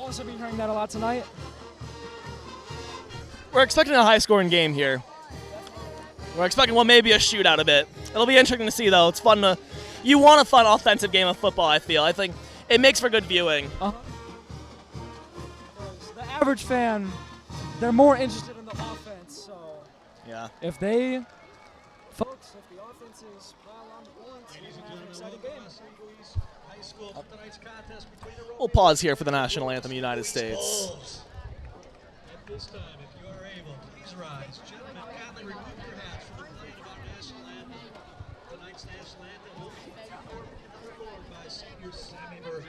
also be hearing that a lot tonight. We're expecting a high-scoring game here. We're expecting, well, maybe a shootout a bit. It'll be interesting to see, though. It's fun to... You want a fun, offensive game of football, I feel. I think it makes for good viewing. The average fan, they're more interested in the offense, so... Yeah. If the offense is pile on the points, you can have an exciting game. We'll pause here for the national anthem, United States. At this time, if you are able, please rise. Gentlemen, kindly remove your hats for the playing of our national anthem. Tonight's national anthem will be performed by senior Sammy Murray.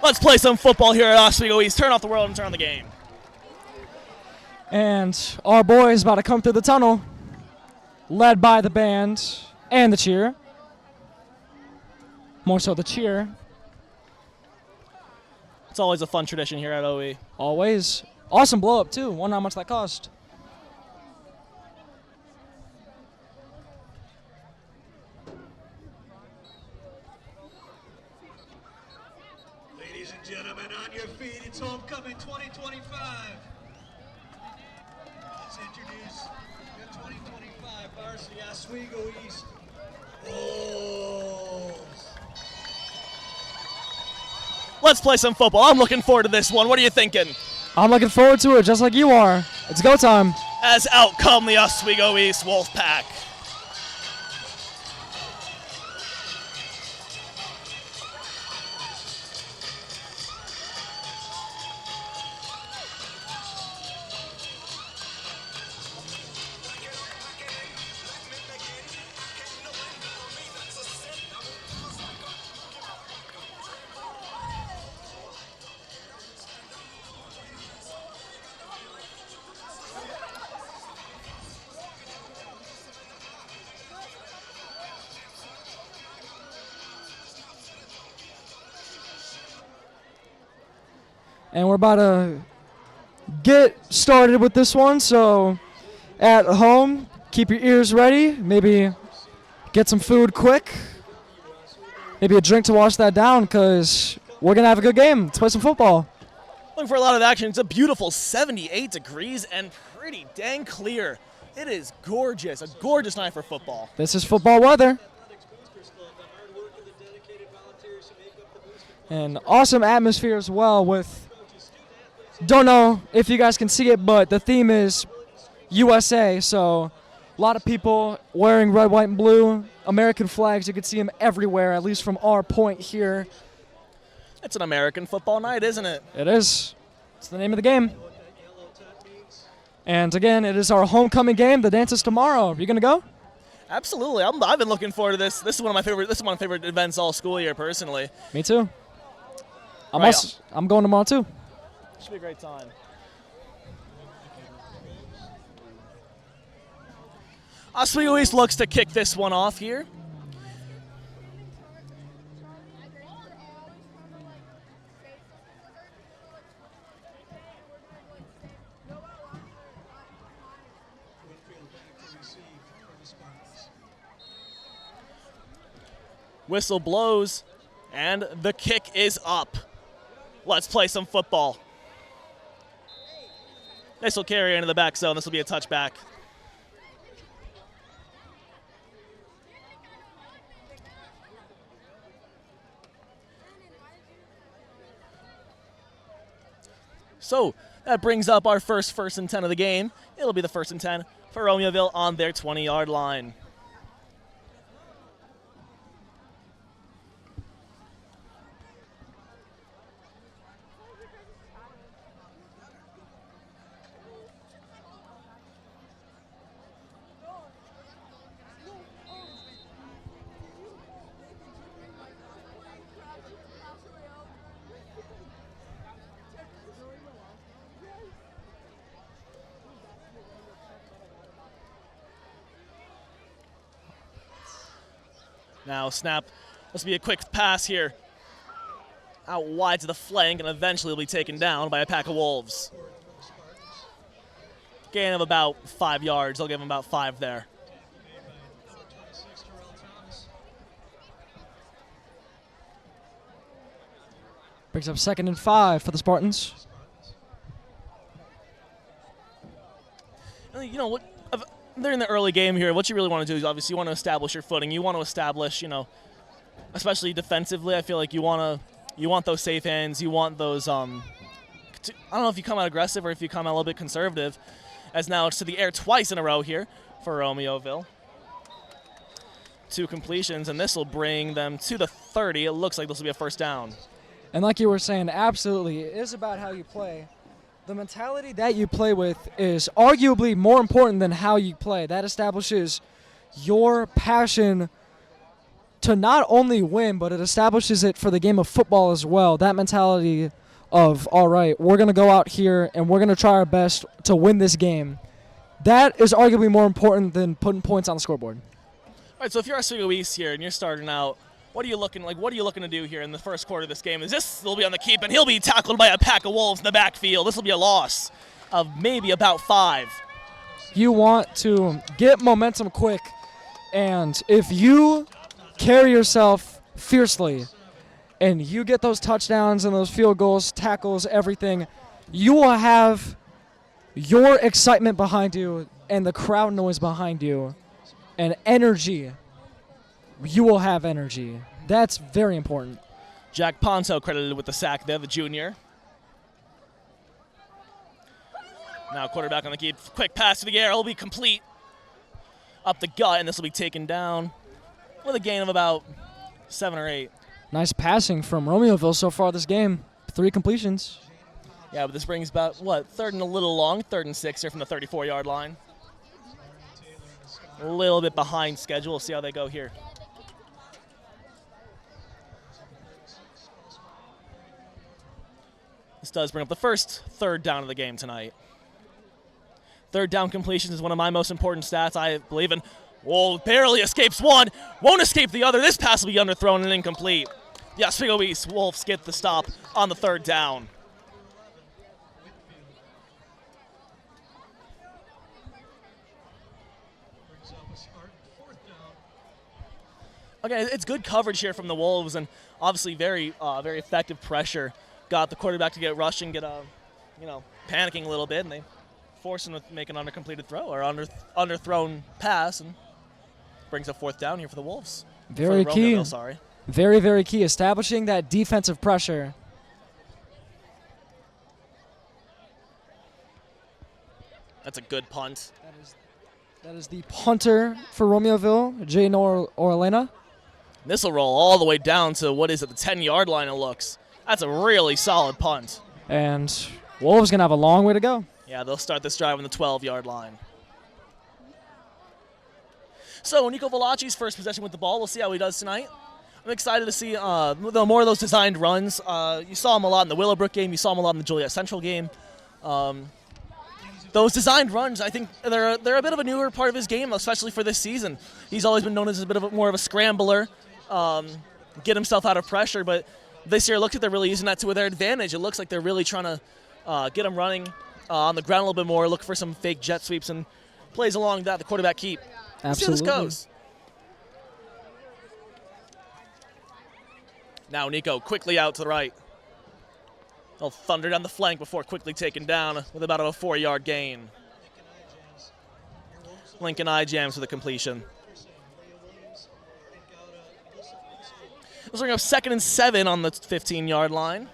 Let's play some football here at Oswego East. Turn off the world and turn on the game. And our boys about to come through the tunnel, led by the band and the cheer. More so the cheer. It's always a fun tradition here at OE. Always. Awesome blow up too. Wonder how much that cost. Ladies and gentlemen, on your feet, it's homecoming 2025. Let's introduce the 2025 varsity Oswego East Bulls. Let's play some football. I'm looking forward to this one. What are you thinking? I'm looking forward to it just like you are. It's go time. As out come the Oswego East Wolfpack. And we're about to get started with this one, so at home, keep your ears ready. Maybe get some food quick. Maybe a drink to wash that down, because we're going to have a good game. Let's play some football. Looking for a lot of action. It's a beautiful 78 degrees and pretty dang clear. It is gorgeous. A gorgeous night for football. This is football weather. And awesome atmosphere as well with, don't know if you guys can see it, but the theme is USA. So a lot of people wearing red, white, and blue American flags. You can see them everywhere, at least from our point here. It's an American football night, isn't it? It is. It's the name of the game. And again, it is our homecoming game. The dance is tomorrow. Are you going to go? Absolutely. I've been looking forward to this. This is one of my favorite events all school year, personally. Me too. Right. I'm going tomorrow too. Should be a great time. Oswego East looks to kick this one off here. Whistle blows, and the kick is up. Let's play some football. This will carry into the back zone. This will be a touchback. So that brings up our first and 10 of the game. It'll be the 1st and 10 for Romeoville on their 20-yard line. Now snap. This will be a quick pass here. Out wide to the flank, and eventually will be taken down by a pack of Wolves. Gain of about 5 yards. They'll give him about 5 there. Brings up 2nd and 5 for the Spartans. You know what? During the early game here, what you really want to do is obviously you want to establish your footing. You want to establish, especially defensively. I feel like you want those safe hands. You want those. I don't know if you come out aggressive or if you come out a little bit conservative. As now it's to the air twice in a row here for Romeoville. 2 completions, and this will bring them to the 30. It looks like this will be a 1st down. And like you were saying, absolutely, it is about how you play. The mentality that you play with is arguably more important than how you play. That establishes your passion to not only win, but it establishes it for the game of football as well. That mentality of, all right, we're going to go out here and we're going to try our best to win this game. That is arguably more important than putting points on the scoreboard. All right, so if you're Oswego East here and you're starting out, what are you looking to do here in the first quarter of this game? Will be on the keep, and he'll be tackled by a pack of Wolves in the backfield. This will be a loss of maybe about 5. You want to get momentum quick, and if you carry yourself fiercely and you get those touchdowns and those field goals, tackles, everything, you will have your excitement behind you and the crowd noise behind you and energy. You will have energy. That's very important. Jack Ponto credited with the sack there, the junior. Now quarterback on the keep. Quick pass to the air. It'll be complete. Up the gut, and this will be taken down with a gain of about 7 or 8. Nice passing from Romeoville so far this game. 3 completions. Yeah, but this brings about, 3rd and a little long, 3rd and 6 here from the 34-yard line. A little bit behind schedule. We'll see how they go here. This does bring up the first 3rd down of the game tonight. 3rd down completions is one of my most important stats, I believe in. Whoa, barely escapes one, won't escape the other. This pass will be underthrown and incomplete. The Oswego East Wolves get the stop on the 3rd down. Okay, it's good coverage here from the Wolves, and obviously very effective pressure. Got the quarterback to get rushing, panicking a little bit, and they force him to make an undercompleted throw or underthrown pass, and brings a 4th down here for the Wolves. Very key. Very, very key. Establishing that defensive pressure. That's a good punt. That is the punter for Romeoville, Jay Orlena. This will roll all the way down to the 10-yard line, it looks. That's a really solid punt. And Wolves going to have a long way to go. Yeah, they'll start this drive on the 12-yard line. So Nico Valachi's first possession with the ball. We'll see how he does tonight. I'm excited to see more of those designed runs. You saw him a lot in the Willowbrook game. You saw him a lot in the Joliet Central game. Those designed runs, I think they're a bit of a newer part of his game, especially for this season. He's always been known as a bit of more of a scrambler, get himself out of pressure, but this year, it looks like they're really using that to their advantage. It looks like they're really trying to get him running on the ground a little bit more, look for some fake jet sweeps, and plays along that, the quarterback keep. Absolutely. Let's see how this goes. Now Nico quickly out to the right. He'll thunder down the flank before quickly taken down with about a 4-yard gain. Lincoln eye jams for the completion. Those bring up 2nd and 7 on the 15-yard line.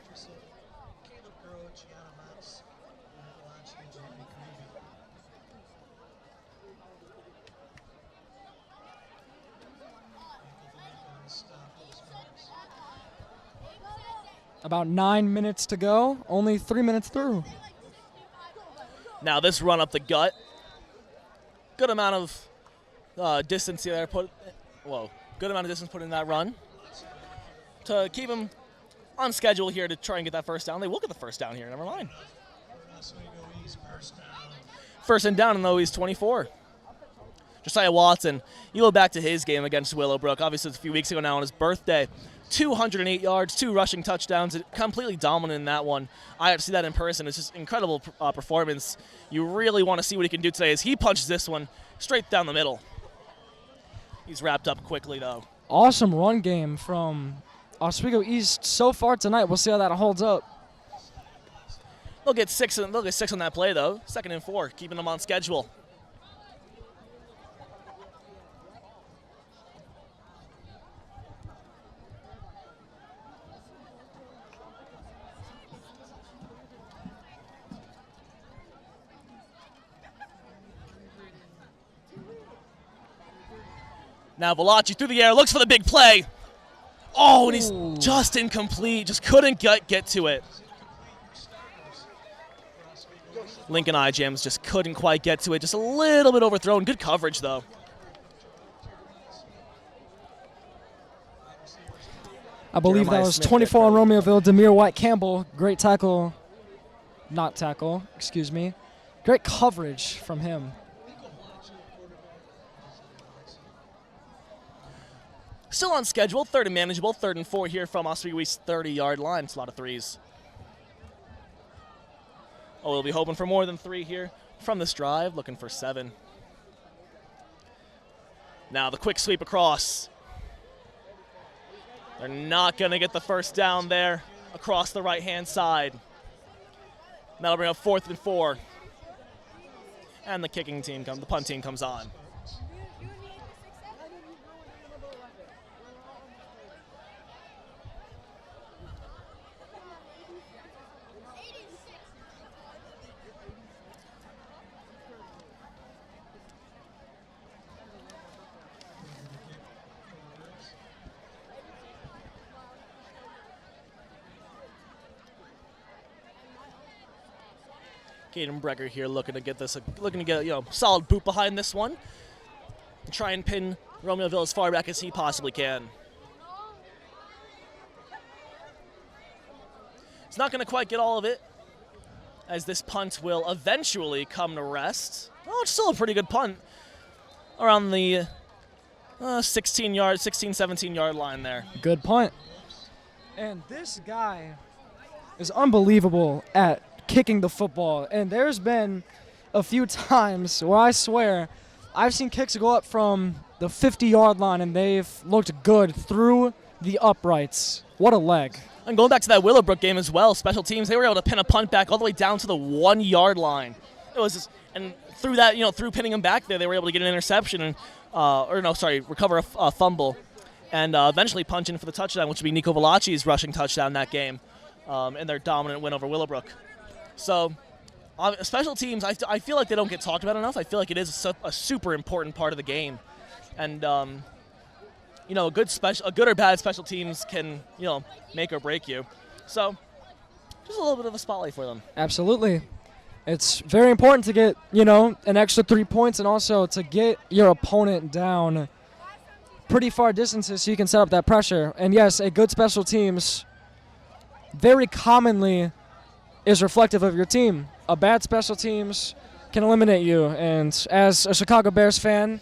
About 9 minutes to go, only 3 minutes through. Now this run up the gut. Good amount of distance there put. Whoa, good amount of distance put in that run to keep him on schedule here to try and get that first down. They will get the first down here. Never mind. First and down in the OE's 24. Josiah Watson, you go back to his game against Willowbrook. Obviously, it's a few weeks ago now on his birthday. 208 yards, 2 rushing touchdowns, completely dominant in that one. I had to see that in person. It's just incredible performance. You really want to see what he can do today as he punches this one straight down the middle. He's wrapped up quickly, though. Awesome run game from Oswego East so far tonight. We'll see how that holds up. They'll get 6 on that play, though. 2nd and 4, keeping them on schedule. Now Valachi through the air, looks for the big play. Oh, and he's just incomplete. Just couldn't get to it. Lincoln eye jams, just couldn't quite get to it. Just a little bit overthrown. Good coverage, though. I believe Jeremiah that was Smith 24 on Romeoville. Demir White-Campbell, great tackle. Not tackle, excuse me. Great coverage from him. Still on schedule, 3rd and manageable, 3rd and 4 here from Oswego East's 30-yard line. It's a lot of threes. Oh, we'll be hoping for more than 3 here from this drive, looking for 7. Now the quick sweep across. They're not going to get the first down there across the right-hand side. That'll bring up 4th and 4. And the punt team comes on. Caden Brecker here looking to get a solid boot behind this one. And try and pin Romeoville as far back as he possibly can. It's not going to quite get all of it, as this punt will eventually come to rest. Oh, it's still a pretty good punt around the 16, 17-yard line there. Good punt. And this guy is unbelievable at kicking the football, and there's been a few times where I swear I've seen kicks go up from the 50-yard line and they've looked good through the uprights. What a leg. And going back to that Willowbrook game as well, special teams, they were able to pin a punt back all the way down to the 1-yard line. It was just, and through that, through pinning them back there, they were able to get an interception and recover a fumble, and eventually punch in for the touchdown, which would be Nico Valachi's rushing touchdown that game, in their dominant win over Willowbrook. So, special teams, I feel like they don't get talked about enough. I feel like it is a super important part of the game, and a good or bad special teams can make or break you. So, just a little bit of a spotlight for them. Absolutely. It's very important to get an extra 3 points, and also to get your opponent down pretty far distances so you can set up that pressure. And yes, a good special teams very commonly is reflective of your team. A bad special teams can eliminate you, and as a Chicago Bears fan,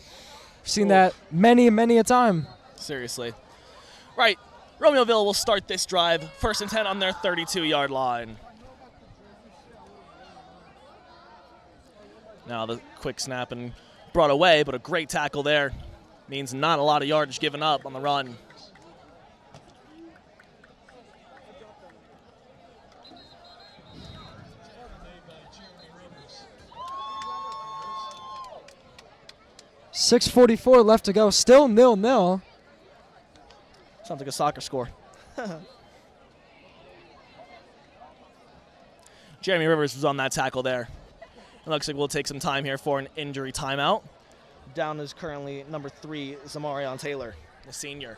I've seen that many, many a time. Seriously. Right, Romeoville will start this drive, 1st and 10 on their 32-yard line. Now the quick snap and brought away, but a great tackle there. Means not a lot of yardage given up on the run. 6:44 left to go. Still 0-0. Sounds like a soccer score. Jeremy Rivers was on that tackle there. It looks like we'll take some time here for an injury timeout. Down is currently number 3, Zamarion Taylor, the senior.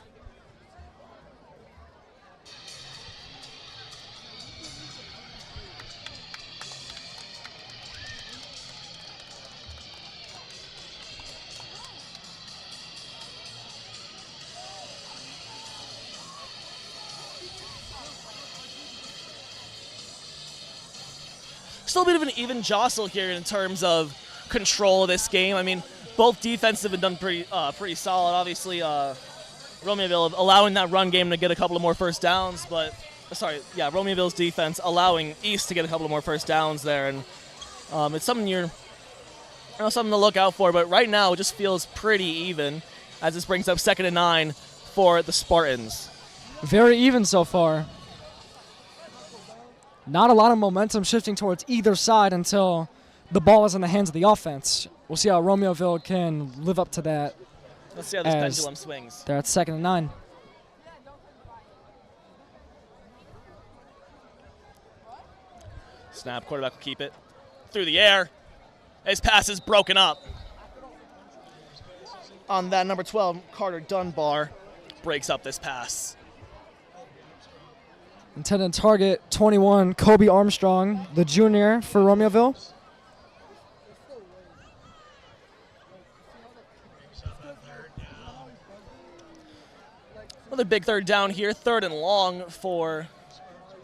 Still a bit of an even jostle here in terms of control of this game. I mean, both defenses have been done pretty solid. Obviously, Romeoville allowing that run game to get a couple of more first downs, but Romeoville's defense allowing East to get a couple of more first downs there, and it's something something to look out for. But right now, it just feels pretty even as this brings up 2nd and 9 for the Spartans. Very even so far. Not a lot of momentum shifting towards either side until the ball is in the hands of the offense. We'll see how Romeoville can live up to that. Let's see how this pendulum swings. They're at 2nd and 9. Snap, quarterback will keep it. Through the air. His pass is broken up. On that number 12, Carter Dunbar breaks up this pass. Intended target 21, Kobe Armstrong, the junior for Romeoville. Another big 3rd down here, 3rd and long for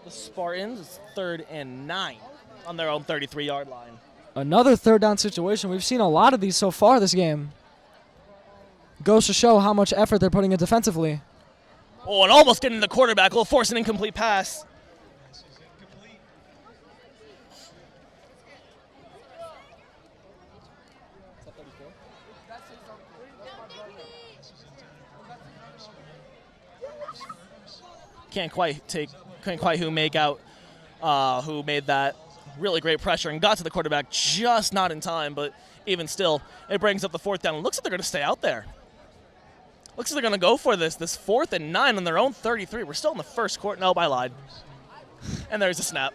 the Spartans. It's 3rd and 9 on their own 33-yard line. Another 3rd down situation. We've seen a lot of these so far this game. Goes to show how much effort they're putting in defensively. Oh, and almost getting the quarterback. Will force an incomplete pass. This is incomplete. Couldn't quite who made that really great pressure and got to the quarterback just not in time, but even still, it brings up the 4th down. It looks like they're going to stay out there. Looks like they're going to go for this 4th and 9 on their own 33. We're still in the first quarter. Nope, I lied. And there's a snap.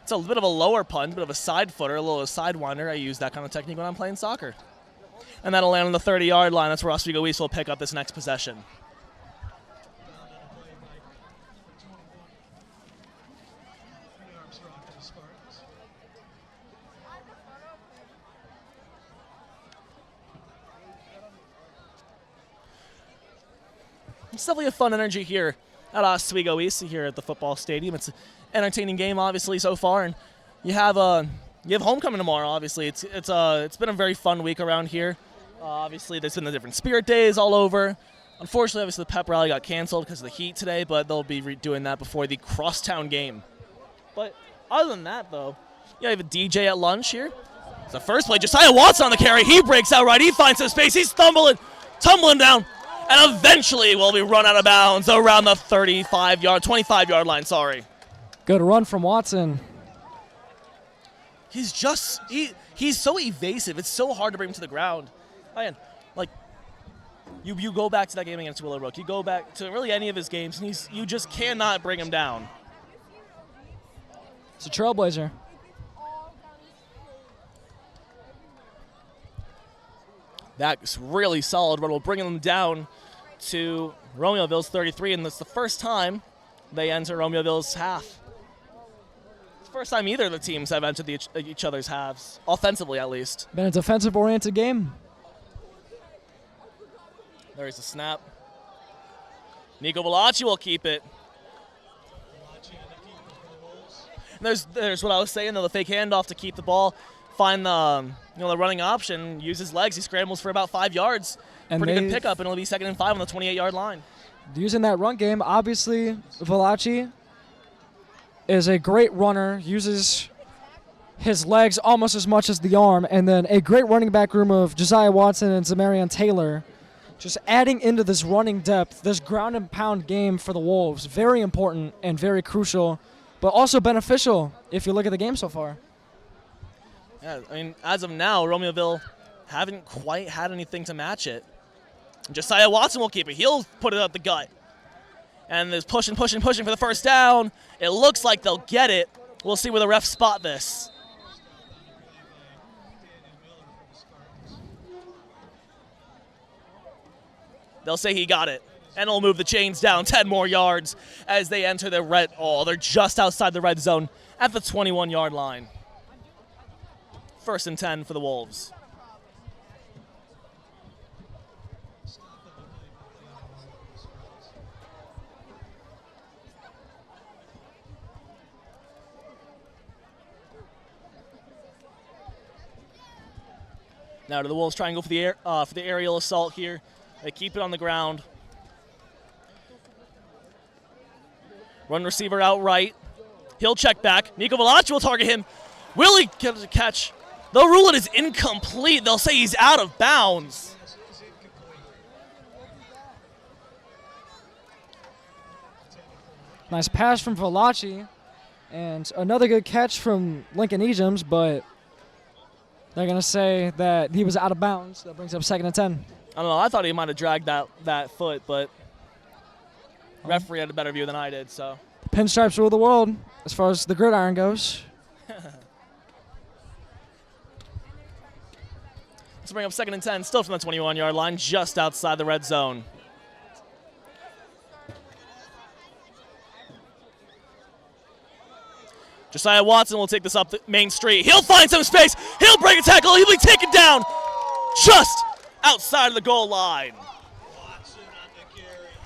It's a bit of a lower punt, a bit of a side footer, a little sidewinder. I use that kind of technique when I'm playing soccer. And that'll land on the 30-yard line. That's where Oswego East will pick up this next possession. It's definitely a fun energy here at Oswego East, here at the football stadium. It's an entertaining game, obviously, so far, and you have homecoming tomorrow. Obviously, it's been a very fun week around here. Obviously, there's been the different spirit days all over. Unfortunately, obviously, the pep rally got canceled because of the heat today, but they'll be doing that before the crosstown game. But other than that, though, you have a DJ at lunch here. It's the first play. Josiah Watson on the carry. He breaks out right. He finds some space. He's tumbling down. And eventually will be run out of bounds around the 25-yard line, sorry. Good run from Watson. He's so evasive. It's so hard to bring him to the ground. Man, you go back to that game against Willowbrook. You go back to really any of his games, and you just cannot bring him down. It's a trailblazer. That's really solid, but we'll bring them down to Romeoville's 33, and that's the first time they enter Romeoville's half. It's the first time either of the teams have entered each other's halves, offensively at least. Been a defensive-oriented game. There's a snap. Nico Bellacci will keep it. And there's what I was saying, though, the fake handoff to keep the ball. Find the running option, use his legs. He scrambles for about 5 yards. And pretty good pickup, and it'll be 2nd and 5 on the 28-yard line. Using that run game, obviously, Bellacci is a great runner, uses his legs almost as much as the arm, and then a great running back room of Josiah Watson and Zamarion Taylor, just adding into this running depth, this ground and pound game for the Wolves. Very important and very crucial, but also beneficial if you look at the game so far. Yeah, I mean, as of now, Romeoville haven't quite had anything to match it. Josiah Watson will keep it. He'll put it up the gut. And there's pushing for the first down. It looks like they'll get it. We'll see where the refs spot this. They'll say he got it. And it'll move the chains down 10 more yards as they enter the red. Oh, they're just outside the red zone at the 21-yard line. 1st and 10 for the Wolves. Now to the Wolves try and go for the aerial assault here. They keep it on the ground. Run receiver out right. He'll check back. Nico Velacci will target him. Will he get a catch? They'll rule it as incomplete. They'll say he's out of bounds. Nice pass from Velacci. And another good catch from Lincoln Ejames, but they're going to say that he was out of bounds. That brings up 2nd and 10. I don't know. I thought he might have dragged that foot, but referee had a better view than I did, so. The pinstripes rule the world as far as the gridiron goes. Let's bring up 2nd and 10, still from the 21-yard line, just outside the red zone. Josiah Watson will take this up the main street. He'll find some space. He'll break a tackle. He'll be taken down just outside of the goal line.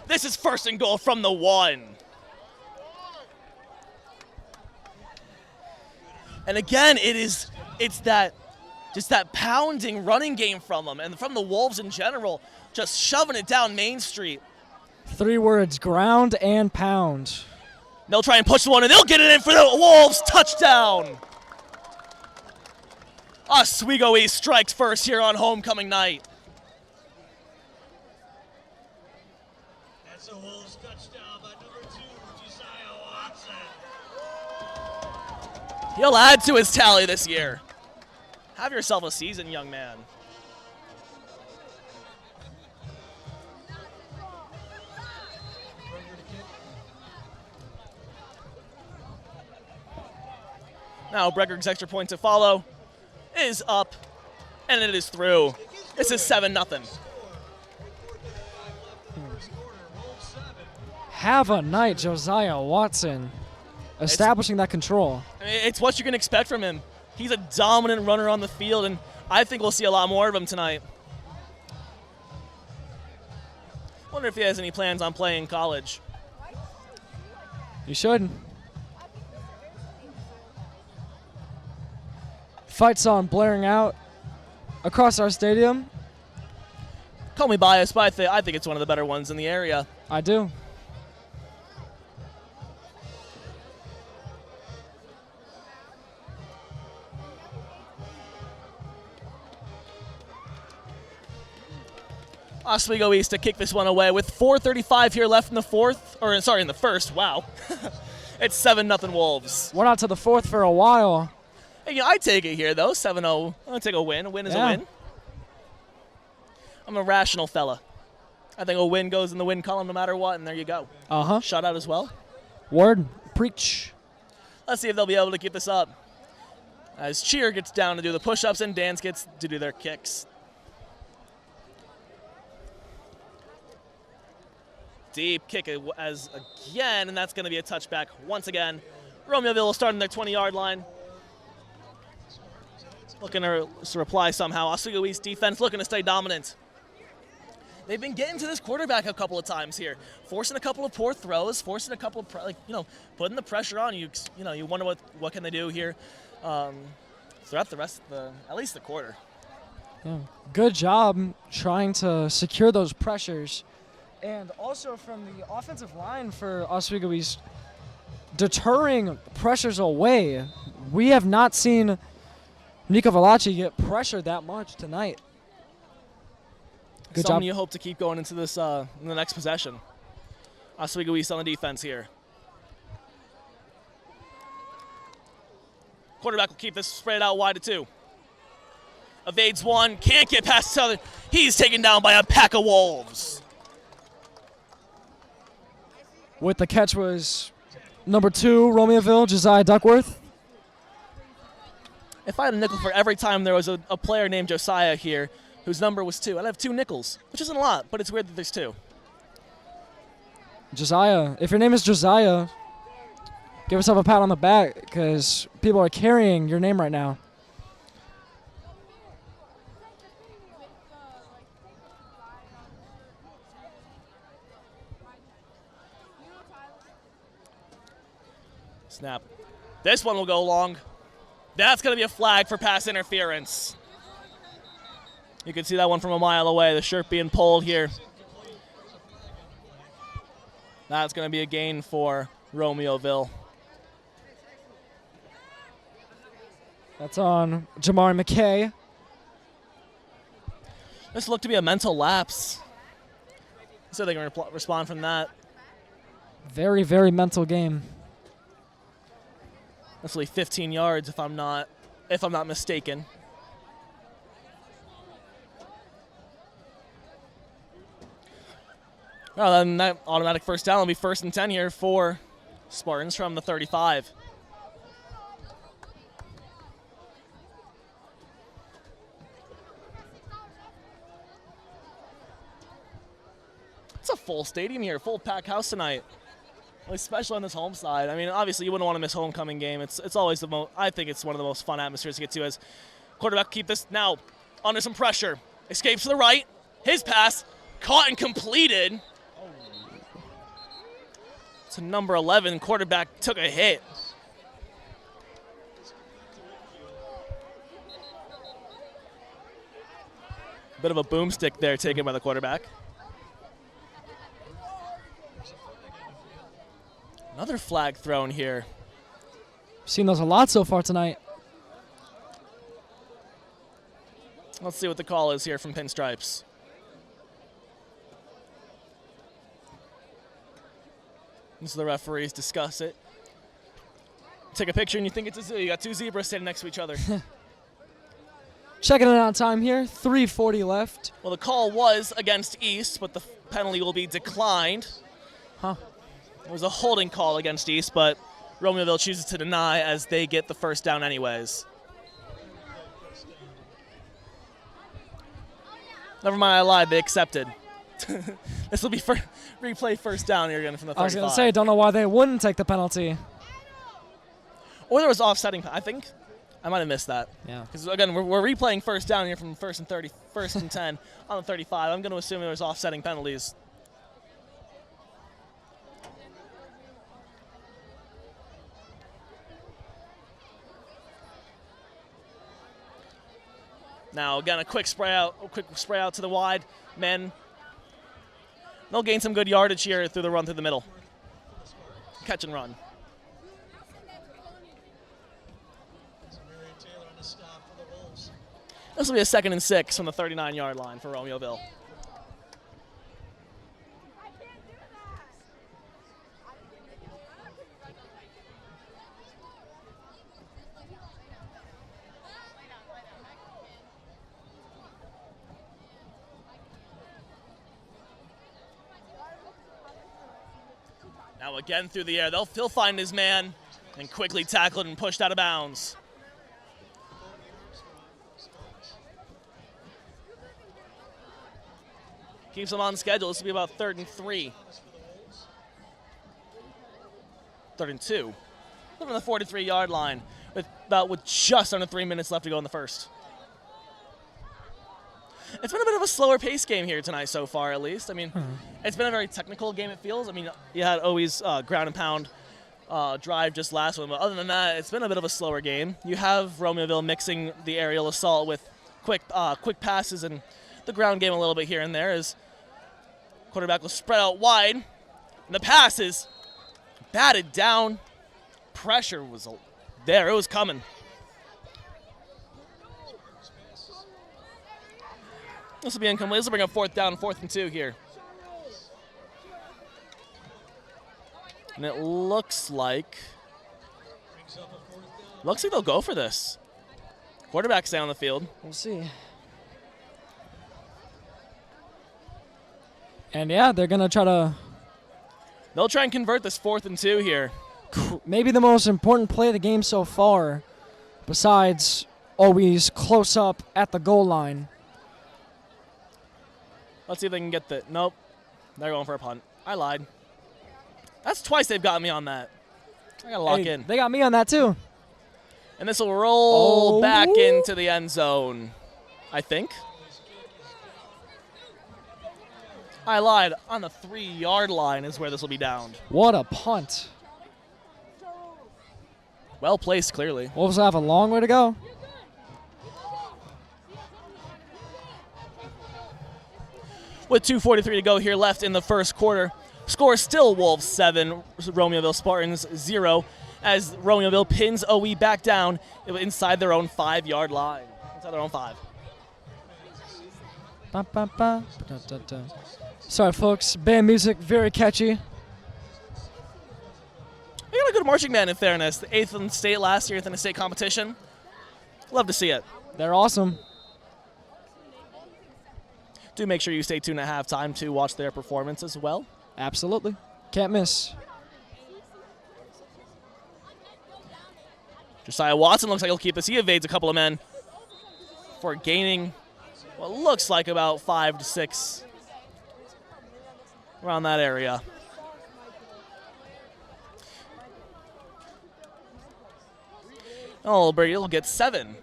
This is 1st and goal from the 1. And again, it's that pounding running game from them and from the Wolves in general, just shoving it down Main Street. 3 words, ground and pound. They'll try and push the one, and they'll get it in for the Wolves. Touchdown. Oswego East strikes first here on homecoming night. That's a Wolves touchdown by number 2, Josiah Watson. He'll add to his tally this year. Have yourself a season, young man. Now Brecker's extra point to follow is up, and it is through. This is 7-0. Have a night, Josiah Watson, establishing that control. I mean, it's what you can expect from him. He's a dominant runner on the field, and I think we'll see a lot more of him tonight. Wonder if he has any plans on playing college. You should. Fight song blaring out across our stadium. Call me biased, but I think it's one of the better ones in the area. I do. Oswego East to kick this one away with 4:35 here left in the in the first. Wow. It's 7-0 Wolves. We're not to the 4th for a while. Hey, I take it here, though. 7-0. I'll take a win. A win is a win. I'm a rational fella. I think a win goes in the win column no matter what, and there you go. Uh-huh. Shutout as well. Word. Preach. Let's see if they'll be able to keep this up. As Cheer gets down to do the push-ups and Dance gets to do their kicks. Deep kick as again, and that's going to be a touchback once again. Romeoville will start on their 20-yard line. Looking to reply somehow. Oswego East defense looking to stay dominant. They've been getting to this quarterback a couple of times here, forcing a couple of poor throws, forcing a couple of putting the pressure on you. You wonder what can they do here throughout the rest of at least the quarter. Yeah. Good job trying to secure those pressures. And also from the offensive line for Oswego East, deterring pressures away. We have not seen Nico Velacci get pressured that much tonight. Good job. You hope to keep going into this in the next possession. Oswego East on the defense here. Quarterback will keep this spread out wide to 2. Evades one, can't get past the other. He's taken down by a pack of wolves. With the catch was number 2, Romeoville, Josiah Duckworth. If I had a nickel for every time there was a player named Josiah here whose number was 2, I'd have 2 nickels, which isn't a lot, but it's weird that there's 2. Josiah, if your name is Josiah, give yourself a pat on the back because people are carrying your name right now. Snap. This one will go long. That's going to be a flag for pass interference. You can see that one from a mile away, the shirt being pulled here. That's going to be a gain for Romeoville. That's on Jamar McKay. This looked to be a mental lapse. So they can respond from that. Very, very mental game. That's only 15 yards if I'm not mistaken. Well, then that automatic first down will be 1st and 10 here for Spartans from the 35. It's a full stadium here, full packed house tonight. Especially on this home side. I mean, obviously you wouldn't want to miss homecoming game. It's always the most. I think it's one of the most fun atmospheres to get to as quarterback. Keep this now under some pressure. Escapes to the right. His pass caught and completed. To number 11. Quarterback took a hit. Bit of a boomstick there taken by the quarterback. Another flag thrown here. Seen those a lot so far tonight. Let's see what the call is here from Pinstripes. This is the referees discuss it. Take a picture and you think it's a zoo. You got 2 zebras sitting next to each other. Checking it out time here. 3:40 left. Well, the call was against East, but the penalty will be declined. Huh. It was a holding call against East, but Romeoville chooses to deny as they get the first down anyways. Never mind, I lied. They accepted. This will be replay first down here again from the 35. I was going to say, don't know why they wouldn't take the penalty. Or there was offsetting. I think I might have missed that. Yeah. Because, again, we're replaying first down here from 1st and 10 on the 35. I'm going to assume there was offsetting penalties. Now, again, a quick spray out to the wide men. They'll gain some good yardage here through the run through the middle. Catch and run. This will be a 2nd and 6 from the 39-yard line for Romeoville. Now again through the air. He'll find his man and quickly tackled and pushed out of bounds. Keeps him on schedule. This will be about 3rd and 3. 3rd and 2. From the 43-yard line with just under 3 minutes left to go in the first. It's been a bit of a slower pace game here tonight so far, at least. I mean, it's been a very technical game, it feels. I mean, you had always ground and pound drive just last one, but other than that, it's been a bit of a slower game. You have Romeoville mixing the aerial assault with quick passes and the ground game a little bit here and there as quarterback will spread out wide. And the pass is batted down. Pressure was there. It was coming. This will be incomplete. This will bring up 4th down, 4th and 2 here. And it looks like they'll go for this. Quarterback stay on the field. We'll see. And yeah, they're going to try to They'll try and convert this 4th and 2 here. maybe the most important play of the game so far, besides always close up at the goal line. Let's see if they can get the. Nope. They're going for a punt. I lied. That's twice they've got me on that. I got to lock in. They got me on that too. And this will roll back into the end zone, I think. I lied. On the 3-yard line is where this will be downed. What a punt. Well placed, clearly. Wolves have a long way to go. With 2:43 to go here left in the first quarter. Score still Wolves 7, Romeoville Spartans 0, as Romeoville pins OE back down inside their own 5-yard line. Inside their own 5. Ba, ba, ba, da, da, da. Sorry, folks. Band music, very catchy. We got a good marching band, in fairness. The 8th in the state last year, 8th in the state competition. Love to see it. They're awesome. Do make sure you stay tuned at halftime to watch their performance as well. Absolutely. Can't miss. Josiah Watson looks like he'll keep this. He evades a couple of men for gaining what looks like about 5 to 6 around that area. Oh, Brady will get 7.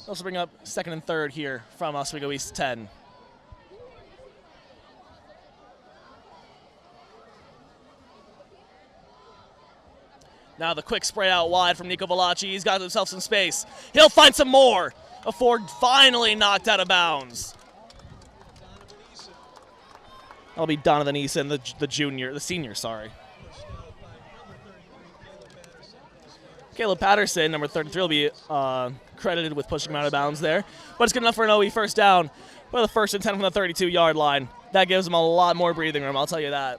They'll bring up 2nd and 3rd here from Oswego East 10. Now the quick spray out wide from Nico Velacci. He's got himself some space. He'll find some more. A Ford finally knocked out of bounds. That'll be Donovan Eason, the senior, sorry. Caleb Patterson, number 33, will be credited with pushing him out of bounds there. But it's good enough for an OE first down. But the 1st and 10 from the 32-yard line. That gives them a lot more breathing room, I'll tell you that.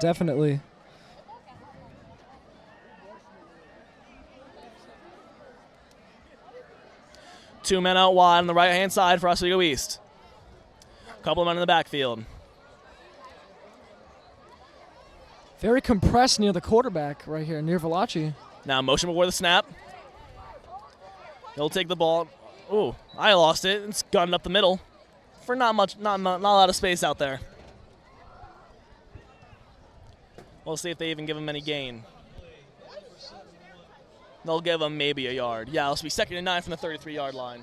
Definitely. Two men out wide on the right-hand side for Oswego East. A couple of men in the backfield. Very compressed near the quarterback right here, near Velacci. Now motion before the snap. He'll take the ball. Ooh, I lost it. It's gunned up the middle for not a lot of space out there. We'll see if they even give him any gain. They'll give him maybe a yard. Yeah, it'll be 2nd and 9 from the 33-yard line.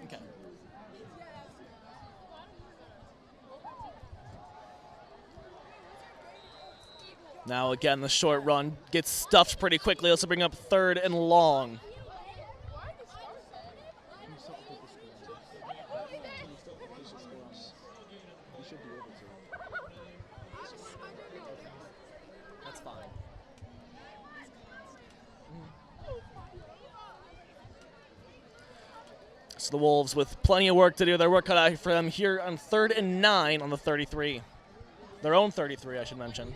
Okay. Now again, the short run gets stuffed pretty quickly. Let's bring up 3rd and long. That's fine. So the Wolves with plenty of work to do. Their work cut out for them here on 3rd and 9 on the 33. Their own 33, I should mention.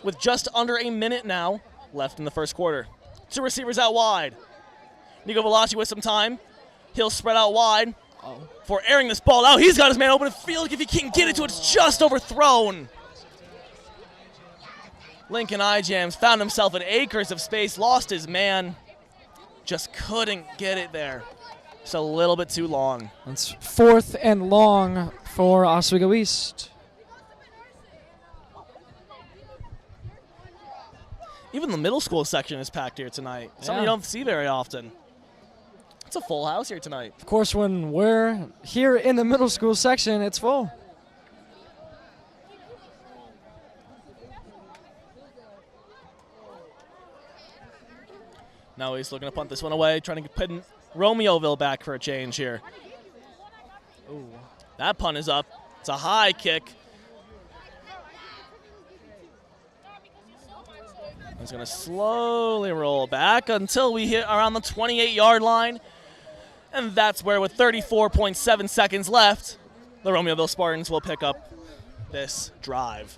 With just under a minute now left in the first quarter. 2 receivers out wide. Nico Velacci with some time. He'll spread out wide for airing this ball out. He's got his man open. I feel like if he can't get it to it, it's just overthrown. Lincoln Ijams found himself in acres of space, lost his man. Just couldn't get it there. It's a little bit too long. It's 4th and long for Oswego East. Even the middle school section is packed here tonight. Something you don't see very often. It's a full house here tonight. Of course, when we're here in the middle school section, it's full. Now he's looking to punt this one away, trying to pin Romeoville back for a change here. Ooh. That punt is up. It's a high kick. It's going to slowly roll back until we hit around the 28-yard line. And that's where, with 34.7 seconds left, the Romeoville Spartans will pick up this drive.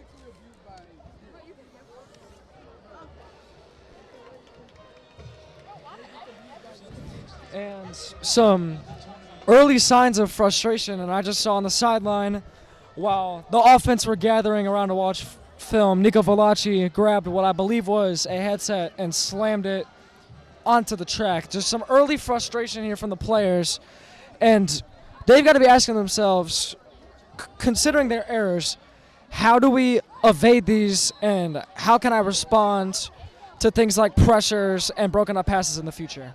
And some early signs of frustration, and I just saw on the sideline while the offense were gathering around to watch film, Nico Velacci grabbed what I believe was a headset and slammed it onto the track. Just some early frustration here from the players, and they've got to be asking themselves, considering their errors, how do we evade these, and how can I respond to things like pressures and broken up passes in the future?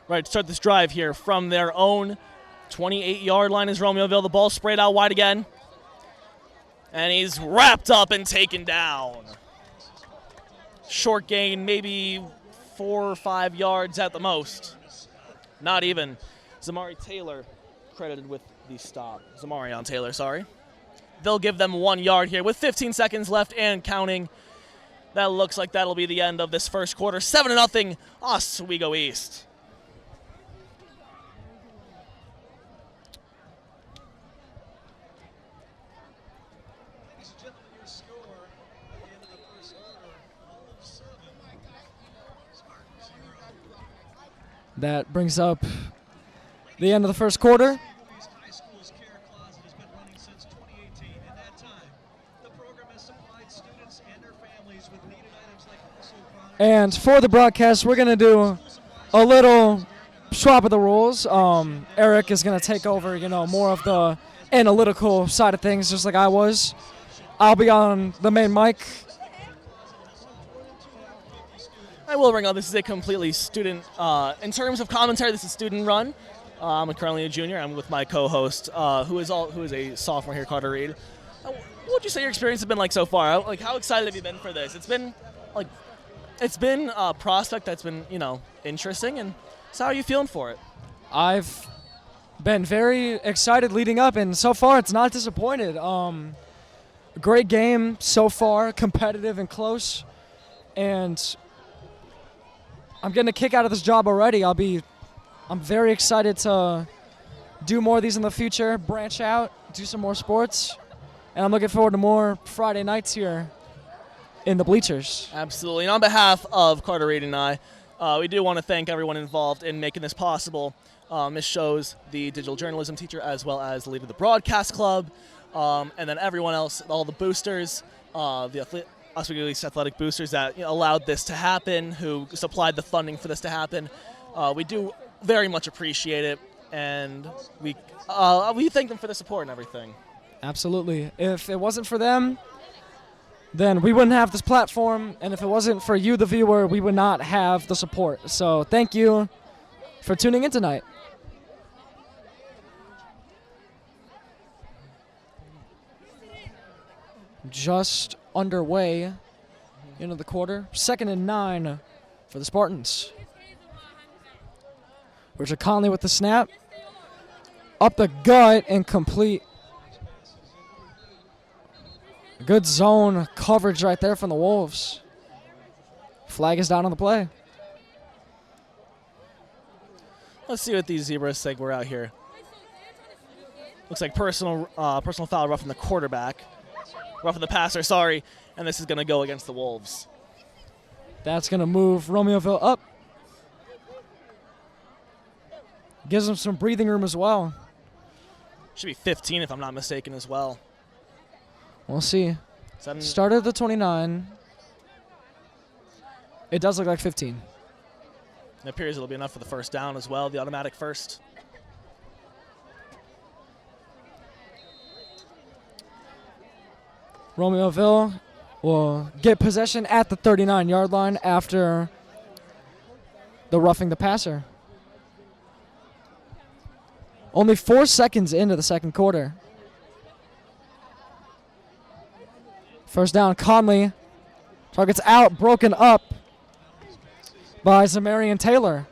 Right, to start this drive here from their own 28-yard line is Romeoville. The ball sprayed out wide again. And he's wrapped up and taken down. Short gain, maybe 4 or 5 yards at the most. Not even. Zamari Taylor credited with the stop. Zamarion Taylor, sorry. They'll give them 1 yard here with 15 seconds left and counting. That looks like that'll be the end of this first quarter. 7-0 Oswego East. That brings up the end of the first quarter. High School's Care Closet has been running since 2018. In that time, the program has supplied students and their families with needed items like household products. And for the broadcast, we're going to do a little swap of the rules. Eric is going to take over, more of the analytical side of things, just like I was. I'll be on the main mic. I will bring up, this is a completely student, in terms of commentary, this is student run. I'm currently a junior. I'm with my co-host, who is a sophomore here, Carter Reed. What would you say your experience has been like so far? Like, how excited have you been for this? It's been a prospect that's been, interesting. And so how are you feeling for it? I've been very excited leading up, and so far it's not disappointed. Great game so far, competitive and close, and I'm getting a kick out of this job already. I'm very excited to do more of these in the future, branch out, do some more sports, and I'm looking forward to more Friday nights here in the bleachers. Absolutely. And on behalf of Carter Reed and I, we do want to thank everyone involved in making this possible. Ms. Shows, the digital journalism teacher, as well as the leader of the broadcast club, and then everyone else, all the boosters, the Oswego East athletic boosters that allowed this to happen, who supplied the funding for this to happen. We do very much appreciate it, and we thank them for the support and everything. Absolutely. If it wasn't for them, then we wouldn't have this platform, and if it wasn't for you, the viewer, we would not have the support. So thank you for tuning in tonight. Just underway into the quarter. 2nd and 9 for the Spartans. Richard Conley with the snap. Up the gut and complete. Good zone coverage right there from the Wolves. Flag is down on the play. Let's see what these Zebras think we're out here. Looks like personal foul roughing the quarterback. Roughing the passer, sorry. And this is going to go against the Wolves. That's going to move Romeoville up. Gives them some breathing room as well. Should be 15 if I'm not mistaken as well. We'll see. Started at the 29. It does look like 15. It appears it'll be enough for the first down as well, the automatic first. Romeoville will get possession at the 39-yard line after the roughing the passer. Only 4 seconds into the second quarter. First down, Conley. Targets out, broken up by Zamarion Taylor.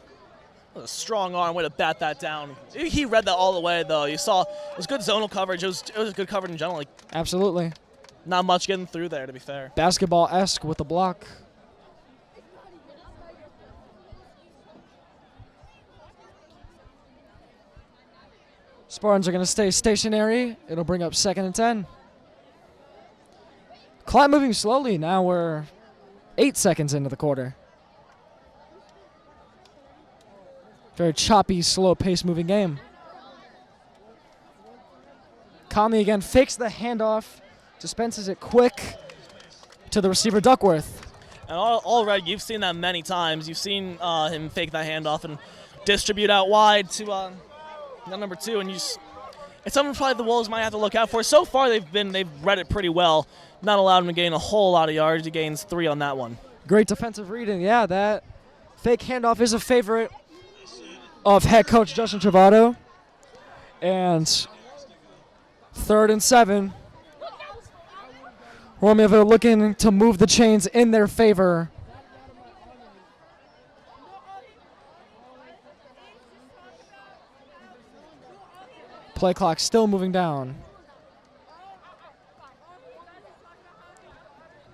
A strong arm way to bat that down. He read that all the way, though. You saw it was good zonal coverage. It was good coverage in general. Absolutely. Not much getting through there, to be fair. Basketball-esque with the block. Spartans are going to stay stationary. It'll bring up 2nd and 10. Clock moving slowly. Now we're 8 seconds into the quarter. Very choppy, slow-paced moving game. Conley again fakes the handoff, dispenses it quick to the receiver Duckworth. And already, you've seen that many times. You've seen him fake that handoff and distribute out wide to number 2, and it's something probably the Wolves might have to look out for. So far, they've read it pretty well. Not allowed him to gain a whole lot of yards. He gains 3 on that one. Great defensive reading. Yeah, that fake handoff is a favorite of head coach Justin Travato. And 3rd and 7. Romeoville looking to move the chains in their favor. Play clock still moving down.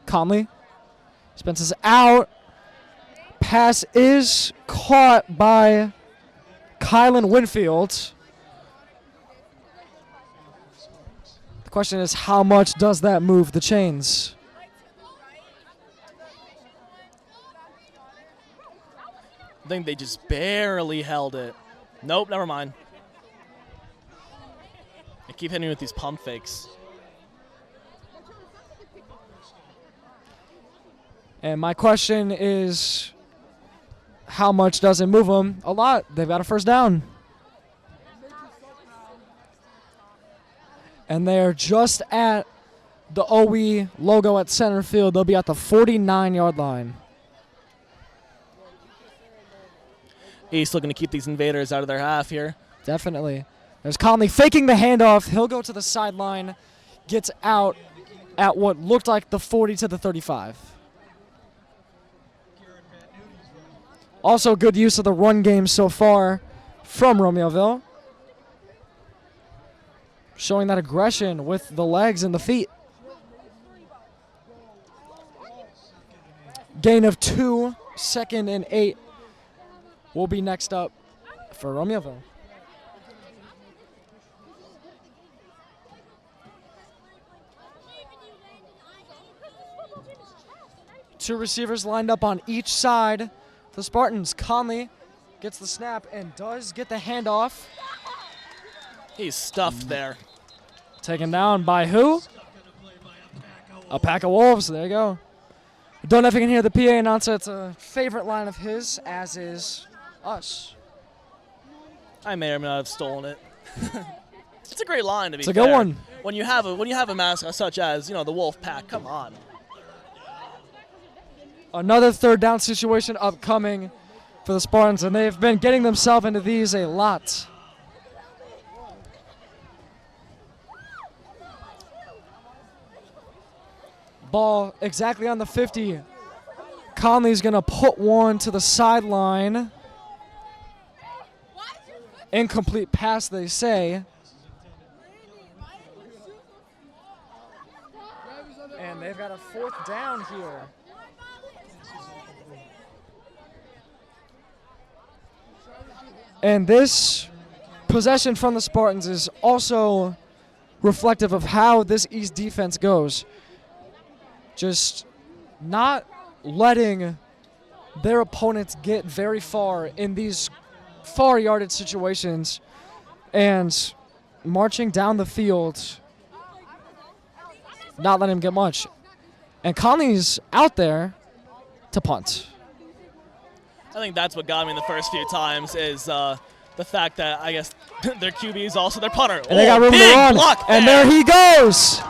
Conley. Spence's out. Pass is caught by Kylan Winfield. The question is, how much does that move the chains? I think they just barely held it. Nope, never mind. They keep hitting me with these pump fakes. And my question is, how much does it move them? A lot. They've got a 1st down. And they're just at the OE logo at center field. They'll be at the 49-yard line. East looking to keep these invaders out of their half here. Definitely. There's Conley faking the handoff. He'll go to the sideline. Gets out at what looked like the 40 to the 35. Also good use of the run game so far from Romeoville. Showing that aggression with the legs and the feet. Gain of 2, 2nd and 8 will be next up for Romeoville. Two receivers lined up on each side. The Spartans. Conley gets the snap and does get the handoff. He's stuffed there. Taken down by who? A pack of wolves. There you go. Don't know if you can hear the PA announcer. It's a favorite line of his, as is us. I may or may not have stolen it. It's a great line, to be fair. It's a good one. When you have a mascot such as, the Wolf Pack, come on. Another 3rd down situation upcoming for the Spartans, and they've been getting themselves into these a lot. Ball exactly on the 50. Conley's going to put one to the sideline. Incomplete pass, they say. And they've got a 4th down here. And this possession from the Spartans is also reflective of how this East defense goes. Just not letting their opponents get very far in these far yardage situations and marching down the field, not letting him get much. And Conley's out there to punt. I think that's what got me the first few times is the fact that I guess their QB is also their punter. And they got room to run. Block and there he goes.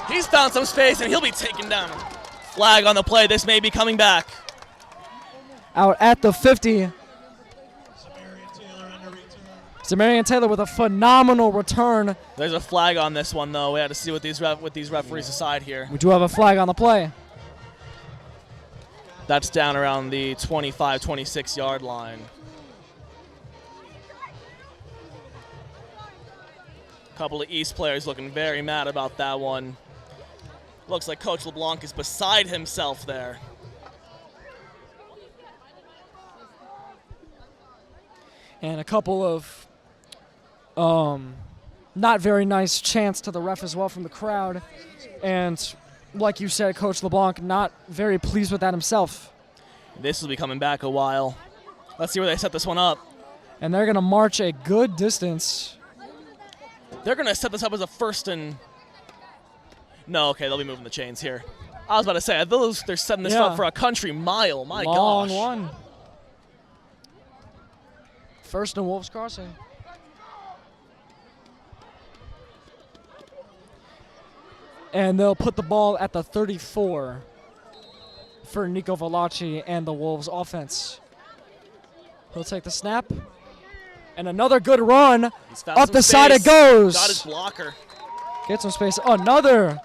He's found some space, and he'll be taken down. Flag on the play. This may be coming back. Out at the 50. Zamarian Taylor with a phenomenal return. There's a flag on this one, though. We had to see what these referees decide here. We do have a flag on the play. That's down around the 25, 26-yard line. A couple of East players looking very mad about that one. Looks like Coach LeBlanc is beside himself there. And a couple of not very nice chants to the ref as well from the crowd. And like you said, Coach LeBlanc not very pleased with that himself. This will be coming back a while. Let's see where they set this one up. And they're going to march a good distance. They're going to set this up as a first and... No, okay, they'll be moving the chains here. I was about to say, they're setting this up for a country mile. My Long gosh. one. First and Wolves Crossing. And they'll put the ball at the 34 for Nico Valachi and the Wolves offense. He'll take the snap. And another good run. Up the side it goes. Got his blocker. Get some space. Another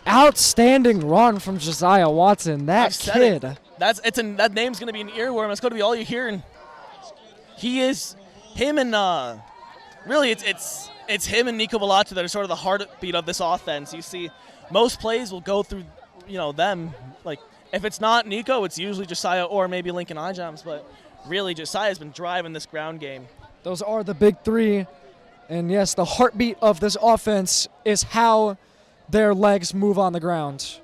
outstanding run from Josiah Watson. That kid. That name's going to be an earworm. It's going to be all you're hearing. He is him and really it's him and Nico Valachi that are sort of the heartbeat of this offense. You see, most plays will go through them. Like if it's not Nico, it's usually Josiah or maybe Lincoln Ijams. But really, Josiah's been driving this ground game. Those are the big three. And yes, the heartbeat of this offense is how their legs move on the ground.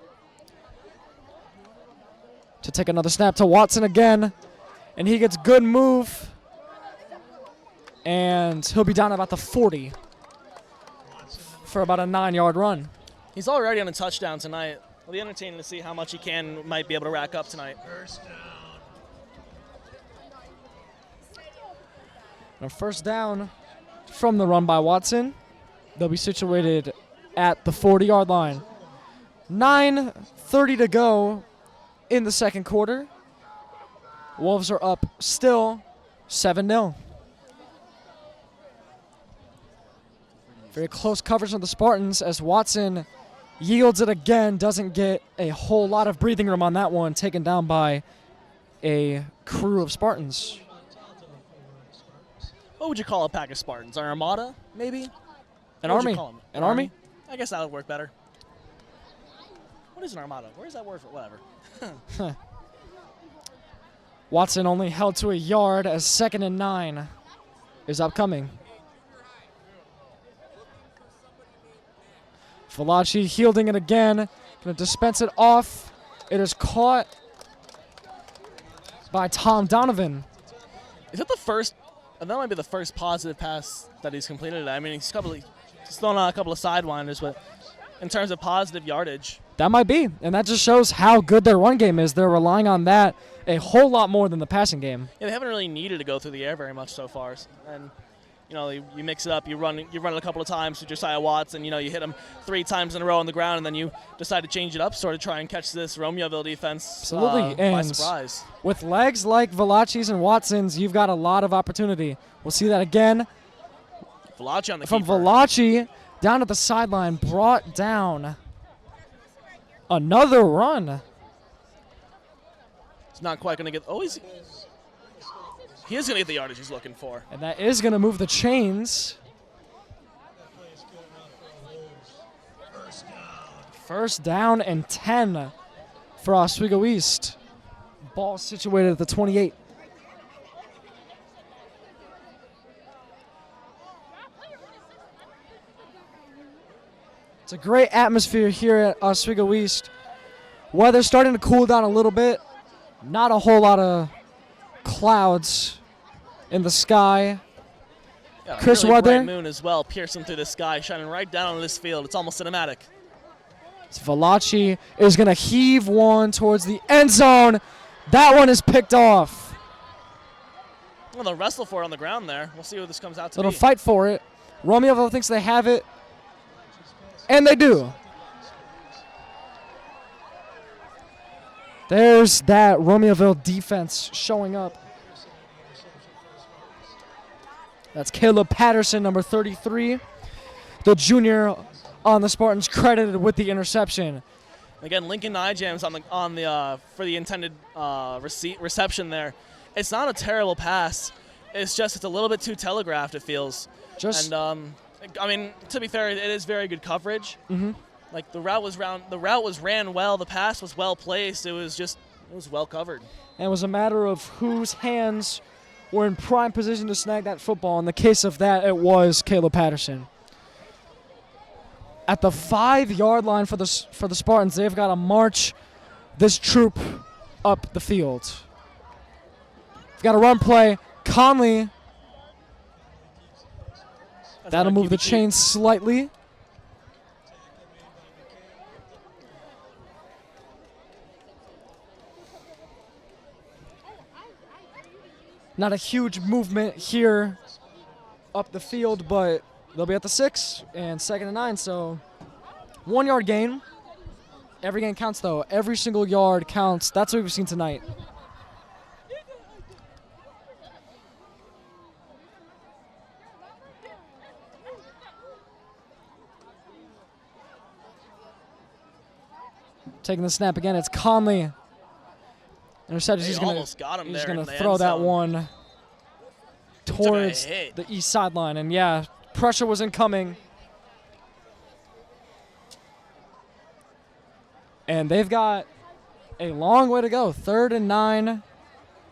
To take another snap to Watson again. And he gets good move. And he'll be down about the 40 for about a 9-yard run. He's already on a touchdown tonight. It'll be entertaining to see how much he might be able to rack up tonight. First down. And a first down from the run by Watson. They'll be situated at the 40-yard line. 9:30 to go in the second quarter. Wolves are up still 7-0. Very close coverage on the Spartans as Watson yields it again. Doesn't get a whole lot of breathing room on that one. Taken down by a crew of Spartans. What would you call a pack of Spartans? An armada, maybe? An What would you army. call 'em? An army? I guess that would work better. What is an armada? Where's that word for whatever? Watson only held to a yard as 2nd and 9 is upcoming. Valachi fielding it again. Going to dispense it off. It is caught by Tom Donovan. Is that the first? That might be the first positive pass that he's completed today. I mean, he's thrown out a couple of sidewinders, but in terms of positive yardage, That might be, and that just shows how good their run game is. They're relying on that a whole lot more than the passing game. yeah, they haven't really needed to go through the air very much so far. And you mix it up. You run it a couple of times to Josiah Watson. You hit him 3 times in a row on the ground, and then you decide to change it up, sort of try and catch this Romeoville defense Absolutely, by and surprise. with legs like Valachi's and Watson's, you've got a lot of opportunity. We'll see that again Valachi on the from keeper. Valachi down at the sideline, brought down. Another run. He's not quite going to get. Oh, he is going to get the yardage he's looking for. And that is going to move the chains. That play is good enough for the Wolves. First down. First down and 10 for Oswego East. Ball situated at the 28. It's a great atmosphere here at Oswego East. Weather's starting to cool down a little bit. Not a whole lot of clouds in the sky. Yeah, Chris really Weather. bright moon as well, piercing through the sky, shining right down on this field. It's almost cinematic. Valachi is going to heave one towards the end zone. That one is picked off. Well, they'll wrestle for it on the ground there. We'll see what this comes out to Little be. fight for it. Romeoville thinks they have it. And they do. There's that Romeoville defense showing up. That's Caleb Patterson, number 33. The junior on the Spartans credited with the interception. Again, Lincoln Ijams for the intended reception there. It's not a terrible pass. It's a little bit too telegraphed, it feels. Just And I mean, to be fair, it is very good coverage. Mhm. Like the route was ran well. The pass was well placed. It was well covered. And it was a matter of whose hands were in prime position to snag that football. In the case of that, it was Caleb Patterson. At the 5-yard line for the Spartans, they've got to march this troop up the field. They've got a run play. Conley, that'll move the chains slightly. Not a huge movement here up the field, but they'll be at the 6 and 2nd and 9, so 1-yard gain. Every gain counts, though. Every single yard counts. That's what we've seen tonight. Taking the snap again, it's Conley. Intercepted. He's going to throw that one towards the east sideline. And, yeah, pressure was incoming. And they've got a long way to go. 3rd and 9.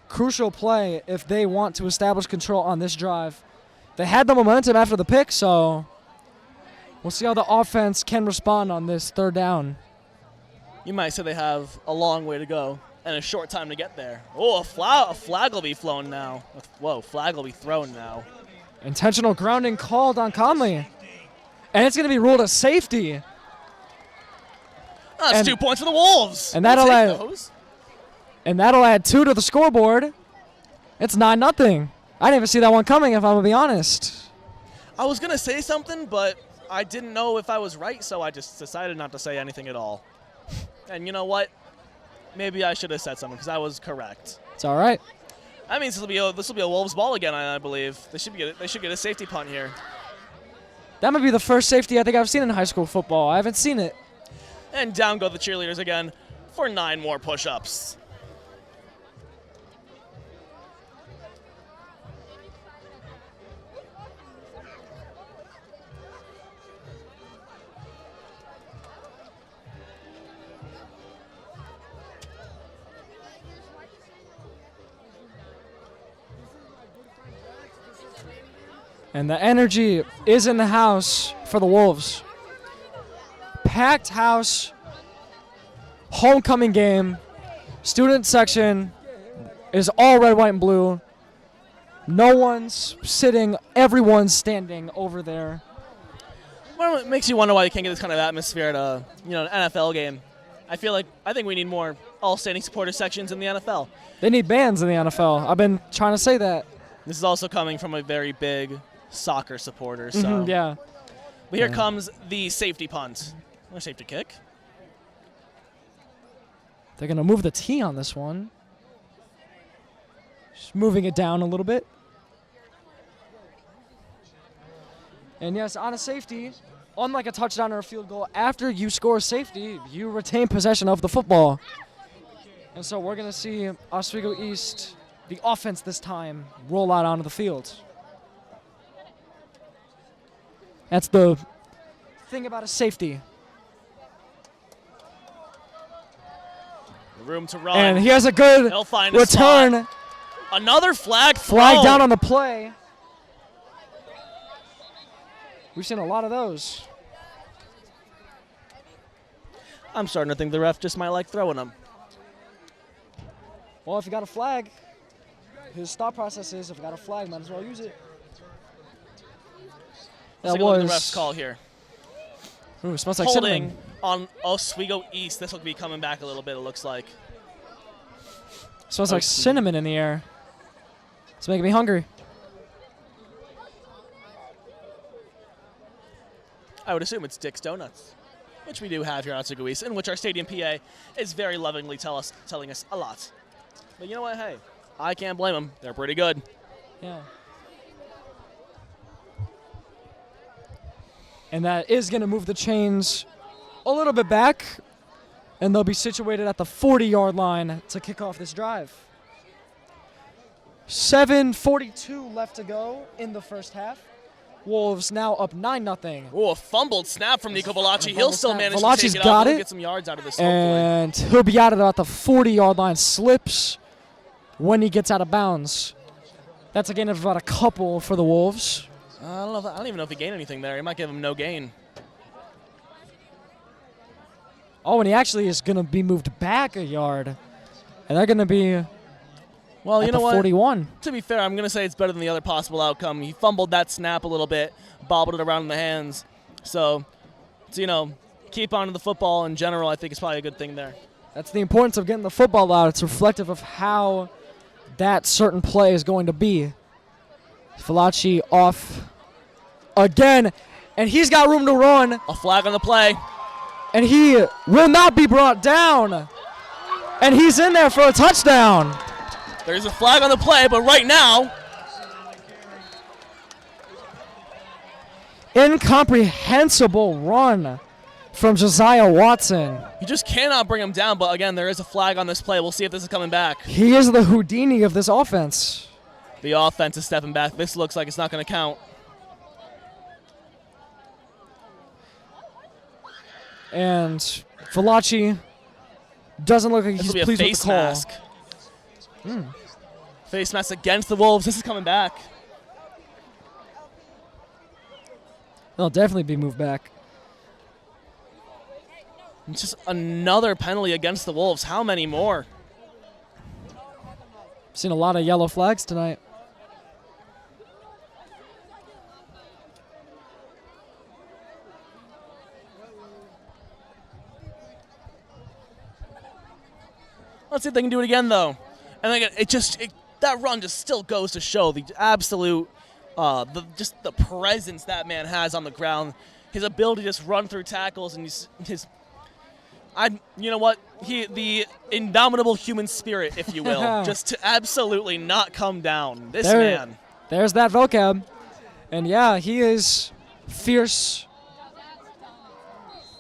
Crucial play if they want to establish control on this drive. They had the momentum after the pick, so we'll see how the offense can respond on this 3rd down. You might say they have a long way to go and a short time to get there. Oh, a flag will be flown now. Whoa, flag will be thrown now. Intentional grounding called on Conley. And it's going to be ruled a safety. That's 2 points for the Wolves. And that'll add 2 to the scoreboard. It's 9-0. I didn't even see that one coming, if I'm going to be honest. I was going to say something, but I didn't know if I was right, so I just decided not to say anything at all. And you know what? Maybe I should have said something because I was correct. It's all right. That means this will be a Wolves ball again, I believe. They should get a safety punt here. That might be the first safety I think I've seen in high school football. I haven't seen it. And down go the cheerleaders again for 9 more push-ups. And the energy is in the house for the Wolves. Packed house, homecoming game, student section is all red, white, and blue. No one's sitting, everyone's standing over there. Well, it makes you wonder why you can't get this kind of atmosphere at an NFL game. I think we need more all-standing supporter sections in the NFL. They need bands in the NFL. I've been trying to say that. This is also coming from a very big soccer supporter. So yeah. But here comes the safety punt. Or safety kick. They're going to move the tee on this one. Just moving it down a little bit. And yes, on a safety, unlike a touchdown or a field goal, after you score a safety, you retain possession of the football. And so we're going to see Oswego East, the offense this time, roll out onto the field. That's the thing about a safety. Room to run. And he has a good return. Another flag down on the play. We've seen a lot of those. I'm starting to think the ref just might like throwing them. Well, if you got a flag, his thought process is, if you got a flag, might as well use it. Let's take a look at the ref's call here. Ooh, smells like holding cinnamon. On Oswego East. This will be coming back a little bit, it looks like. Smells like cinnamon in the air. It's making me hungry. I would assume it's Dick's Donuts, which we do have here at Oswego East, in which our Stadium PA is very lovingly telling us a lot. But you know what? Hey, I can't blame them. They're pretty good. Yeah. And that is going to move the chains a little bit back, and they'll be situated at the 40-yard line to kick off this drive. 7:42 left to go in the first half. Wolves now up 9-0. Oh, a fumbled snap from Nico Velacci. He'll still manage Velacci's to take it got out. He'll it. get some yards out of this, hopefully. And he'll be out at about the 40-yard line. Slips when he gets out of bounds. That's a gain of about a couple for the Wolves. I don't even know if he gained anything there. He might give him no gain. Oh, and he actually is going to be moved back a yard. And they're going to be Well, you know what? 41. To be fair, I'm going to say it's better than the other possible outcome. He fumbled that snap a little bit, bobbled it around in the hands. So keep on to the football in general, I think is probably a good thing there. That's the importance of getting the football out. It's reflective of how that certain play is going to be. Velacci off again, and he's got room to run. A flag on the play. And he will not be brought down. And he's in there for a touchdown. There's a flag on the play, but right now, incomprehensible run from Josiah Watson. you just cannot bring him down. But again, there is a flag on this play. We'll see if this is coming back. He is the Houdini of this offense. The offense is stepping back. This looks like it's not going to count. And Velacci doesn't look like This he's will be a pleased with face the call. mask. Face mask against the Wolves. This is coming back. They'll definitely be moved back. It's just another penalty against the Wolves. How many more? Seen a lot of yellow flags tonight. Let's see if they can do it again, though. And again, that run just still goes to show the absolute, just the presence that man has on the ground. His ability to just run through tackles and the indomitable human spirit, if you will, just to absolutely not come down. This man. There's that vocab. And yeah, he is fierce.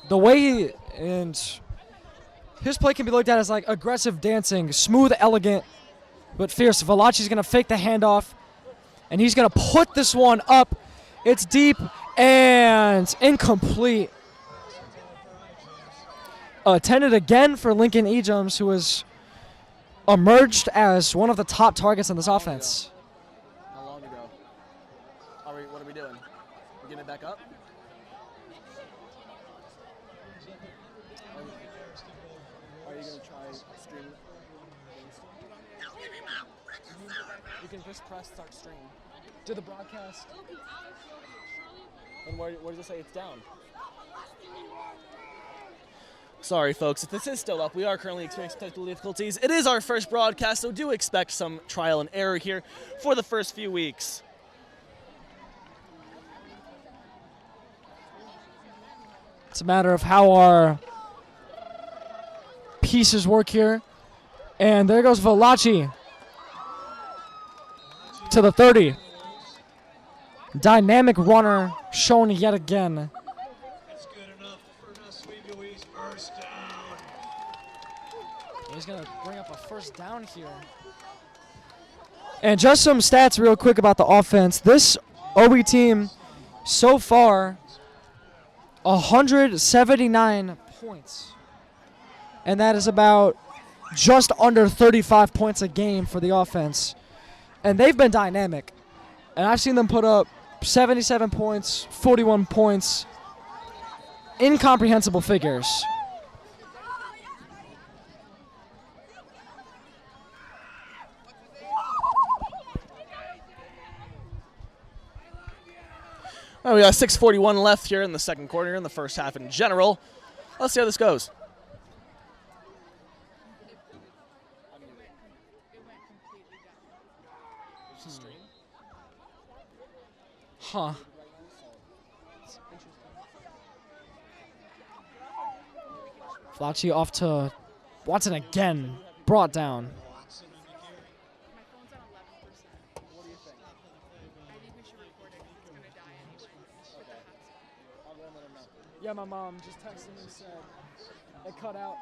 The way his play can be looked at as like aggressive dancing, smooth, elegant, but fierce. Velacci's going to fake the handoff, and he's going to put this one up. It's deep and incomplete. Attended again for Lincoln Ejams, who has emerged as one of the top targets in this offense. How long ago? What are we doing? We're getting it back up? Are you going to try stream? You can just press start stream. Do the broadcast. And where does it say it's down? Sorry, folks, if this is still up, we are currently experiencing technical difficulties. It is our first broadcast, so do expect some trial and error here for the first few weeks. It's a matter of how our pieces work here. And there goes Velacci to the 30. Dynamic runner shown yet again. That's good enough for Oswego East. First down. He's going to bring up a first down here. And just some stats real quick about the offense. This OE team so far, 179 points. And that is about just under 35 points a game for the offense. And they've been dynamic. And I've seen them put up 77 points, 41 points. Incomprehensible figures. Well, we got 6:41 left here in the second quarter, in the first half in general. Let's see how this goes. Huh. Velacci off to Watson again. Brought down. Yeah, my mom just texted me and said it cut out.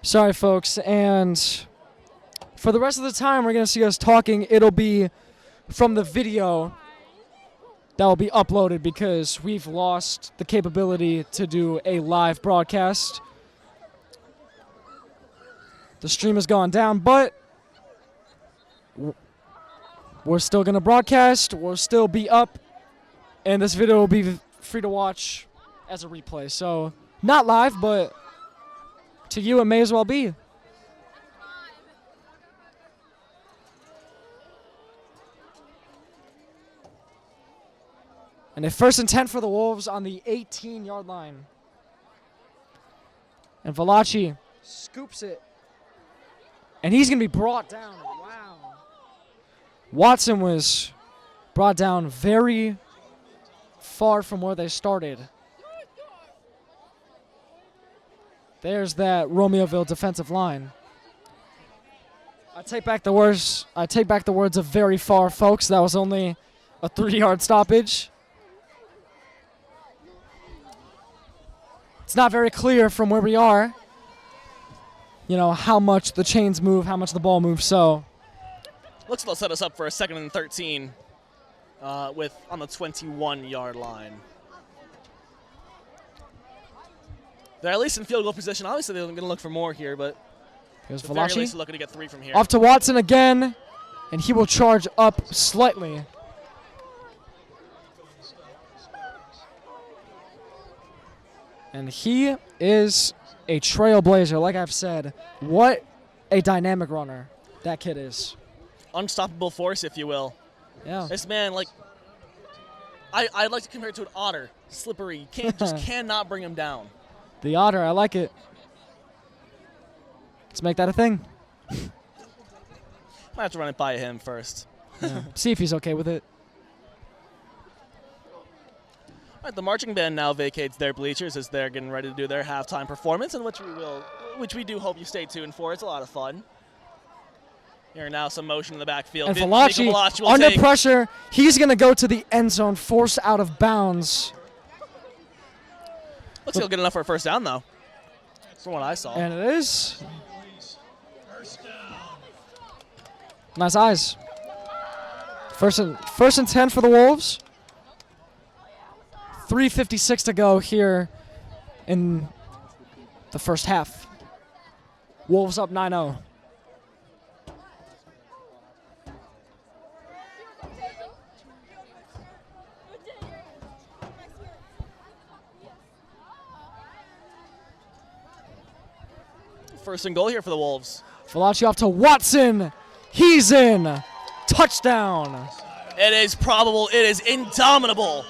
Sorry, folks, and for the rest of the time we're going to see us talking, it'll be from the video that will be uploaded because we've lost the capability to do a live broadcast. The stream has gone down, but we're still going to broadcast. We'll still be up, and this video will be free to watch as a replay. So, not live, but to you it may as well be. And a 1st and 10 for the Wolves on the 18-yard line. And Valachi scoops it. And he's going to be brought down. Wow. Watson was brought down very far from where they started. There's that Romeoville defensive line. I take back the words of very far, folks. That was only a 3-yard stoppage. It's not very clear from where we are, you know, how much the chains move, how much the ball moves, so. Looks like they'll set us up for a 2nd and 13 on the 21-yard line. They're at least in field goal position. Obviously, they're going to look for more here, but here's at the very least, Valachi. they're looking to get 3 from here. Off to Watson again, and he will charge up slightly. And he is a trailblazer, like I've said. What a dynamic runner that kid is. Unstoppable force, if you will. Yeah. This man, like, I'd like to compare it to an otter. Slippery. You can't, just cannot bring him down. The otter, I like it. Let's make that a thing. Might have to run it by him first. Yeah. See if he's okay with it. All right, the marching band now vacates their bleachers as they're getting ready to do their halftime performance, and which we do hope you stay tuned for. It's a lot of fun. Here now some motion in the backfield. And Valachi, under pressure, he's going to go to the end zone, forced out of bounds. Looks like he'll get enough for a first down, though, from what I saw. And it is. Nice eyes. First and 10 for the Wolves. 3:56 to go here in the first half. Wolves up 9-0. First and goal here for the Wolves. Valachi off to Watson. He's in. Touchdown. It is probable. It is indomitable.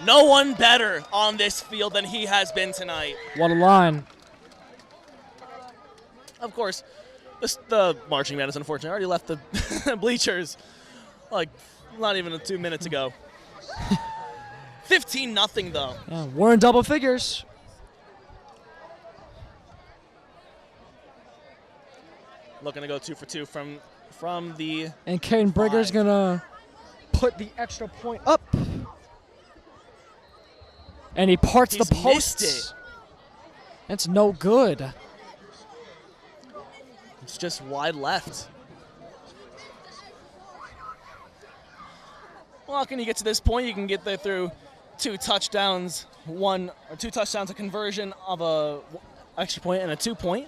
No one better on this field than he has been tonight. What a line. Of course, the marching band is unfortunate. Already left the bleachers like not even 2 minutes ago. 15-0 though. Yeah, we're in double figures. Looking to go 2 for 2 from the. And Caden Brigger's going to put the extra point up. And he parts the posts. Missed it. That's no good. It's just wide left. Well, how can you get to this point? You can get there through 2 touchdowns, a conversion of a extra point and a 2-point,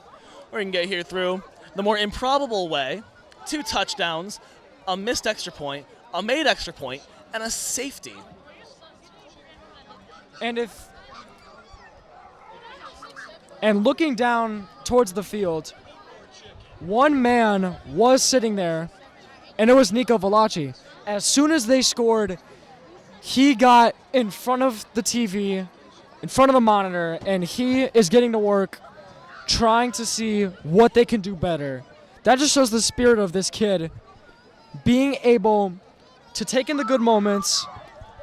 or you can get here through the more improbable way: 2 touchdowns, a missed extra point, a made extra point, and a safety. And looking down towards the field, one man was sitting there, and it was Nico Valachi. As soon as they scored, he got in front of the TV, in front of the monitor, and he is getting to work trying to see what they can do better. That just shows the spirit of this kid, being able to take in the good moments,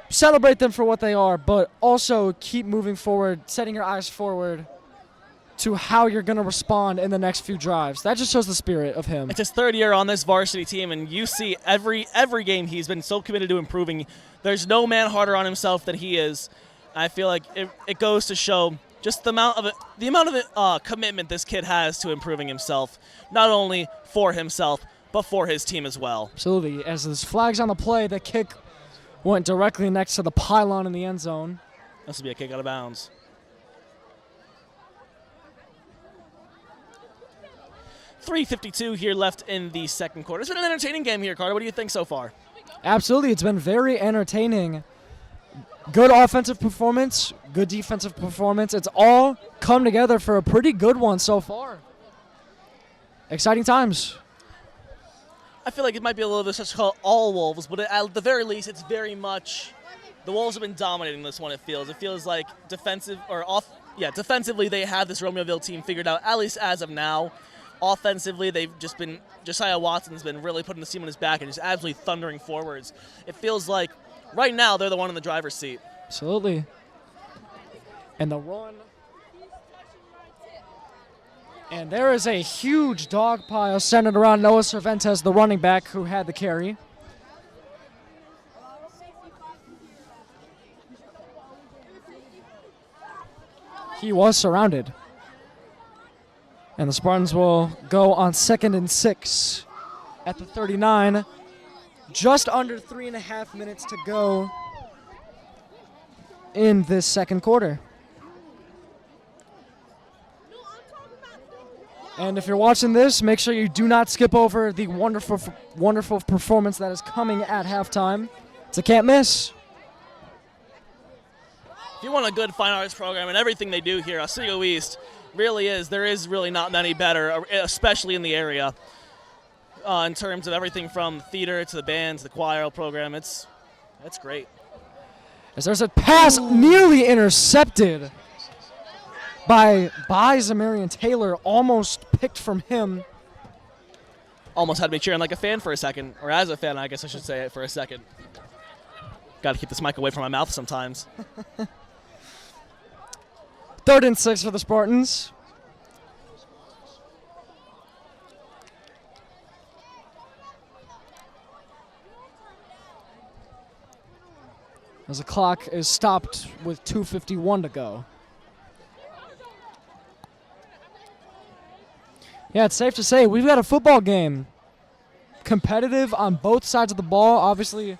celebrate them for what they are, but also keep moving forward, setting your eyes forward to how you're going to respond in the next few drives. That just shows the spirit of him. It's his third year on this varsity team, and you see every game he's been so committed to improving. There's no man harder on himself than he is. I feel like it goes to show just the amount of commitment this kid has to improving himself, not only for himself, but for his team as well. Absolutely. As there's flags on the play, the kick went directly next to the pylon in the end zone. This will be a kick out of bounds. .352 here left in the second quarter. It's been an entertaining game here, Carter. What do you think so far? Absolutely. It's been very entertaining. Good offensive performance, good defensive performance. It's all come together for a pretty good one so far. Exciting times. I feel like it might be a little bit such called all Wolves, but at the very least, it's very much the Wolves have been dominating this one. It feels like defensively they have this Romeoville team figured out, at least as of now. Offensively, they've just been Josiah Watson's been really putting the team on his back and just absolutely thundering forwards. It feels like right now they're the one in the driver's seat. Absolutely. And the run. And there is a huge dog pile centered around Noah Cervantes, the running back who had the carry. He was surrounded. And the Spartans will go on 2nd and 6 at the 39. Just under 3.5 minutes to go in this second quarter. And if you're watching this, make sure you do not skip over the wonderful performance that is coming at halftime. It's a can't miss. If you want a good fine arts program and everything they do here, Oswego East there is really not many better, especially in the area, in terms of everything from theater to the bands, the choir program. It's great. As there's a pass nearly intercepted by Zamarian Taylor, almost picked from him. Almost had me cheering like a fan for a second, or as a fan, I guess I should say it for a second. Got to keep this mic away from my mouth sometimes. 3rd and 6 for the Spartans. As the clock is stopped with 2:51 to go. Yeah, it's safe to say we've got a football game. Competitive on both sides of the ball. Obviously,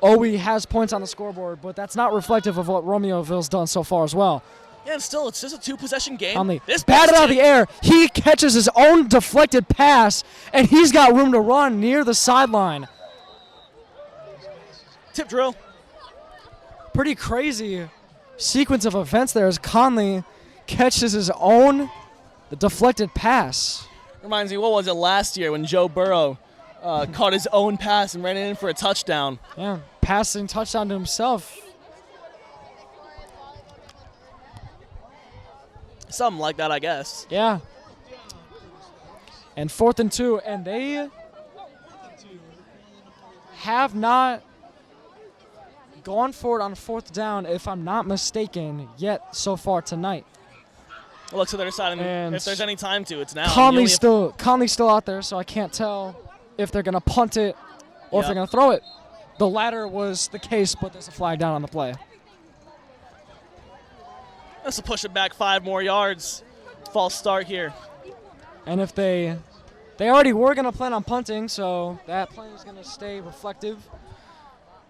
OE has points on the scoreboard, but that's not reflective of what Romeoville's done so far as well. Yeah, and still, it's just a two-possession game. Conley batted out of the air. He catches his own deflected pass, and he's got room to run near the sideline. Tip drill. Pretty crazy sequence of events there as Conley catches his own deflected pass. Reminds me, what was it last year when Joe Burrow caught his own pass and ran it in for a touchdown? Yeah, passing touchdown to himself. Something like that, I guess. Yeah. And 4th and 2, and they have not gone for it on 4th down, if I'm not mistaken, yet so far tonight. We'll look to the other side, and if there's any time to, it's now. Conley's still out there, so I can't tell if they're going to punt it or if they're going to throw it. The latter was the case, but there's a flag down on the play. This will push it back 5 more yards. False start here. And if they already were going to plan on punting, so that plan is going to stay reflective.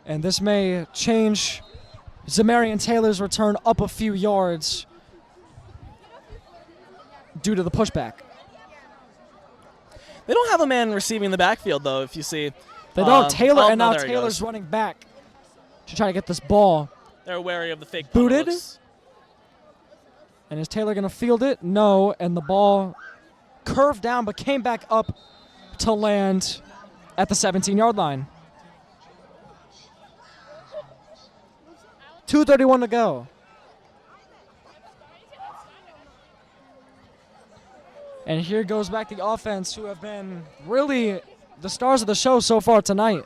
And this may change Zamarian Taylor's return up a few yards due to the pushback. They don't have a man receiving the backfield, though, if you see. They don't. Taylor's running back to try to get this ball. They're wary of the fake booted. Looks. And is Taylor going to field it? No. And the ball curved down but came back up to land at the 17-yard line. 2:31 to go. And here goes back the offense, who have been really the stars of the show so far tonight.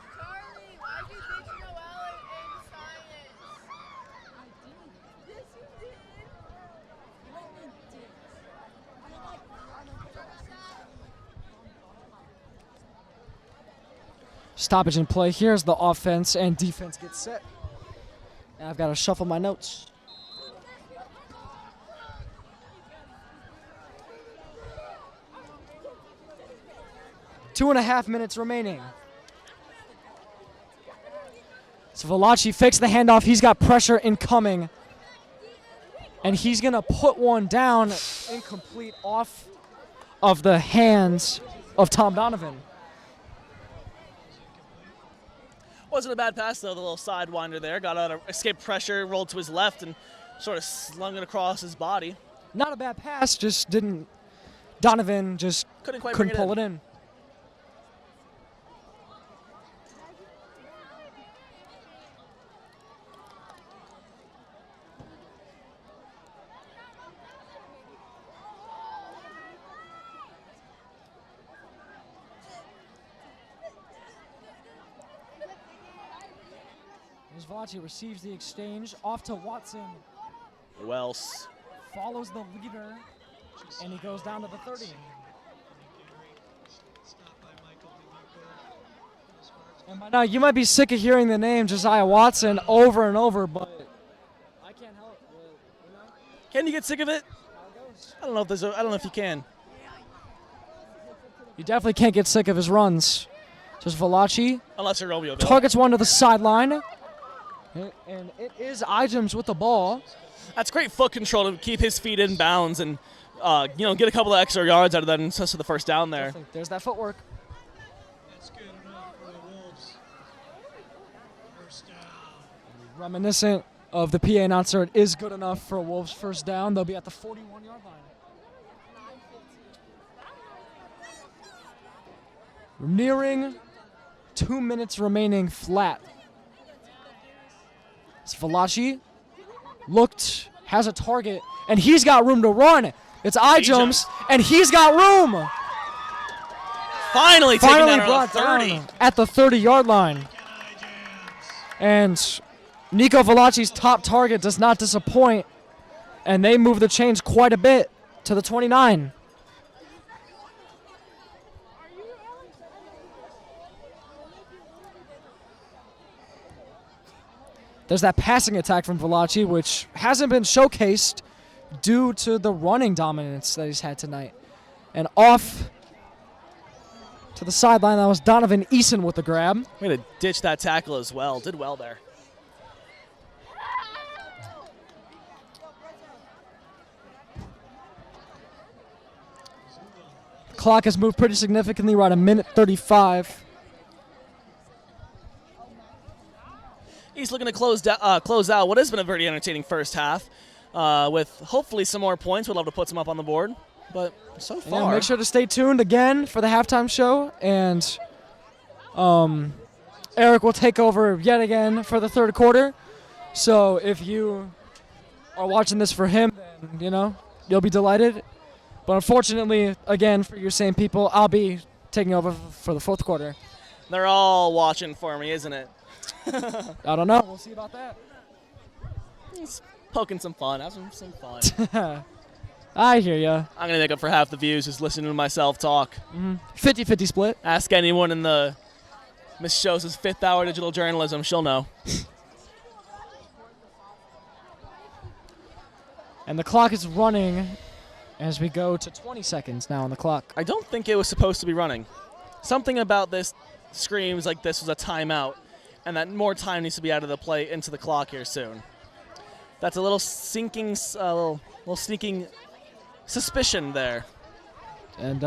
Stoppage in play. Here's the offense and defense get set. And I've got to shuffle my notes. Two and a half minutes remaining. So Valachi fakes the handoff. He's got pressure incoming. And he's going to put one down incomplete off of the hands of Tom Donovan. Wasn't a bad pass, though. The little sidewinder there. Got out of escape pressure, rolled to his left, and sort of slung it across his body. Not a bad pass, just didn't. Donovan just Couldn't pull it in. Valachi receives the exchange off to Watson. Wells Follows the leader, and he goes down to the 30. And by now, you might be sick of hearing the name Josiah Watson over and over, but I can't help it. You know? Can you get sick of it? I don't know if I don't know if you can. You definitely can't get sick of his runs. Just Valachi Unless you're Romeoville. targets one to the sideline. And it is Ijams with the ball. That's great foot control to keep his feet in bounds and get a couple of extra yards out of that and just the first down there. There's that footwork. That's good enough for the Wolves. First down. Reminiscent of the PA announcer, it is good enough for a Wolves first down. They'll be at the 41-yard line. We're nearing 2 minutes remaining flat. Valachi has a target, and he's got room to run. It's Ijams, and he's got room. Finally taken down at the 30. Down at the 30-yard line. And Nico Valachi's top target does not disappoint, and they move the chains quite a bit to the 29. There's that passing attack from Valachi, which hasn't been showcased due to the running dominance that he's had tonight. And off to the sideline, that was Donovan Eason with the grab. Way to ditch that tackle as well. Did well there. Clock has moved pretty significantly. We're at 1:35. He's looking to close out what has been a very entertaining first half with hopefully some more points. We'd love to put some up on the board, but so far. Yeah, make sure to stay tuned again for the halftime show, and Eric will take over yet again for the third quarter. So if you are watching this for him, then, you'll be delighted. But unfortunately, again, for your same people, I'll be taking over for the fourth quarter. They're all watching for me, isn't it? I don't know. We'll see about that. Just poking some fun. Have some fun. I hear ya. I'm going to make up for half the views just listening to myself talk. 50-50 split. Ask anyone in the Miss Shows' 5th hour digital journalism. She'll know. And the clock is running as we go to 20 seconds now on the clock. I don't think it was supposed to be running. Something about this screams like this was a timeout, and that more time needs to be out of the play into the clock here soon. That's a little sinking, little sneaking suspicion there. And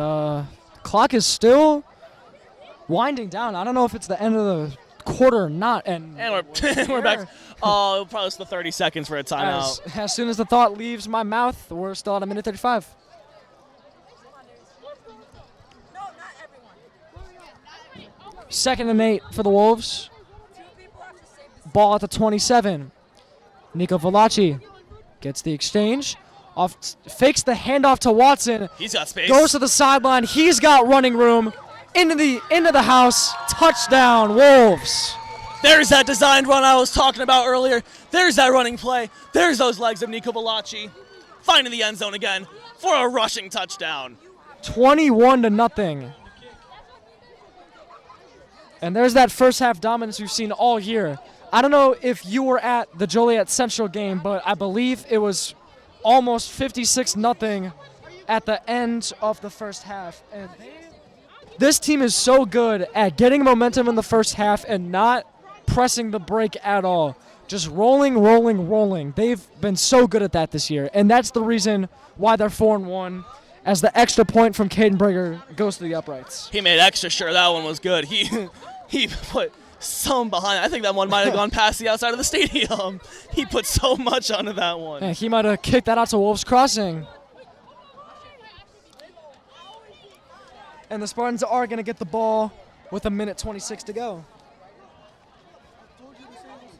clock is still winding down. I don't know if it's the end of the quarter or not. And we're back. Oh, probably it's the 30 seconds for a timeout. As soon as the thought leaves my mouth, we're still at 1:35. Second and 8 for the Wolves. Ball at the 27. Nico Valachi gets the exchange. Fakes the handoff to Watson. He's got space. Goes to the sideline. He's got running room. Into the house. Touchdown, Wolves. There's that designed run I was talking about earlier. There's that running play. There's those legs of Nico Valachi. Finding the end zone again for a rushing touchdown. 21-0. And there's that first half dominance we've seen all year. I don't know if you were at the Joliet Central game, but I believe it was almost 56-0 at the end of the first half. And this team is so good at getting momentum in the first half and not pressing the brake at all. Just rolling, rolling, rolling. They've been so good at that this year. And that's the reason why they're 4-1, as the extra point from Caden Brigger goes to the uprights. He made extra sure that one was good. He put some behind it. I think that one might have gone past the outside of the stadium. He put so much onto that one. Yeah, he might have kicked that out to Wolves Crossing. And the Spartans are going to get the ball with 1:26 to go.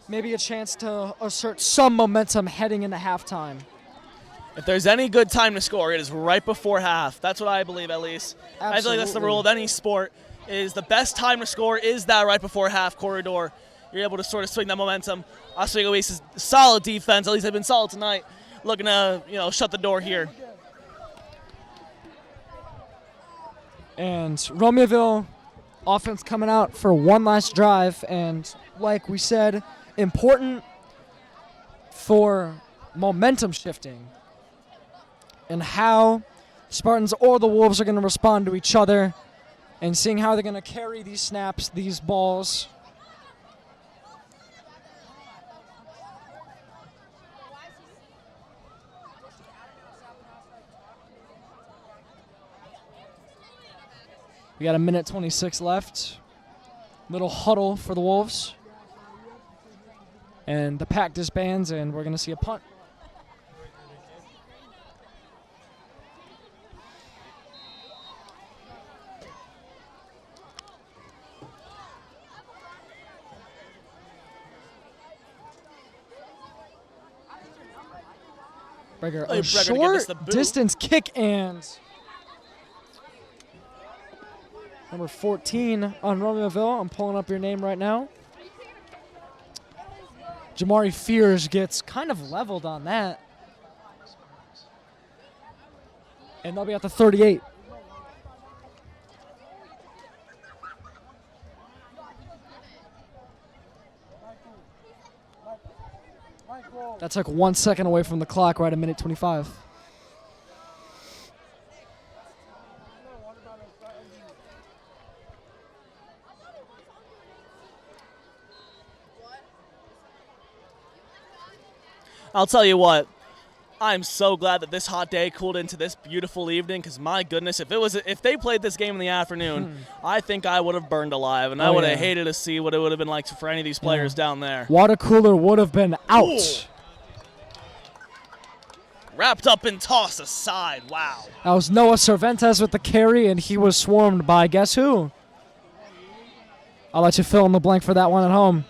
Maybe a chance to assert some momentum heading into halftime. If there's any good time to score, it is right before half. That's what I believe, at least. Absolutely. I feel like that's the rule of any sport, is the best time to score is that right before half corridor. You're able to sort of swing that momentum. Oswego East is solid defense. At least they've been solid tonight. Looking to, shut the door here. And Romeoville offense coming out for one last drive. And like we said, important for momentum shifting and how Spartans or the Wolves are going to respond to each other and seeing how they're going to carry these snaps, these balls. We got 1:26 left. Little huddle for the Wolves. And the pack disbands, and we're going to see a punt. Breger, a short distance kick, and number 14 on Romeoville. I'm pulling up your name right now. Jamari Fears gets kind of leveled on that. And they'll be at the 38. That's like 1 second away from the clock, right at 1:25. I'll tell you what, I'm so glad that this hot day cooled into this beautiful evening, because my goodness, if they played this game in the afternoon, I think I would have burned alive, and I would have hated to see what it would have been like for any of these players down there. Water cooler would have been out. Ooh. Wrapped up and tossed aside. Wow. That was Noah Cervantes with the carry, and he was swarmed by guess who? I'll let you fill in the blank for that one at home.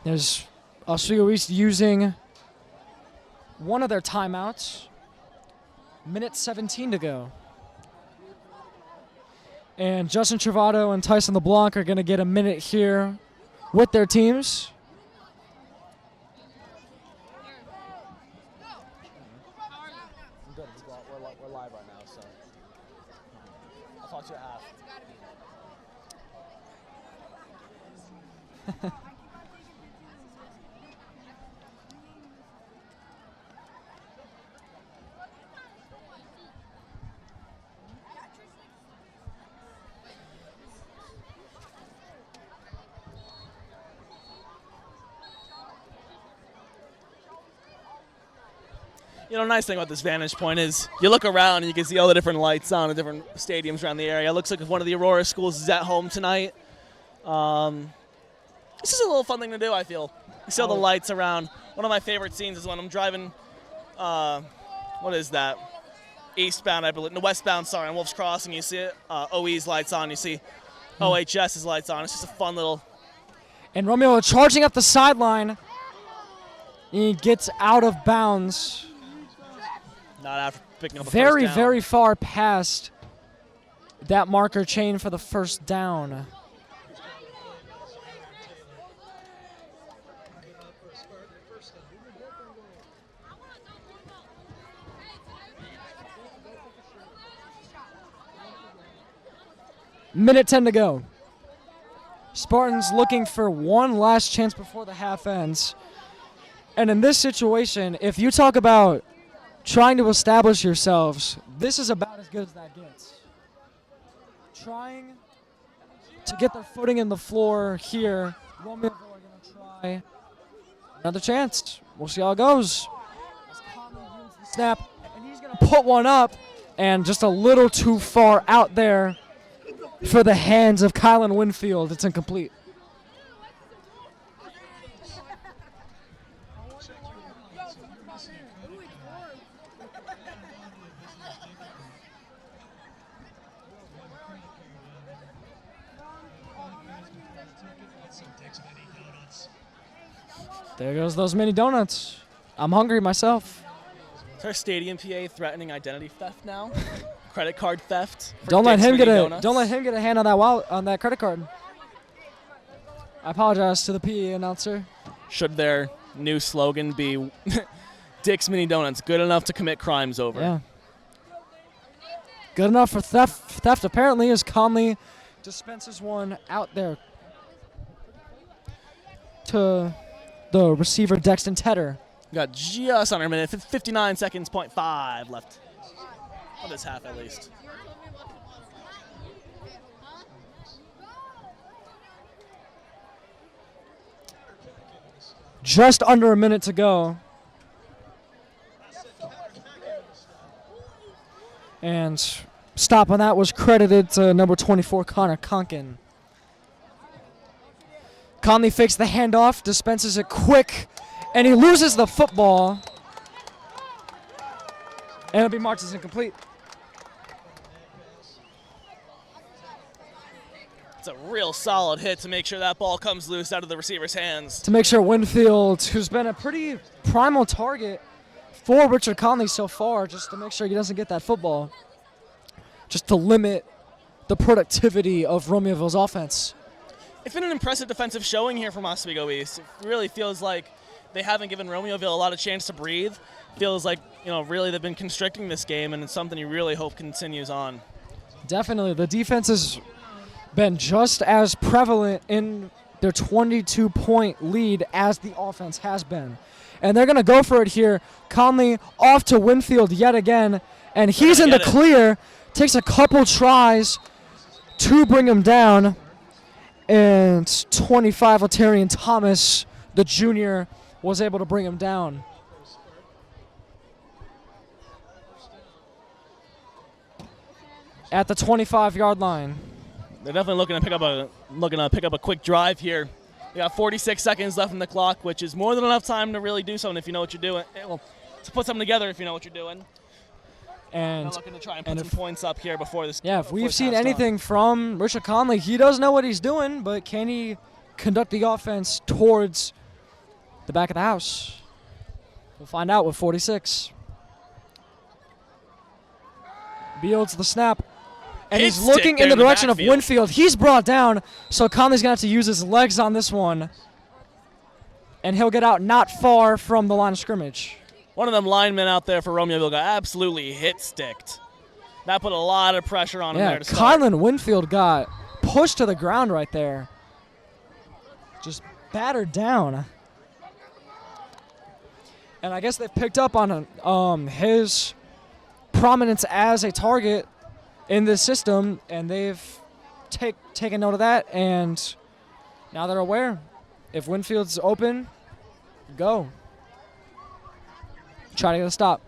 There's Oswego East using one of their timeouts. 1:17 to go. And Justin Travato and Tyson LeBlanc are going to get a minute here with their teams. We're live right now, so I'll talk to you at half. Nice thing about this vantage point is you look around and you can see all the different lights on the different stadiums around the area. It looks like one of the Aurora schools is at home tonight. This is a little fun thing to do, I feel. You see all the lights around. One of my favorite scenes is when I'm driving, what is that? Eastbound, I believe. No, westbound, sorry, on Wolf's Crossing. You see it, OE's lights on. You see OHS's lights on. It's just a fun little... And Romeo charging up the sideline. He gets out of bounds. Not after picking up a very, first down. very far past that marker chain for the first down. Minute 10 to go. Spartans looking for one last chance before the half ends. And in this situation, if you talk about trying to establish yourselves, this is about as good as that gets. Trying to get their footing in the floor here. Romeoville are going to try another chance. We'll see how it goes. As Conley wins the snap, and he's going to put one up, and just a little too far out there for the hands of Kylan Winfield. It's incomplete. There goes those mini donuts. I'm hungry myself. Is our stadium PA threatening identity theft now? Credit card theft? Don't let him get a hand on that wallet, on that credit card. I apologize to the PA announcer. Should their new slogan be Dick's Mini Donuts, good enough to commit crimes over? Yeah. Good enough for theft apparently, as Conley dispenses one out there to the receiver, Dexton Tedder. We got just under a minute, 59 seconds, 0.5 left of this half at least. Just under a minute to go. And stop on that was credited to number 24, Connor Conkin. Conley fakes the handoff, dispenses it quick, and he loses the football. And it'll be marked as incomplete. It's a real solid hit to make sure that ball comes loose out of the receiver's hands. To make sure Winfield, who's been a pretty primal target for Richard Conley so far, just to make sure he doesn't get that football. Just to limit the productivity of Romeoville's offense. It's been an impressive defensive showing here from Oswego East. It really feels like they haven't given Romeoville a lot of chance to breathe. Feels like, really they've been constricting this game, and it's something you really hope continues on. Definitely. The defense has been just as prevalent in their 22-point lead as the offense has been. And they're going to go for it here. Conley off to Winfield yet again, and he's in the clear. Takes a couple tries to bring him down. And 25, Latarian Thomas, the junior, was able to bring him down. At the 25-yard line. They're definitely looking to pick up a quick drive here. We got 46 seconds left in the clock, which is more than enough time to really do something if you know what you're doing. Well, to put something together if you know what you're doing. And they're looking to try and put some points up here before this. Yeah, if we've seen anything from Richard Conley, he does know what he's doing, but can he conduct the offense towards the back of the house? We'll find out with 46. Fields the snap. And he's looking in the direction of Winfield. He's brought down, so Conley's going to have to use his legs on this one. And he'll get out not far from the line of scrimmage. One of them linemen out there for Romeoville got absolutely hit-sticked. That put a lot of pressure on him there to start. Kylan Winfield got pushed to the ground right there. Just battered down. And I guess they've picked up on his prominence as a target in this system, and they've taken note of that, and now they're aware. If Winfield's open, go. Try to get a stop.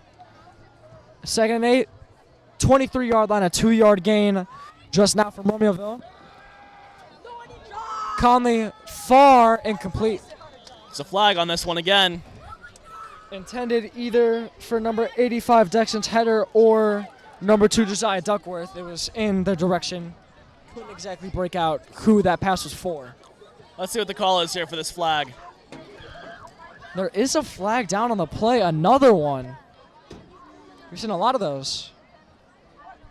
2nd and 8, 23-yard line, a 2-yard gain just now from Romeoville. Conley far incomplete. It's a flag on this one again. Intended either for number 85, Dexton Tedder, or number 2, Josiah Duckworth. It was in their direction. Couldn't exactly break out who that pass was for. Let's see what the call is here for this flag. There is a flag down on the play, another one. We've seen a lot of those,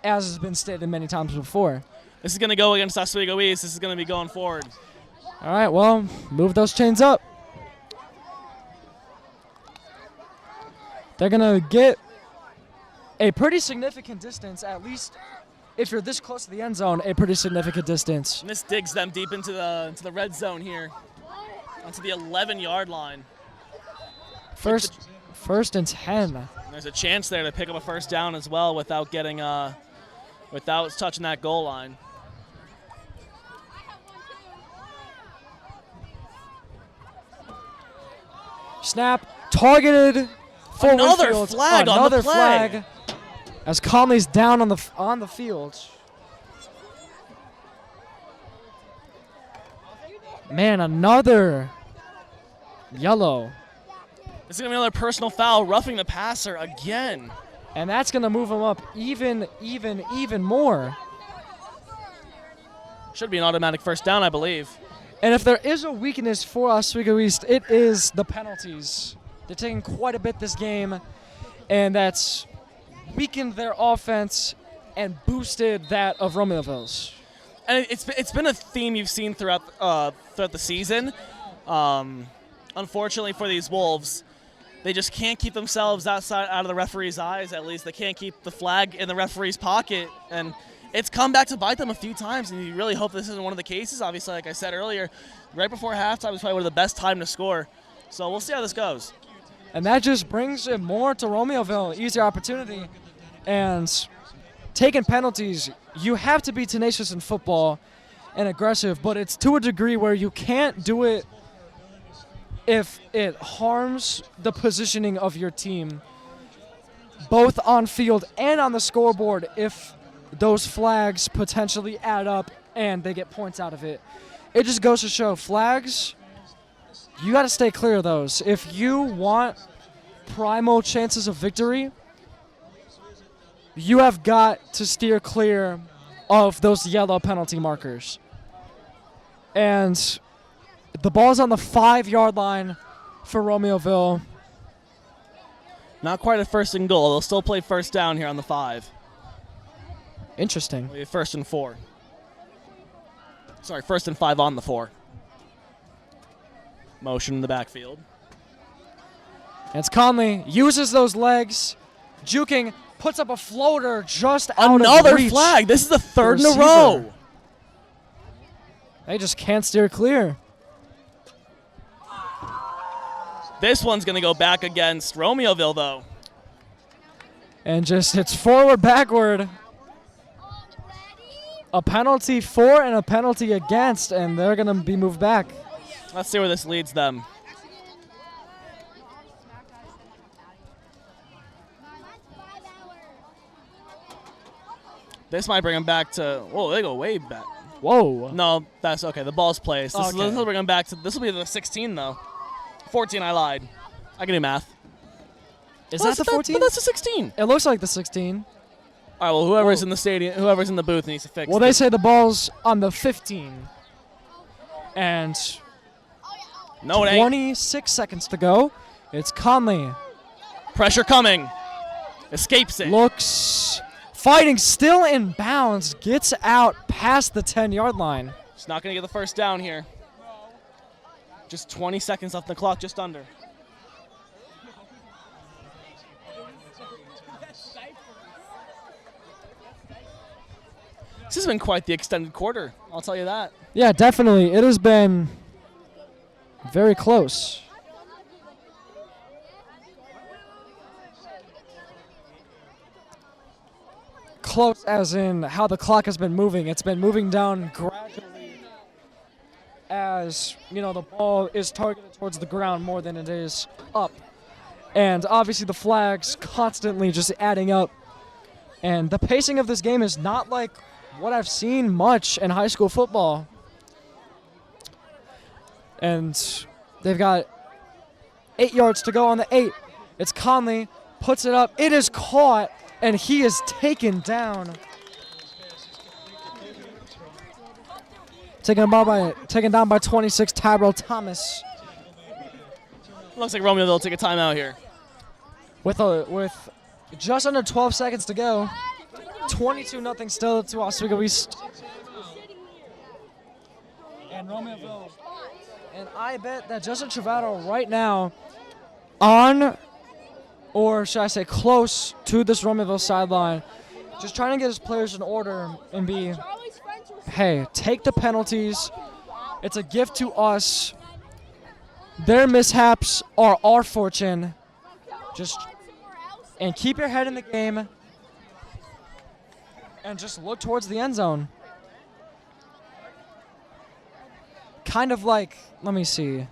as has been stated many times before. This is going to go against Oswego East. This is going to be going forward. All right, well, move those chains up. They're going to get a pretty significant distance, at least if you're this close to the end zone, a pretty significant distance. And this digs them deep into the red zone here, onto the 11-yard line. First and 10. There's a chance there to pick up a first down as well without touching that goal line. Snap, targeted. Another field. flag on the play. Flag as Conley's down on the field. Man, another yellow. This is going to be another personal foul, roughing the passer again. And that's going to move him up even more. Should be an automatic first down, I believe. And if there is a weakness for Oswego East, it is the penalties. They're taking quite a bit this game, and that's weakened their offense and boosted that of Romeoville's. And it's been a theme you've seen throughout the season. Unfortunately for these Wolves, they just can't keep themselves out of the referee's eyes. At least they can't keep the flag in the referee's pocket, and it's come back to bite them a few times. And you really hope this isn't one of the cases. Obviously, like I said earlier, right before halftime was probably one of the best time to score. So we'll see how this goes. And that just brings it more to Romeoville, easier opportunity. And taking penalties, you have to be tenacious in football and aggressive, but it's to a degree where you can't do it if it harms the positioning of your team, both on field and on the scoreboard, if those flags potentially add up and they get points out of it. It just goes to show flags, you got to stay clear of those. If you want primal chances of victory, you have got to steer clear of those yellow penalty markers. And the ball's on the 5-yard line for Romeoville. Not quite a first and goal. They'll still play first down here on the 5. Interesting. It'll be first and 4. Sorry, first and 5 on the 4. Motion in the backfield. And it's Conley, uses those legs, juking, puts up a floater just out Another of reach. flag. This is the third in a Receiver. row. They just can't steer clear. This one's going to go back against Romeoville, though. And just it's forward, backward. A penalty for and a penalty against, and they're going to be moved back. Let's see where this leads them. This might bring them back to. Whoa, they go way back. Whoa. No, that's okay. The ball's placed. This will bring them back to. This will be the 16, though. 14, I lied. I can do math. Is that the 14? That's the 16. It looks like the 16. All right, well, whoever's in the stadium, whoever's in the booth needs to fix Well, it. they say the ball's on the 15. And No, it ain't. 26 seconds to go. It's Conley. Pressure coming. Escapes it. Looks fighting, still in bounds, gets out past the 10-yard line. He's not going to get the first down here. Just 20 seconds left on the clock, just under. This has been quite the extended quarter, I'll tell you that. Yeah, definitely. It has been very close. Close as in how the clock has been moving. It's been moving down gradually as, you know, the ball is targeted towards the ground more than it is up. And obviously the flags constantly just adding up. And the pacing of this game is not like what I've seen much in high school football. And they've got 8 yards to go on the 8. It's Conley, puts it up. It is caught, and he is taken down. Taken down by 26, Tyrell Thomas. Looks like Romeoville will take a timeout here. With just under 12 seconds to go. 22-0 still to Oswego East. And Romeoville. And I bet that Justin Travato right now on, or should I say close to this Romeoville sideline, just trying to get his players in order and be, hey, take the penalties. It's a gift to us. Their mishaps are our fortune. And keep your head in the game and just look towards the end zone. Kind of like, let me see,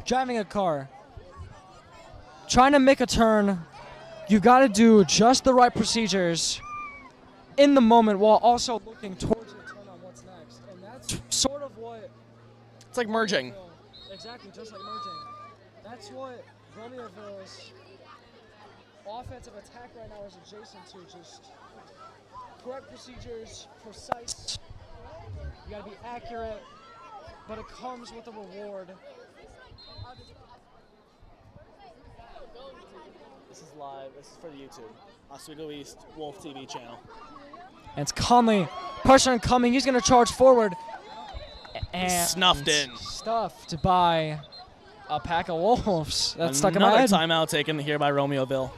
driving a car. Trying to make a turn, you got to do just the right procedures in the moment while also looking towards your turn on what's next. And that's sort of what... It's like merging. Exactly, just like merging. That's what Romeoville's offensive attack right now is adjacent to. Just correct procedures, precise. You got to be accurate, but it comes with a reward. This is live. This is for the YouTube. Oswego East Wolf TV channel. And it's Conley. Pressure on coming. He's going to charge forward. And Snuffed in. Stuffed by a pack of wolves. That's stuck in my Another head. timeout taken here by Romeoville.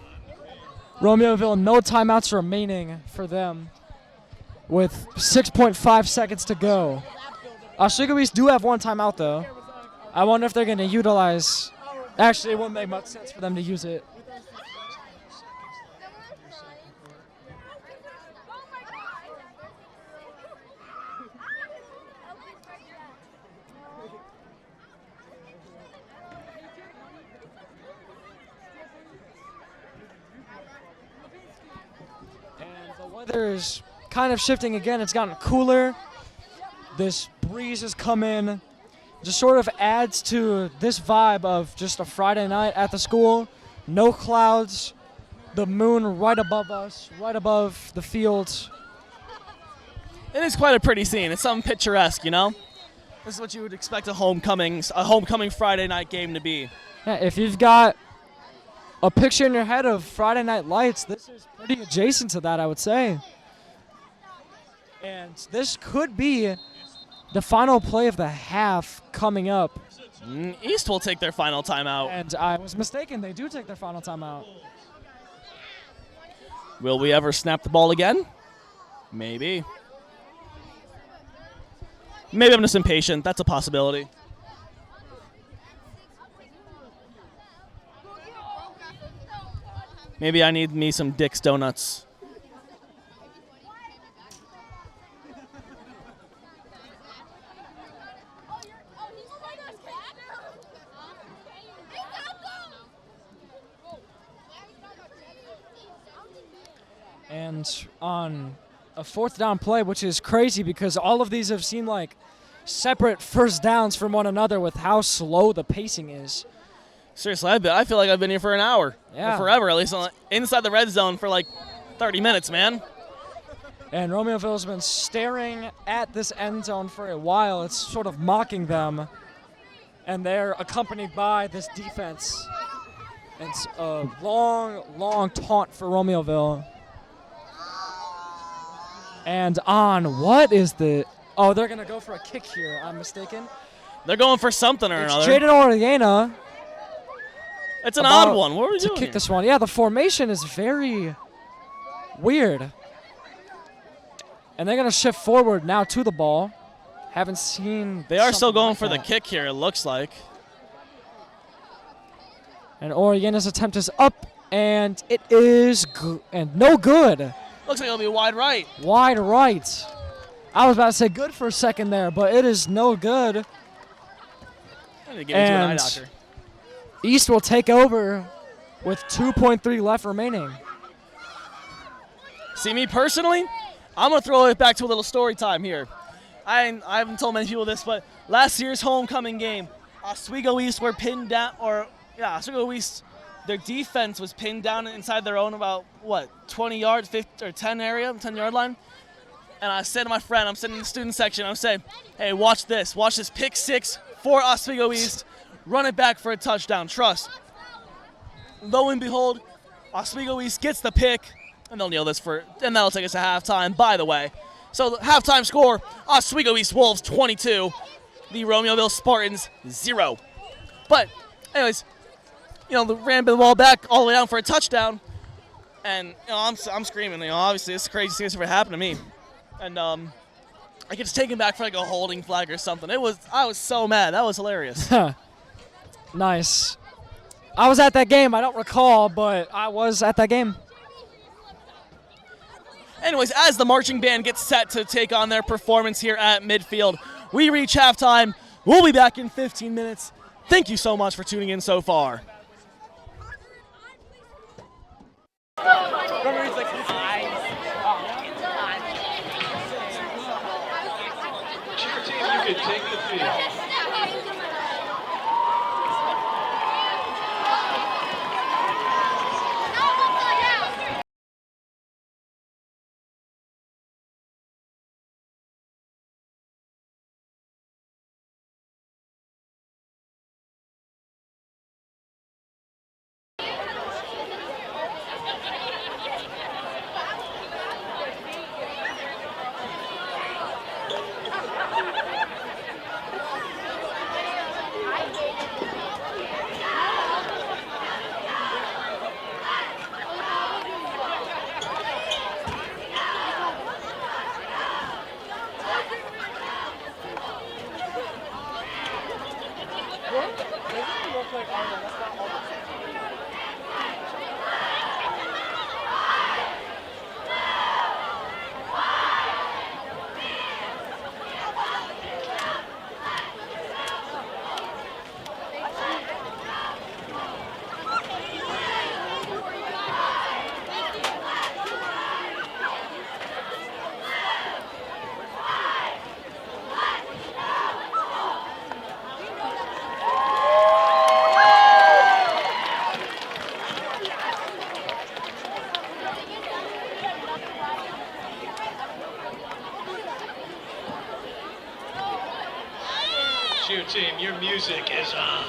Romeoville, no timeouts remaining for them with 6.5 seconds to go. Oswego East do have one timeout, though. I wonder if they're going to utilize... Actually, it wouldn't make much sense for them to use it. Weather's kind of shifting again. It's gotten cooler. This breeze has come in. Just sort of adds to this vibe of just a Friday night at the school. No clouds. The moon right above us, right above the fields. It is quite a pretty scene. It's something picturesque, you know? This is what you would expect a homecoming Friday night game to be. Yeah, if you've got a picture in your head of Friday Night Lights, this is pretty adjacent to that, I would say. And this could be the final play of the half coming up. East will take their final timeout. And I was mistaken. They do take their final timeout. Will we ever snap the ball again? Maybe. Maybe I'm just impatient. That's a possibility. Maybe I need me some Dick's Donuts. And on a fourth down play, which is crazy because all of these have seemed like separate first downs from one another with how slow the pacing is. Seriously, I feel like I've been here for an hour. Yeah. Or forever, at least inside the red zone for like 30 minutes, man. And Romeoville's been staring at this end zone for a while. It's sort of mocking them. And they're accompanied by this defense. It's a long, long taunt for Romeoville. And on, what is the... Oh, they're going to go for a kick here, I'm mistaken. They're going for something or another. Jaden Oriana. It's an odd one. What are we doing to kick here? this one. Yeah, the formation is very weird. And they're going to shift forward now to the ball. Haven't seen... They are still something going like for the that. kick here, it looks like. And Oriana's attempt is up, and it is no good. Looks like it'll be wide right. Wide right. I was about to say good for a second there, but it is no good. I'm going to give it to an eye And doctor. East will take over with 2.3 left remaining. See, me personally, I'm going to throw it back to a little story time here. I haven't told many people this, but last year's homecoming game, Oswego East were pinned down, Oswego East, their defense was pinned down inside their own about, 20 yards, 50 or 10-yard line. And I said to my friend, I'm sitting in the student section, I'm saying, hey, watch this pick six for Oswego East, run it back for a touchdown, trust. Lo and behold, Oswego East gets the pick, and they'll kneel this and that'll take us to halftime, by the way. So the halftime score, Oswego East Wolves 22, the Romeoville Spartans 0. But anyways, they ran the ball back all the way down for a touchdown. And I'm screaming. Obviously this is the craziest thing that's ever happened to me. And I get taken back for like a holding flag or something. I was so mad. That was hilarious. Nice. I was at that game. I don't recall, but I was at that game. Anyways, as the marching band gets set to take on their performance here at midfield, we reach halftime. We'll be back in 15 minutes. Thank you so much for tuning in so far. Cheer team, you can take the field. Cheer team, your music is on.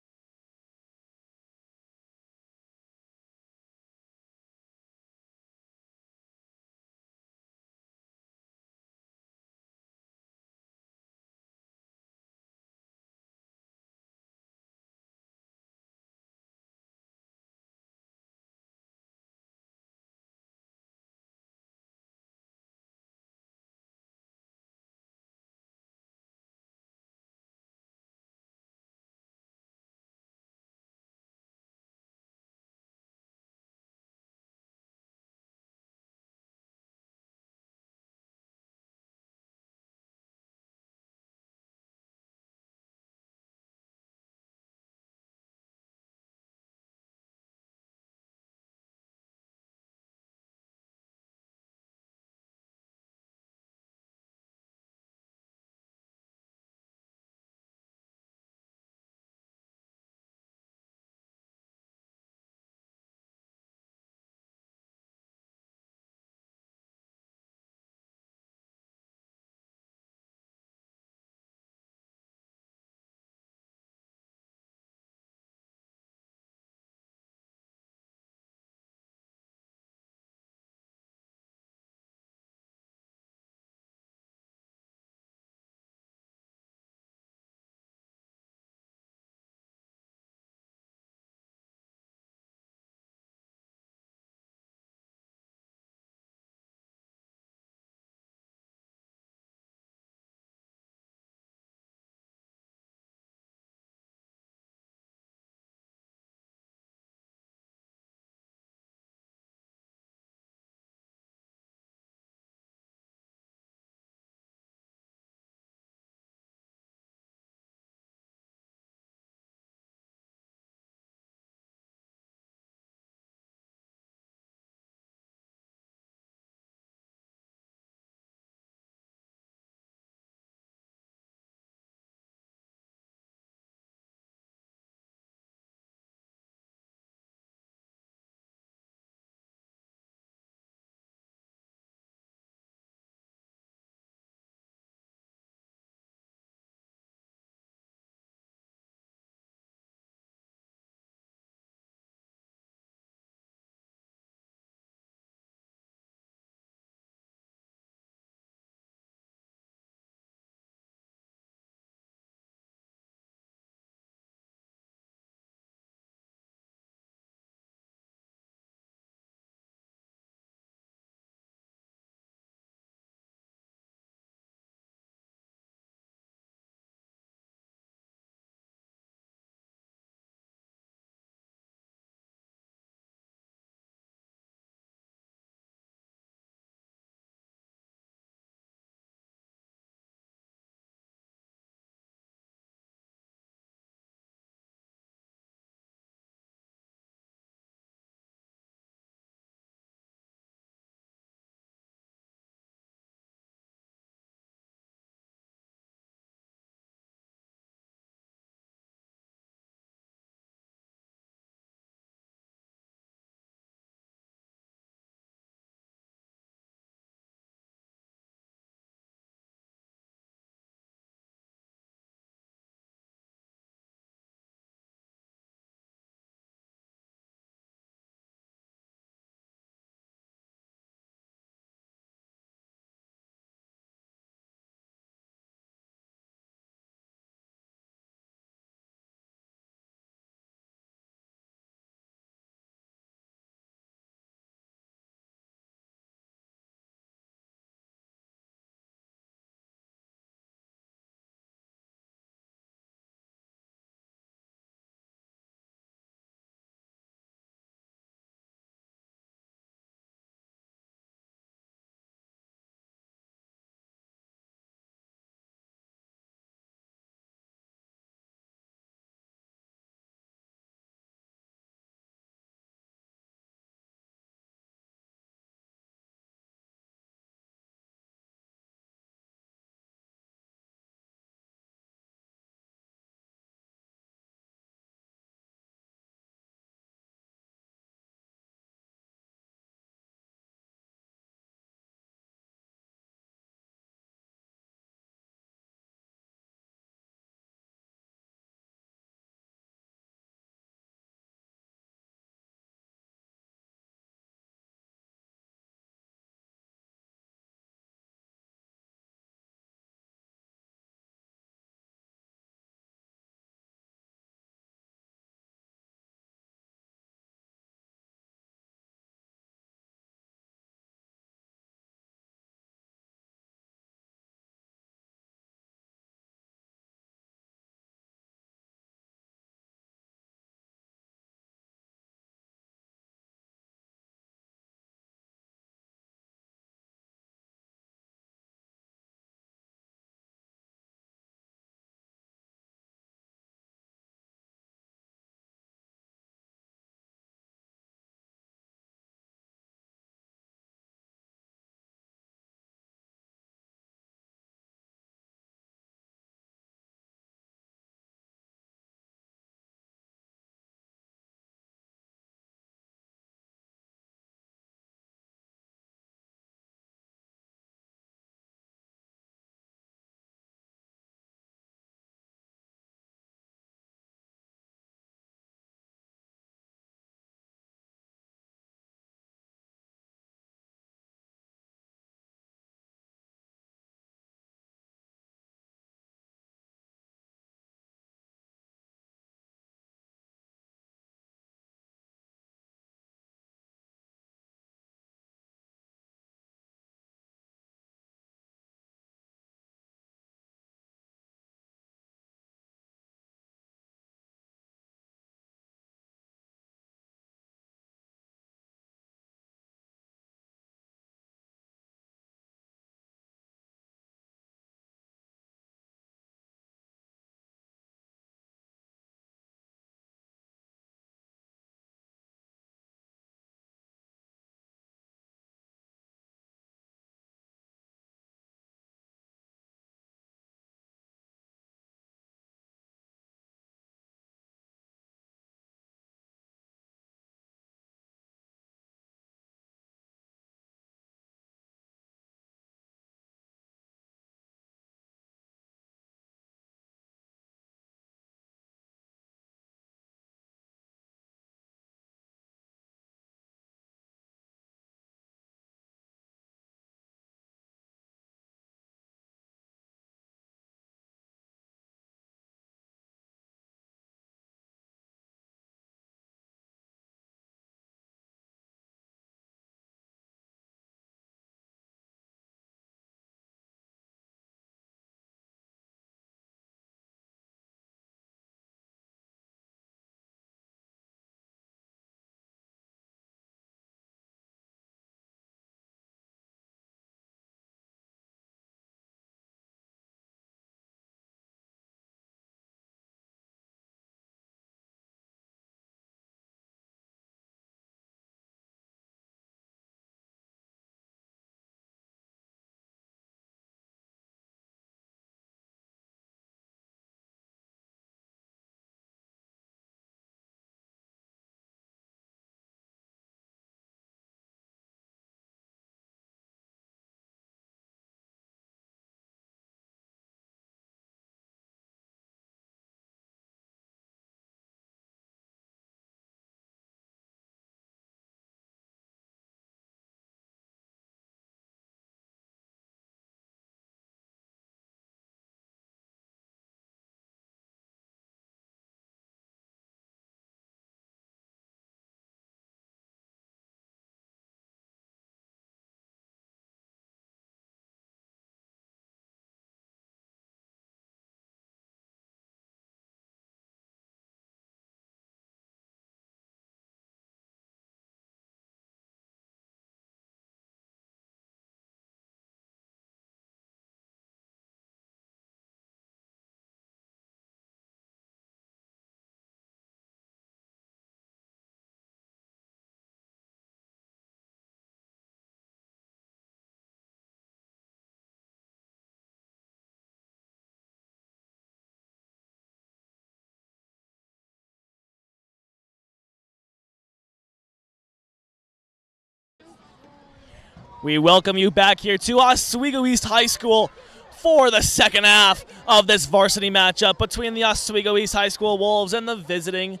We welcome you back here to Oswego East High School for the second half of this varsity matchup between the Oswego East High School Wolves and the visiting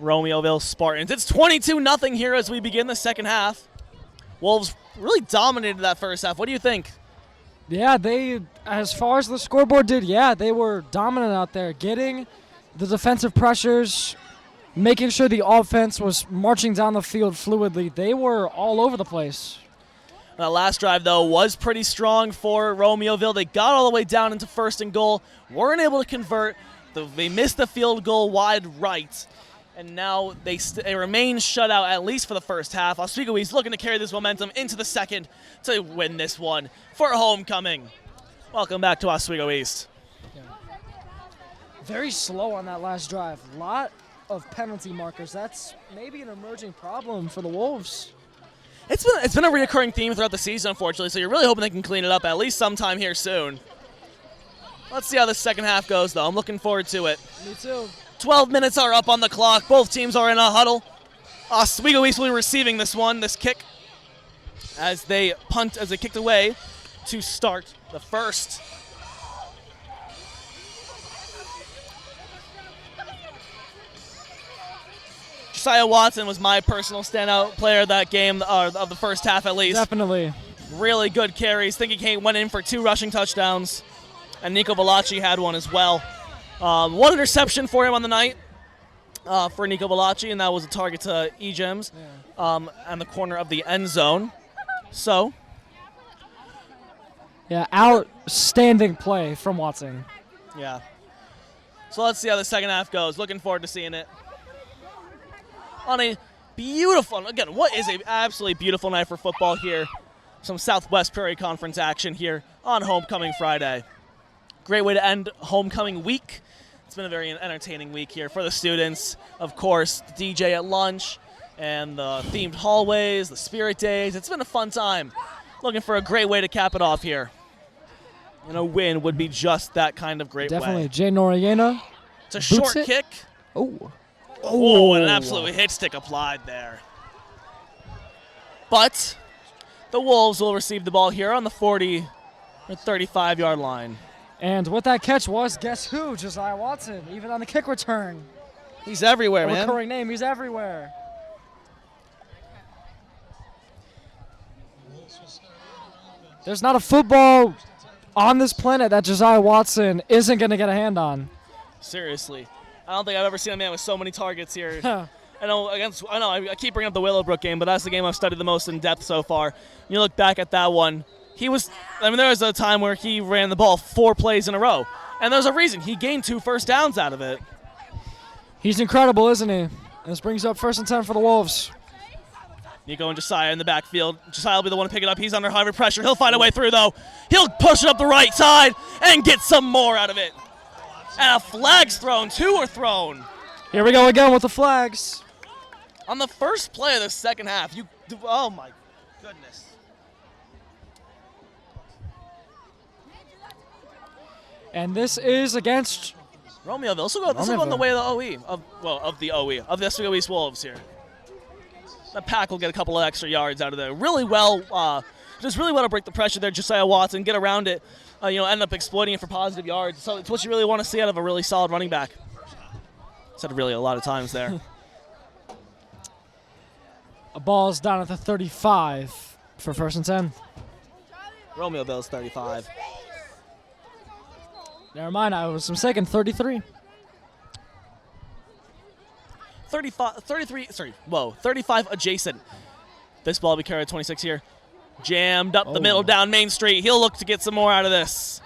Romeoville Spartans. It's 22-0 here as we begin the second half. Wolves really dominated that first half. What do you think? Yeah, as far as the scoreboard did, they were dominant out there, getting the defensive pressures, making sure the offense was marching down the field fluidly. They were all over the place. The last drive, though, was pretty strong for Romeoville. They got all the way down into first and goal, weren't able to convert. They missed the field goal wide right, and now they remain shut out at least for the first half. Oswego East looking to carry this momentum into the second to win this one for homecoming. Welcome back to Oswego East. Very slow on that last drive. A lot of penalty markers. That's maybe an emerging problem for the Wolves. It's been a reoccurring theme throughout the season, unfortunately, so you're really hoping they can clean it up at least sometime here soon. Let's see how the second half goes, though. I'm looking forward to it. Me too. 12 minutes are up on the clock. Both teams are in a huddle. Oswego East will be receiving this kick, as they kicked away to start the first. Josiah Watson was my personal standout player of that game, of the first half at least. Definitely. Really good carries. Think he went in for 2 rushing touchdowns, and Nico Velacci had one as well. 1 interception for him on the night for Nico Velacci, and that was a target to E-Gems on the corner of the end zone. So, outstanding play from Watson. Yeah. So let's see how the second half goes. Looking forward to seeing it. On a beautiful, again, what is a absolutely beautiful night for football here. Some Southwest Prairie Conference action here on Homecoming Friday. Great way to end homecoming week. It's been a very entertaining week here for the students. Of course, the DJ at lunch and the themed hallways, the spirit days. It's been a fun time. Looking for a great way to cap it off here. And a win would be just that kind of great Definitely. way. Jay Noriega. It's a short it. kick. Oh, and an absolute hit stick applied there. But the Wolves will receive the ball here on the 40 or 35-yard line. And what that catch was, guess who? Josiah Watson, even on the kick return. He's everywhere, man. Recurring name, he's everywhere. There's not a football on this planet that Josiah Watson isn't going to get a hand on. Seriously. I don't think I've ever seen a man with so many targets here. I keep bringing up the Willowbrook game, but that's the game I've studied the most in depth so far. You look back at that one, there was a time where he ran the ball 4 plays in a row, and there's a reason. He gained 2 first downs out of it. He's incredible, isn't he? And this brings up 1st and 10 for the Wolves. Nico and Josiah in the backfield. Josiah will be the one to pick it up. He's under heavy pressure. He'll find a way through, though. He'll push it up the right side and get some more out of it. And a flag's thrown. 2 are thrown. Here we go again with the flags. On the first play of the second half, oh my goodness. And this is against Romeoville. This will go in the way of the of the Oswego East Wolves here. The pack will get a couple of extra yards out of there. Really well, just really well to break the pressure there. Josiah Watson, get around it, end up exploiting it for positive yards. So it's what you really want to see out of a really solid running back. Said really a lot of times there. A ball's down at the 35 for 1st and 10. Romeoville's 35. Never mind, I was mistaken. 33. 35 adjacent. This ball will be carried at 26 here. Jammed up the middle down Main Street. He'll look to get some more out of this.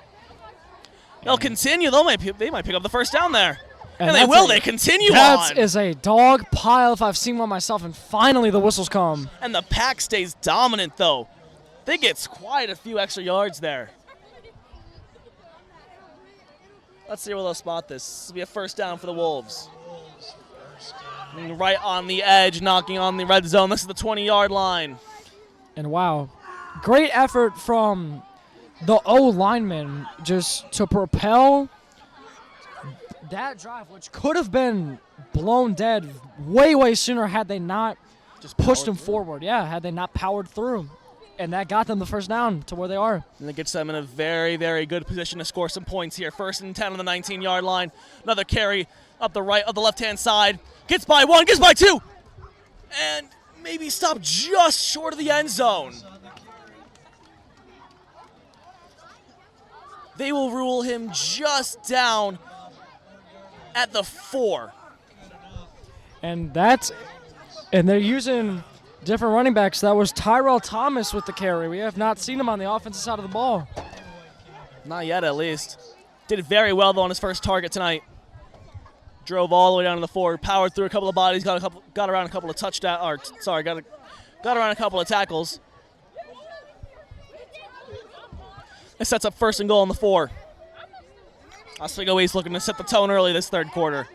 They'll continue. They might pick up the first down there. And they will. They continue on. That is a dog pile if I've seen one myself, and finally the whistles come. And the pack stays dominant, though. They get quite a few extra yards there. Let's see where they'll spot this. This will be a first down for the Wolves. Right on the edge, knocking on the red zone. This is the 20-yard line. And wow, great effort from the O-lineman just to propel that drive, which could have been blown dead way, way sooner had they not just pushed him forward. Yeah, had they not powered through. And that got them the first down to where they are. And it gets them in a very, very good position to score some points here. 1st and 10 on the 19-yard line. Another carry up the right, of the left-hand side. Gets by 1, gets by 2. And maybe stopped just short of the end zone. They will rule him just down at the 4. And they're using different running backs. That was Tyrell Thomas with the carry. We have not seen him on the offensive side of the ball. Not yet, at least. Did very well, though, on his first target tonight. Drove all the way down to the 4, powered through a couple of bodies, got around a couple of got around a couple of tackles. It sets up 1st and goal on the 4. Oswego East looking to set the tone early this third quarter.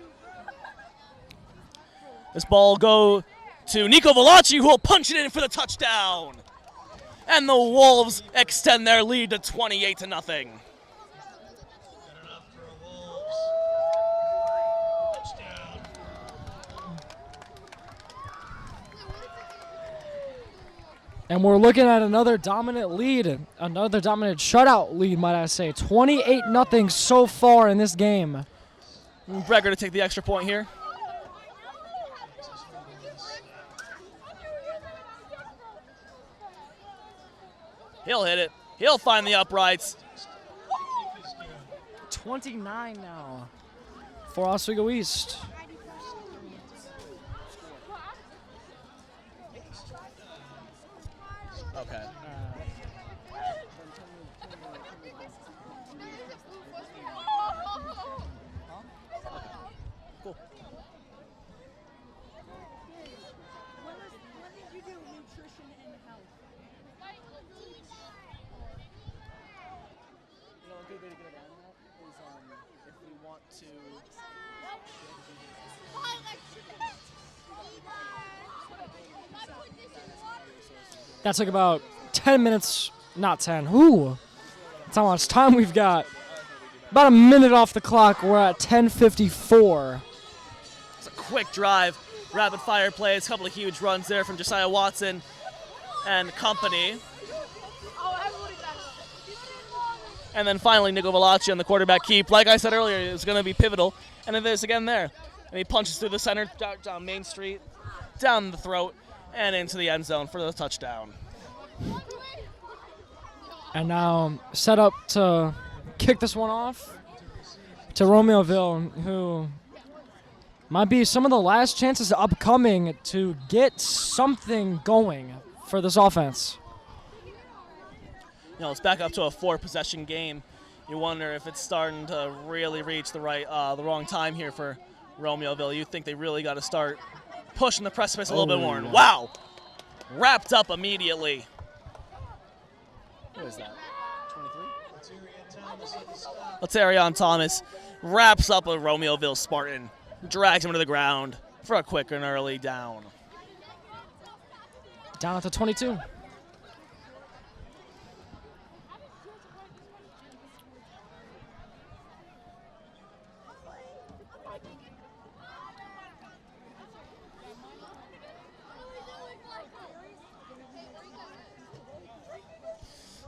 This ball will go to Nico Velacci, who will punch it in for the touchdown. And the Wolves extend their lead to 28-0. Enough for a Wolves. Touchdown. And we're looking at another dominant lead, another dominant shutout lead, might I say. 28-0 so far in this game. Breger to take the extra point here. He'll hit it. He'll find the uprights. 29 now for Oswego East. Okay. Cool. When did you do nutrition and health? You know, a good way to get around that is if we want to. That took about 10 minutes, not 10. Ooh, that's how much time we've got. About a minute off the clock. We're at 10:54. It's a quick drive, rapid fire plays, a couple of huge runs there from Josiah Watson and company. And then finally, Nico Velacci on the quarterback keep. Like I said earlier, it was going to be pivotal, and it is again there. And he punches through the center, down Main Street, down the throat, and into the end zone for the touchdown. And now set up to kick this one off to Romeoville, who might be some of the last chances upcoming to get something going for this offense. You know, it's back up to a 4-possession game. You wonder if it's starting to really reach the wrong time here for Romeoville. You think they really got to start pushing the precipice a little bit more. And wow, wrapped up immediately. Who is that? 23? Letarion Thomas wraps up a Romeoville Spartan, drags him to the ground for a quick and early down. Down at the 22.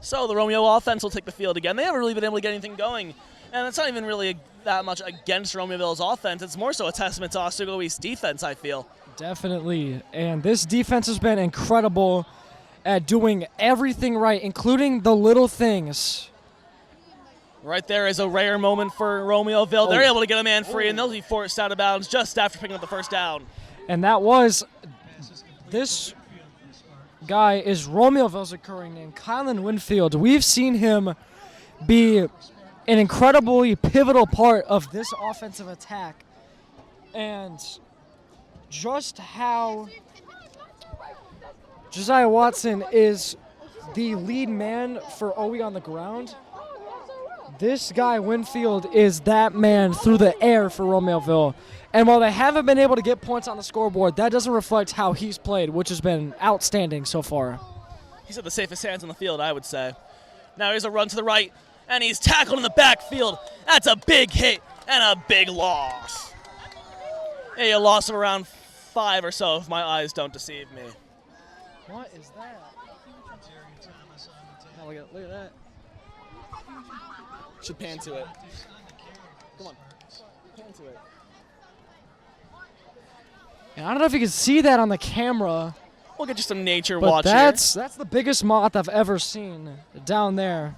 So the Romeo offense will take the field again. They haven't really been able to get anything going, and it's not even really that much against Romeoville's offense. It's more so a testament to Oswego East defense, I feel. Definitely, and this defense has been incredible at doing everything right, including the little things. Right there is a rare moment for Romeoville. They're able to get a man free, and they'll be forced out of bounds just after picking up the first down. And that was this guy is Romeoville's occurring name, Kylan Winfield. We've seen him be an incredibly pivotal part of this offensive attack. And just how Josiah Watson is the lead man for OE on the ground, this guy Winfield is that man through the air for Romeoville. And while they haven't been able to get points on the scoreboard, that doesn't reflect how he's played, which has been outstanding so far. He's at the safest hands on the field, I would say. Now here's a run to the right, and he's tackled in the backfield. That's a big hit and a big loss. A loss of around 5 or so, if my eyes don't deceive me. What is that? Oh, look at that. Should pan to it. Come on. Pan to it. And I don't know if you can see that on the camera, We'll get you some nature but watch that's the biggest moth I've ever seen down there.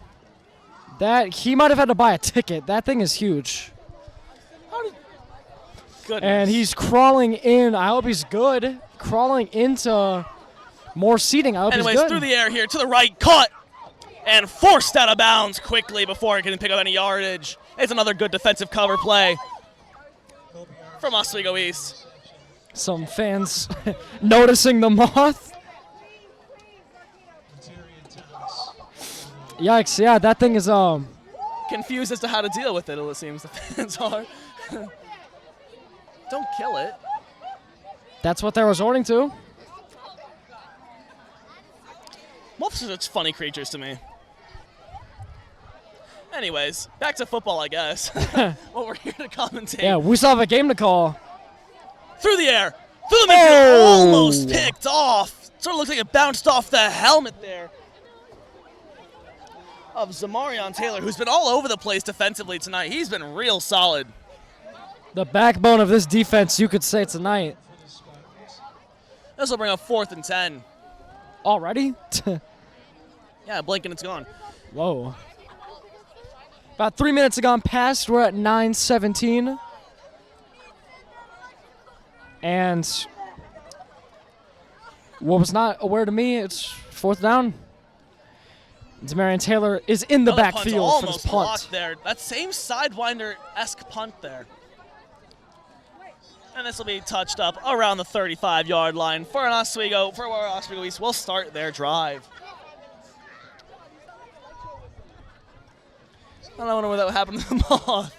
That he might have had to buy a ticket. That thing is huge. here. Goodness. And he's crawling in. I hope he's good. Crawling into more seating. I hope Anyways, he's good. through the air here to the right, caught and forced out of bounds quickly before he can pick up any yardage. It's another good defensive cover play from Oswego East. Some fans noticing the moth. Yikes! Yeah, that thing is Confused as to how to deal with it, it seems the fans are. Don't kill it. That's what they're resorting to. Moths are such funny creatures to me. Anyways, back to football, I guess. What we're here to commentate. Yeah, we still have a game to call. Through the air, through the midfield, almost picked off. Sort of looks like it bounced off the helmet there of Zamarion Taylor, who's been all over the place defensively tonight. He's been real solid. The backbone of this defense, you could say tonight. This will bring up 4th and 10. Already? Yeah, blink and it's gone. Whoa. About 3 minutes have gone past. We're at 9:17. And what was not aware to me, it's 4th down. Zamarion Taylor is in the Another punt's backfield for this almost punt. blocked there. That same sidewinder-esque punt there. And this will be touched up around the 35-yard line for Oswego East will start their drive. I don't know what happened to the moth.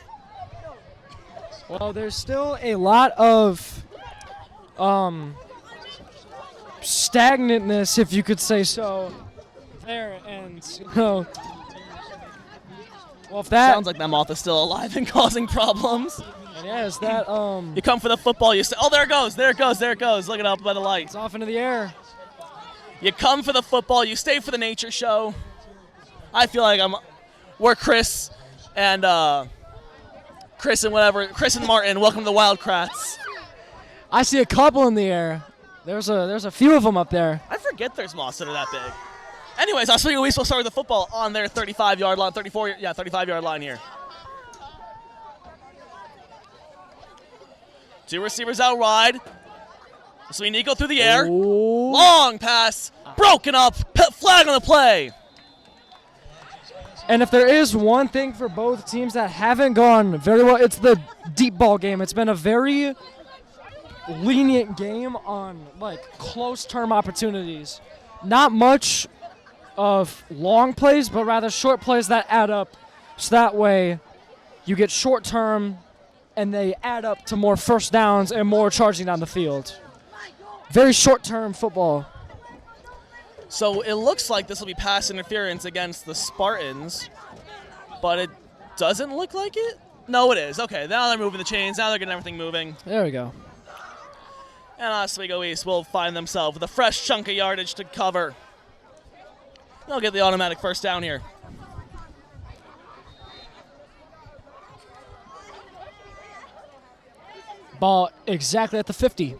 Well, there's still a lot of stagnantness, if you could say so, there. And, well, if that... Sounds like that moth is still alive and causing problems. Yeah, is that... You come for the football, you say, oh, there it goes, there it goes, there it goes. Look it up by the light. It's off into the air. You come for the football, you stay for the nature show. I feel like we're Chris and Martin. Welcome to the Wildcrats. I see a couple in the air. There's a few of them up there. I forget there's moths that are that big. Anyways, Oswego East will start with the football on their 35-yard line, 35-yard line here. 2 receivers out wide. Nico through the air. Ooh. Long pass, broken up, flag on the play. And if there is one thing for both teams that haven't gone very well, it's the deep ball game. It's been a very lenient game on close term opportunities. Not much of long plays, but rather short plays that add up. So that way you get short term and they add up to more first downs and more charging down the field. Very short term football. So it looks like this will be pass interference against the Spartans, but it doesn't look like it? No, it is. Okay, now they're moving the chains. Now they're getting everything moving. There we go. And Oswego East will find themselves with a fresh chunk of yardage to cover. They'll get the automatic first down here. Ball exactly at the 50.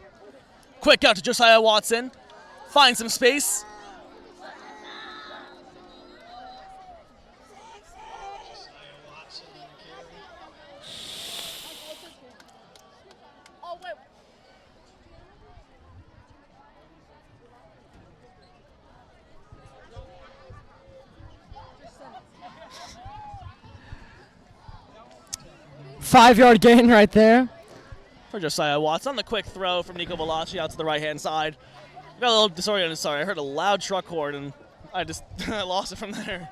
Quick out to Josiah Watson. Find some space. Oh, wait. 5-yard gain right there. For Josiah Watson. The quick throw from Nico Velacci out to the right-hand side. Got a little disoriented, sorry. I heard a loud truck horn, and I just lost it from there.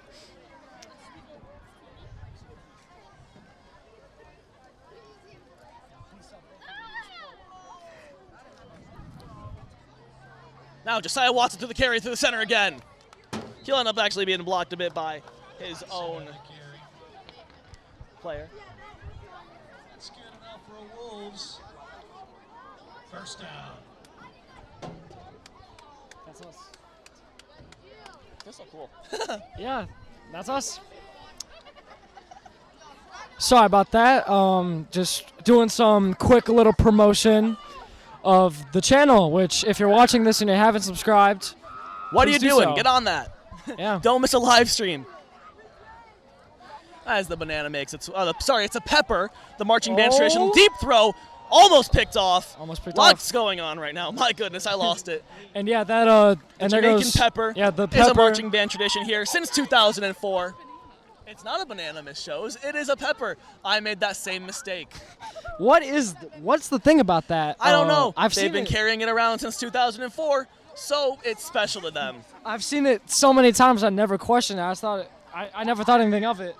Now Josiah Watson through the carry through the center again. He'll end up actually being blocked a bit by his own player. It's good enough for Wolves. First down. That's us. That's so cool. Yeah, that's us. Sorry about that. Just doing some quick little promotion of the channel, which if you're watching this and you haven't subscribed, What are you please do doing? so. Get on that. Yeah. Don't miss a live stream. As the banana makes its, it's a pepper. The marching band tradition deep throw, almost picked off. Almost picked Lots off. going on right now. My goodness, I lost it. And yeah, that and there Jamaican goes pepper. Yeah, the is pepper. a marching band tradition here since 2004. It's not a banana, Miss Shows. It is a pepper. I made that same mistake. What's the thing about that? I don't know. They've They've been carrying it around since 2004, so it's special to them. I've seen it so many times. I never questioned it. I never thought anything of it.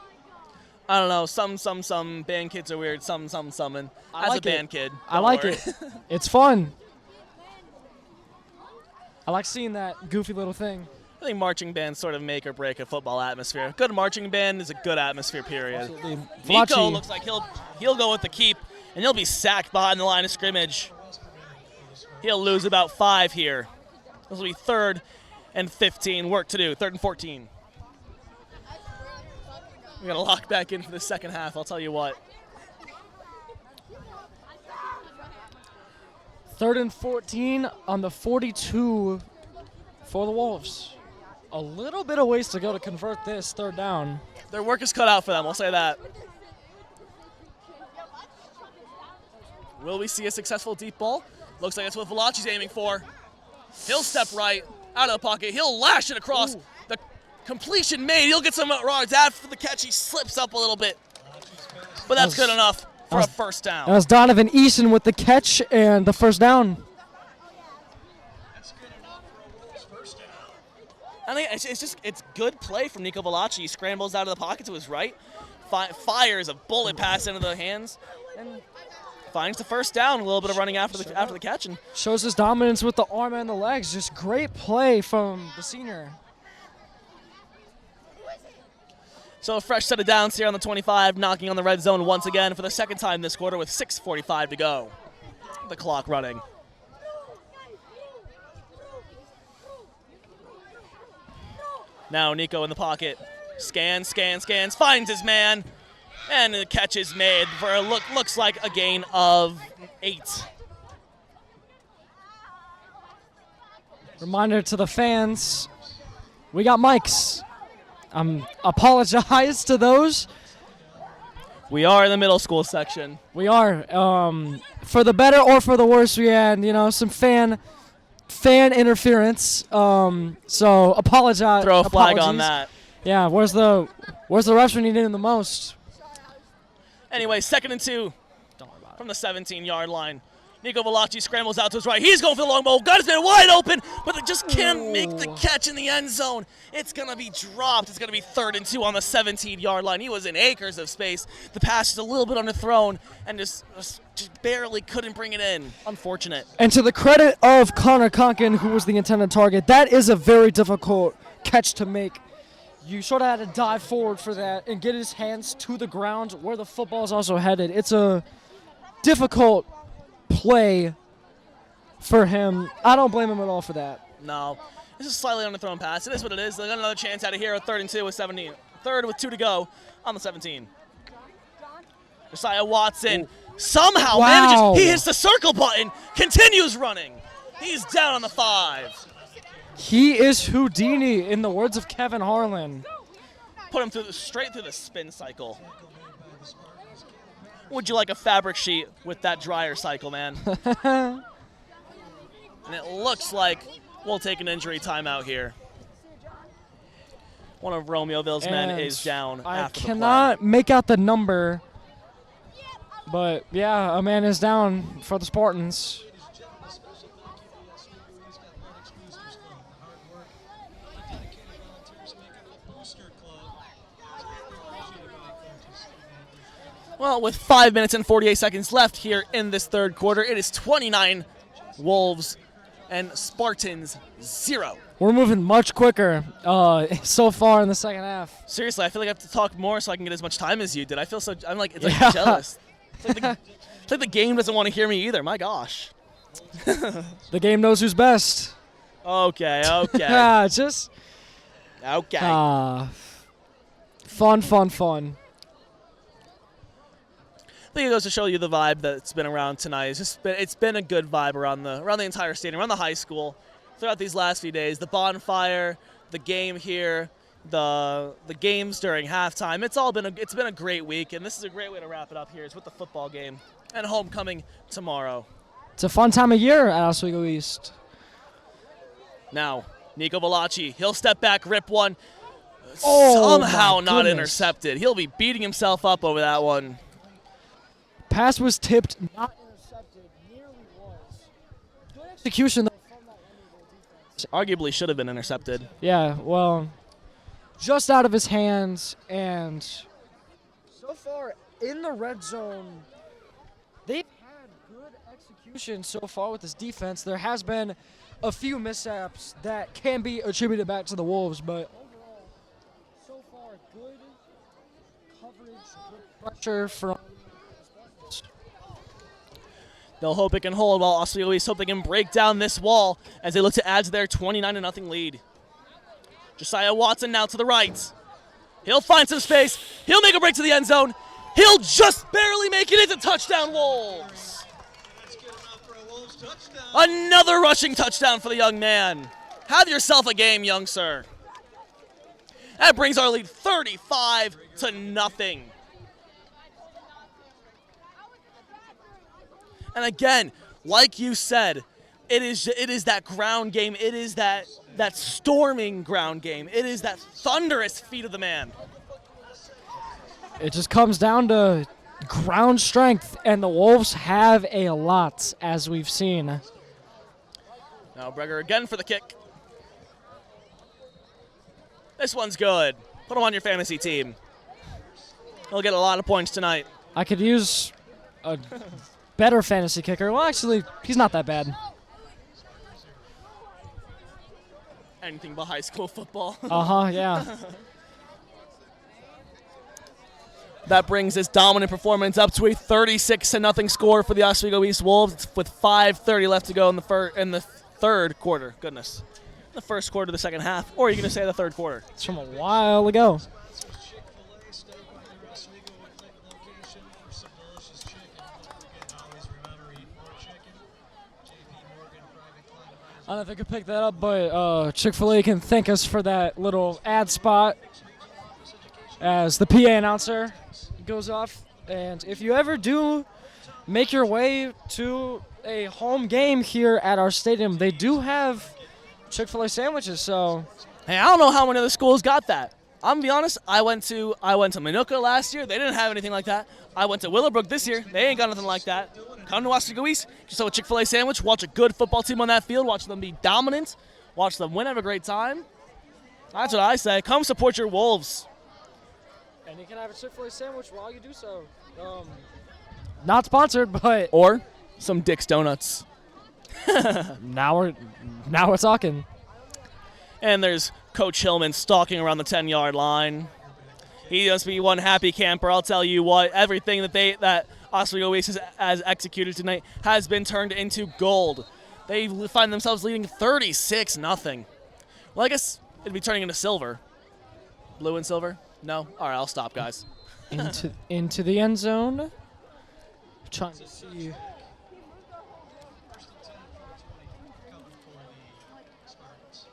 I don't know. Some band kids are weird. Some. And I as like a band it. kid, I don't like worry. it. It's fun. I like seeing that goofy little thing. I think marching bands sort of make or break a football atmosphere. Good marching band is a good atmosphere, period. Absolutely. Nico Vlachi. looks like he'll go with the keep, and he'll be sacked behind the line of scrimmage. He'll lose about 5 here. This will be 3rd and 15. Work to do. 3rd and 14. We got to lock back in for the second half, I'll tell you what. 3rd and 14 on the 42 for the Wolves. A little bit of ways to go to convert this 3rd down. Their work is cut out for them, I'll say that. Will we see a successful deep ball? Looks like that's what Valachi's aiming for. He'll step right, out of the pocket. He'll lash it across. Ooh. The completion made. He'll get some yards. After the catch, he slips up a little bit. But that's good enough for a first down. That was Donovan Eason with the catch and the first down. That's good enough for a Wolves first down. I think it's good play from Nico Valachi. He scrambles out of the pocket to his right, fires a bullet pass into the hands, and finds the first down. A little bit of running after the catch, and Shows his dominance with the arm and the legs. Just great play from the senior. so a fresh set of downs here on the 25, knocking on the red zone once again for the second time this quarter with 6:45 to go. The clock running. Now Nico in the pocket. Scans, finds his man. And the catch is made for a looks like a gain of 8. Reminder to the fans, we got mics. Apologize to those. We are in the middle school section. We are. For the better or for the worse, we had, some fan interference. So apologize. Throw a flag apologies. on that. Yeah, where's the refs when you need him the most? Anyway, 2nd and 2 from the 17-yard line. Nico Valachi scrambles out to his right. He's going for the long ball. Got his man wide open, but they just can't make the catch in the end zone. It's going to be dropped. It's going to be 3rd and 2 on the 17-yard line. He was in acres of space. The pass is a little bit underthrown and just barely couldn't bring it in. Unfortunate. And to the credit of Connor Conkin, who was the intended target, that is a very difficult catch to make. You sort of had to dive forward for that and get his hands to the ground where the football is also headed. It's a difficult play for him. I don't blame him at all for that. No. This is slightly underthrown pass. It is what it is. They got another chance out of here. 3rd and 2 with 17. 3rd with 2 to go on the 17. Josiah Watson somehow manages. He hits the circle button. Continues running. He's down on the 5. He is Houdini, in the words of Kevin Harlan. Put him straight through the spin cycle. Would you like a fabric sheet with that dryer cycle, man? And it looks like we'll take an injury timeout here. One of Romeoville's men is down after the play. I cannot make out the number, but yeah, a man is down for the Spartans. Well, with 5 minutes and 48 seconds left here in this 3rd quarter, it is 29 Wolves and Spartans 0. We're moving much quicker so far in the second half. Seriously, I feel like I have to talk more so I can get as much time as you did. I feel so, I'm like, it's Yeah. jealous. It's like the game doesn't want to hear me either. My gosh. The game knows who's best. Okay. Yeah, just Okay. Fun, fun, fun. I think it goes to show you the vibe that's been around tonight. It's been a good vibe around the entire stadium, around the high school, throughout these last few days. The bonfire, the game here, the games during halftime. It's been a great week, and this is a great way to wrap it up here. It's with the football game and homecoming tomorrow. It's a fun time of year at Oswego East. Now, Nico Velacci, he'll step back, rip one. Oh, Somehow my not goodness. Intercepted. He'll be beating himself up over that one. Pass was tipped, not intercepted. Nearly was. Good execution, though, from that Romeoville defense. Arguably should have been intercepted. Yeah, well, just out of his hands, and so far in the red zone, they've had good execution so far with this defense. There has been a few mishaps that can be attributed back to the Wolves, but overall, so far, good coverage, good pressure from. They'll hope it can hold, while Oswego East hope they can break down this wall as they look to add to their 29-0 lead. Josiah Watson now to the right. He'll find some space. He'll make a break to the end zone. He'll just barely make it. It's a touchdown, Wolves. That's good enough for a Wolves touchdown. Another rushing touchdown for the young man. Have yourself a game, young sir. That brings our lead 35-0. And again, like you said, it is that ground game. It is that storming ground game. It is that thunderous feet of the man. It just comes down to ground strength, and the Wolves have a lot, as we've seen. Now Breger again for the kick. This one's good. Put him on your fantasy team. He'll get a lot of points tonight. I could use a better fantasy kicker. Well, actually, he's not that bad. Anything but high school football. Yeah. That brings this dominant performance up to a 36-0 score for the Oswego East Wolves with 5:30 left to go in the third quarter. Goodness. The first quarter of the second half. Or are you going to say the third quarter? It's from a while ago. Chick-fil-A stop by the Oswego location for some delicious chicken. Don't forget to always remember, eat more chicken. JP Morgan Private Client Advisor. I don't know if I could pick that up, but Chick-fil-A can thank us for that little ad spot as the PA announcer goes off. And if you ever do make your way to a home game here at our stadium, they do have Chick-fil-A sandwiches, so Hey, I don't know how many other schools got that. I'm gonna be honest, I went to Minooka last year. They didn't have anything like that. I went to Willowbrook this year. They ain't got nothing like that. Come to Oswego East, just have a Chick-fil-A sandwich, watch a good football team on that field, watch them be dominant, watch them win, have a great time. That's what I say. Come support your Wolves. and you can have a Chick-fil-A sandwich while you do so. Not sponsored, but Or some Dick's Donuts. now we're talking. And there's Coach Hillman stalking around the 10-yard line. He must be one happy camper. I'll tell you what, everything that Oswego East has executed tonight has been turned into gold. They find themselves leading 36-0. Well, I guess it'd be turning into silver. Blue and silver? No? All right, I'll stop, guys. into the end zone. Trying to see. First and 10 for 20 coming for the Spartans.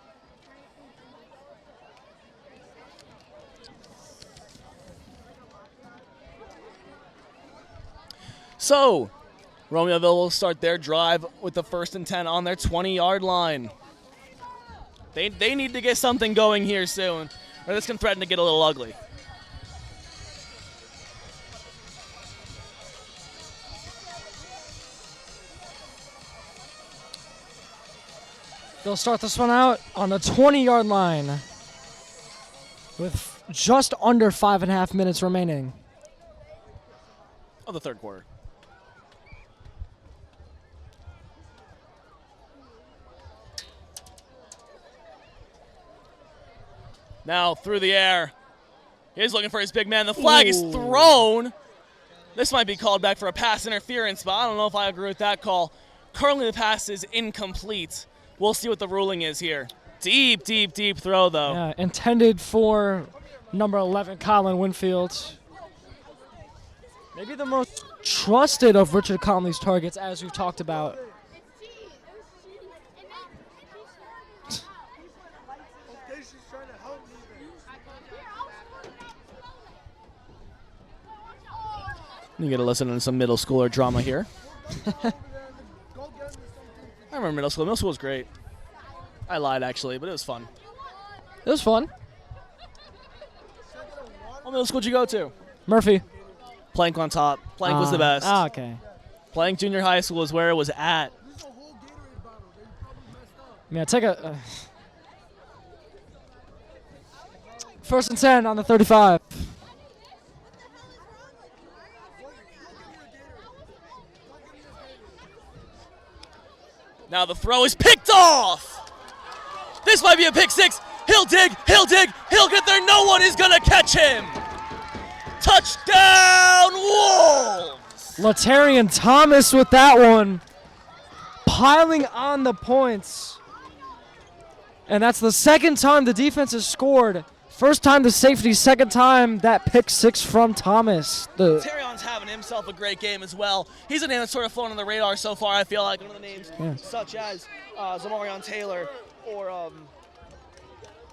So, Romeoville will start their drive with the 1st and 10 on their 20-yard line. They need to get something going here soon, or this can threaten to get a little ugly. They'll start this one out on the 20-yard line with just under 5.5 minutes remaining. Of the third quarter. Now through the air. He's looking for his big man. The flag is thrown. This might be called back for a pass interference, but I don't know if I agree with that call. Currently the pass is incomplete. We'll see what the ruling is here. Deep, deep, deep throw, though. Yeah, intended for number 11, Colin Winfield. Maybe the most trusted of Richard Conley's targets, as we've talked about. You get to listen to some middle schooler drama here. I remember middle school. Middle school was great. I lied, actually, but it was fun. It was fun. What middle school did you go to? Murphy. Plank on top. Plank was the best. Okay. Plank Junior High School is where it was at. Yeah, take a... First and 10 on the 35. Now the throw is picked off. This might be a pick six. He'll dig, he'll get there. No one is going to catch him. Touchdown, Wolves. Latarian Thomas with that one. Piling on the points. And that's the second time the defense has scored. First time the safety, second time that pick six from Thomas. Terrion's having himself a great game as well. He's a name that's sort of flown on the radar so far, I feel like. One of the names such as Zamarion Taylor or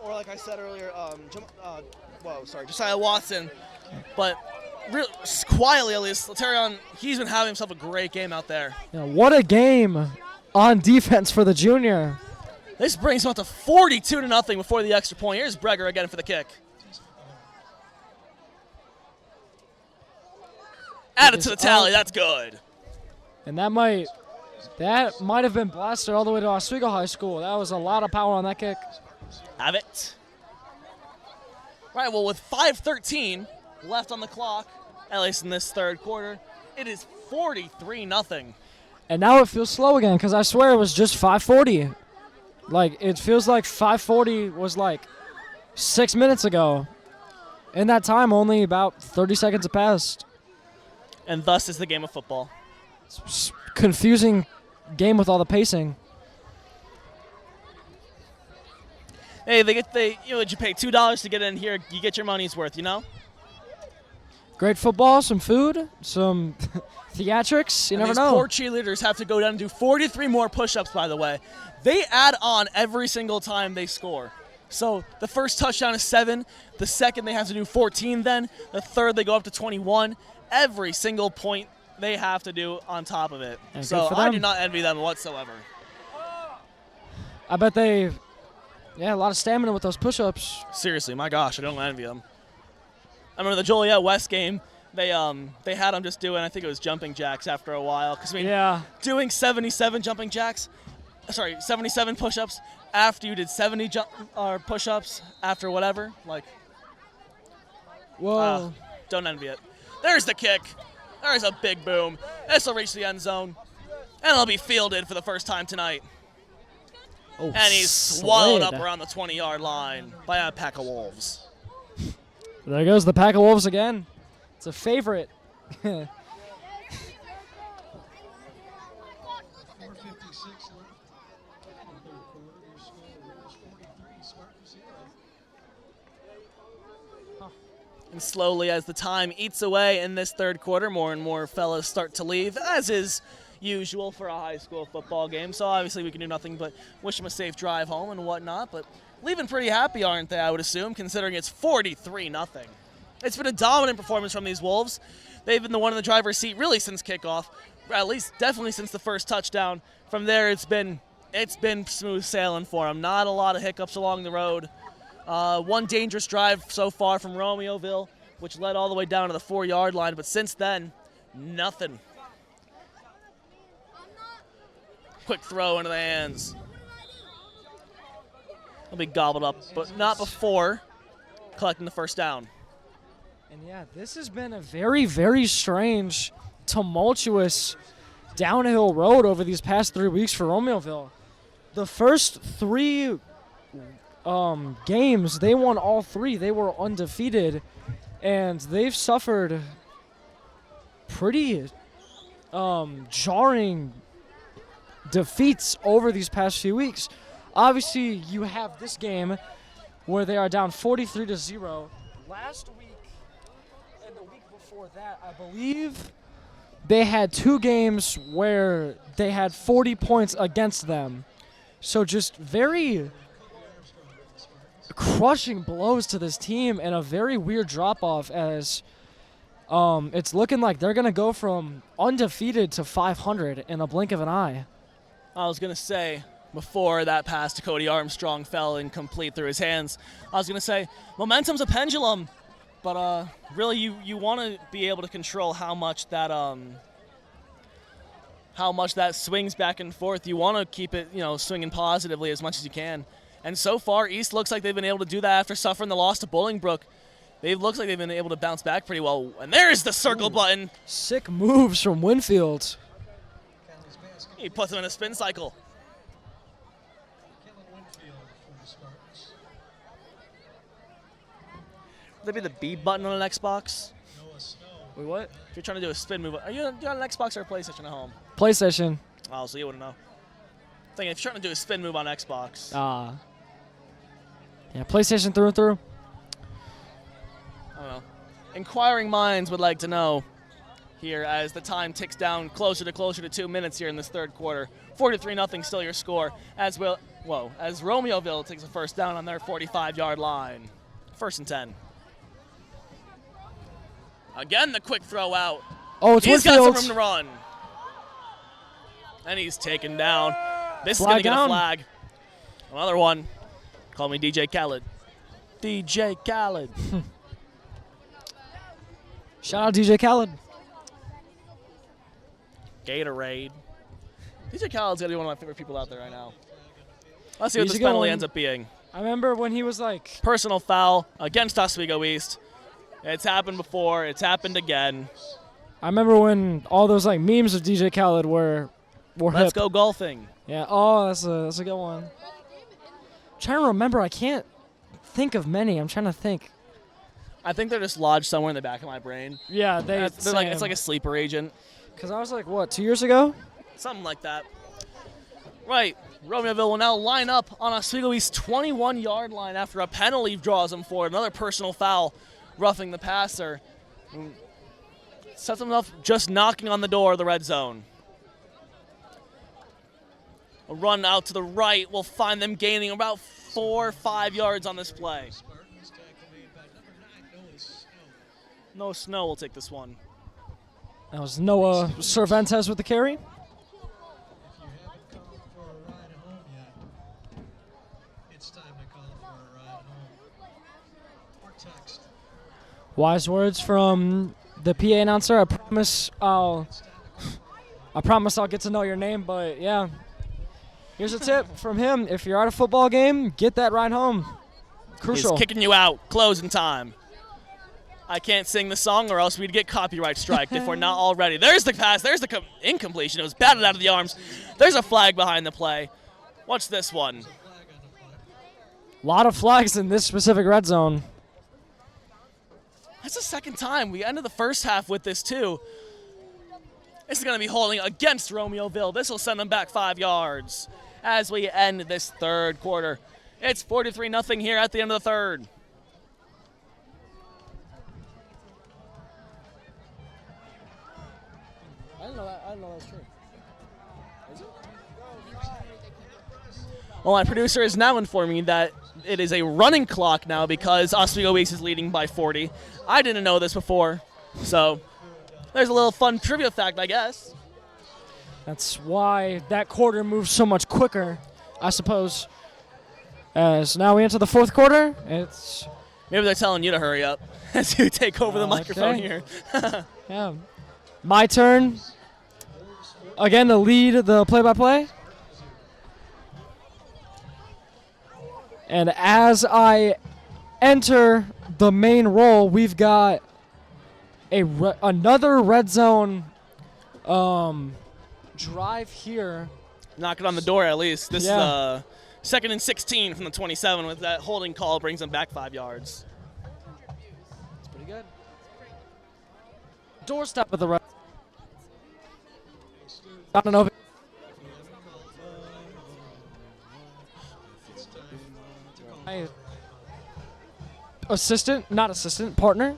like I said earlier, Josiah Watson. But quietly, at least, Terrion, he's been having himself a great game out there. Yeah, what a game on defense for the junior. This brings him up to 42-0 before the extra point. Here's Breger again for the kick. Add it to the tally. That's good. And that might have been blasted all the way to Oswego High School. That was a lot of power on that kick. Have it. Right, well, with 5:13 left on the clock, at least in this third quarter, it is 43-0. And now it feels slow again because I swear it was just 5:40. Like, it feels like 5:40 was like 6 minutes ago. In that time, only about 30 seconds have passed. And thus is the game of football. It's a confusing game with all the pacing. Hey, you pay $2 to get in here. You get your money's worth, you know? Great football, some food, some theatrics. You never know. These poor cheerleaders have to go down and do 43 more push-ups, by the way. They add on every single time they score. So the first touchdown is 7. The second they have to do 14 then. The third they go up to 21. Every single point they have to do on top of it. And so good for I them. do not envy them whatsoever. I bet a lot of stamina with those push-ups. Seriously, my gosh, I don't envy them. I remember the Joliet West game. They had them just doing, I think it was jumping jacks after a while. Because doing 77 push-ups after you did 70 push-ups after whatever, like, whoa. Don't envy it. There's the kick. There's a big boom. This will reach the end zone, and it'll be fielded for the first time tonight. Oh, and he's swallowed up around the 20-yard line by a pack of wolves. There goes the pack of wolves again. It's a favorite. 4:56 left in the third quarter. Your score is 43, Spartans 0. And slowly, as the time eats away in this third quarter, more and more fellas start to leave, as is usual for a high school football game. So obviously we can do nothing but wish them a safe drive home and whatnot. But leaving pretty happy, aren't they, I would assume, considering it's 43-0. It's been a dominant performance from these Wolves. They've been the one in the driver's seat really since kickoff, or at least definitely since the first touchdown. From there, it's been smooth sailing for them. Not a lot of hiccups along the road. One dangerous drive so far from Romeoville, which led all the way down to the 4-yard line. But since then, nothing. Quick throw into the hands. It'll be gobbled up, but not before collecting the first down. And yeah, this has been a very, very strange, tumultuous downhill road over these past 3 weeks for Romeoville. The first 3 games, they won all 3. They were undefeated, and they've suffered pretty jarring defeats over these past few weeks. obviously you have this game where they are down 43-0. Last week and the week before that, I believe they had 2 games where they had 40 points against them. So just very crushing blows to this team and a very weird drop-off as it's looking like they're going to go from undefeated to 500 in a blink of an eye. I was going to say, before that pass to Cody Armstrong fell incomplete through his hands, I was going to say, momentum's a pendulum, but really you want to be able to control how much that swings back and forth. You want to keep it, swinging positively as much as you can. And so far, East looks like they've been able to do that after suffering the loss to Bolingbrook. It looks like they've been able to bounce back pretty well. And there's the circle button. Sick moves from Winfield. He puts him in a spin cycle. Would that be the B button on an Xbox? Wait, what? If you're trying to do a spin move, are you on an Xbox or a PlayStation at home? PlayStation. Oh, so you wouldn't know. Thinking if you're trying to do a spin move on Xbox. Yeah, PlayStation through and through. I don't know. Inquiring minds would like to know here as the time ticks down closer to 2 minutes here in this third quarter. 43-0 still your score as Romeoville takes a first down on their 45-yard line. 1st and 10. Again, the quick throw out. Oh, it's He's Winfield. got some room to run. And he's taken down. This is Flag going to get down. a flag. Another one. Call me DJ Khaled. DJ Khaled. Shout out DJ Khaled. Gatorade. DJ Khaled's got to be one of my favorite people out there right now. Let's see what He's this a good penalty one. ends up being. I remember when he was like, Personal foul against Oswego East. It's happened before. It's happened again. I remember when all those like memes of DJ Khaled were Let's hip. go golfing. Yeah. Oh, that's a good one. I'm trying to remember. I can't think of many. I'm trying to think. I think they're just lodged somewhere in the back of my brain. Yeah, It's like a sleeper agent. Because I was like, what, 2 years ago? Something like that. Right. Romeoville will now line up on Oswego East's 21-yard line after a penalty draws him for it. Another personal foul, roughing the passer. Sets him up just knocking on the door of the red zone. A run out to the right will find them gaining about 4 or 5 yards on this play. No Snow will take this one. That was Noah Cervantes with the carry. If you haven't called for a ride home yet, it's time to call for a ride home. Or text. Wise words from the PA announcer. I promise I'll get to know your name, but yeah. Here's a tip from him. If you're at a football game, get that ride home. Crucial. He's kicking you out. Closing time. I can't sing the song or else we'd get copyright striked if we're not already. There's the pass. There's the incompletion. It was batted out of the arms. There's a flag behind the play. Watch this one. A lot of flags in this specific red zone. That's the second time. We ended the first half with this, too. This is going to be holding against Romeoville. This will send them back 5 yards as we end this third quarter. It's 43-0 here at the end of the third. I didn't know that was true. Well, my producer is now informing me that it is a running clock now because Oswego East is leading by 40. I didn't know this before, so there's a little fun trivia fact, I guess. That's why that quarter moves so much quicker, I suppose. As now we enter the fourth quarter, it's... Maybe they're telling you to hurry up as you take over the microphone here. Yeah. My turn. Again, to lead the play-by-play. And as I enter the main role, we've got another red zone drive here. Knock it on the door at least. This Yeah. is 2nd and 16 from the 27 with that holding call brings them back 5 yards. It's pretty good. Doorstep of the red. I don't know. partner.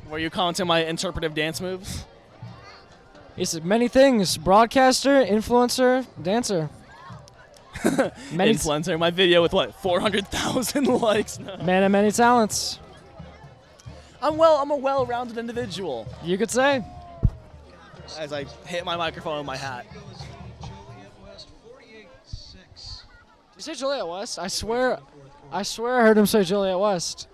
Were you commenting my interpretive dance moves? He's many things: broadcaster, influencer, dancer. Many Influencer. My video with what? 400,000 likes. No. man of many talents. I'm a well-rounded individual. You could say. As I hit my microphone with my hat. Joliet West 48-6. Did you say Joliet West? I swear I heard him say Joliet West.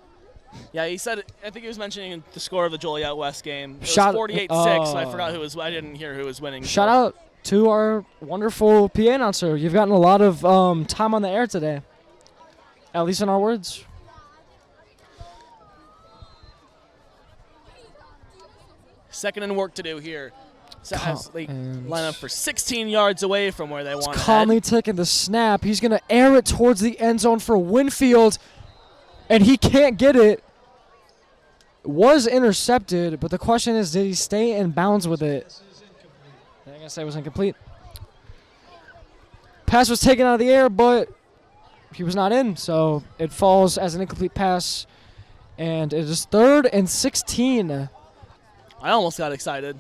Yeah, he said. I think he was mentioning the score of the Joliet West game. It was Shout- 48-6. And I oh. forgot who was. I didn't hear who was winning. Shout out to our wonderful PA announcer. You've gotten a lot of time on the air today. At least in our words. Second and work to do here. So as they and- line up for 16 yards away from where they want to Conley head. taking the snap. He's going to air it towards the end zone for Winfield, and he can't get it. Was intercepted, but the question is, did he stay in bounds with it? This is incomplete. I'm going to say it was incomplete. Pass was taken out of the air, but he was not in, so it falls as an incomplete pass, and it is 3rd and 16. I almost got excited.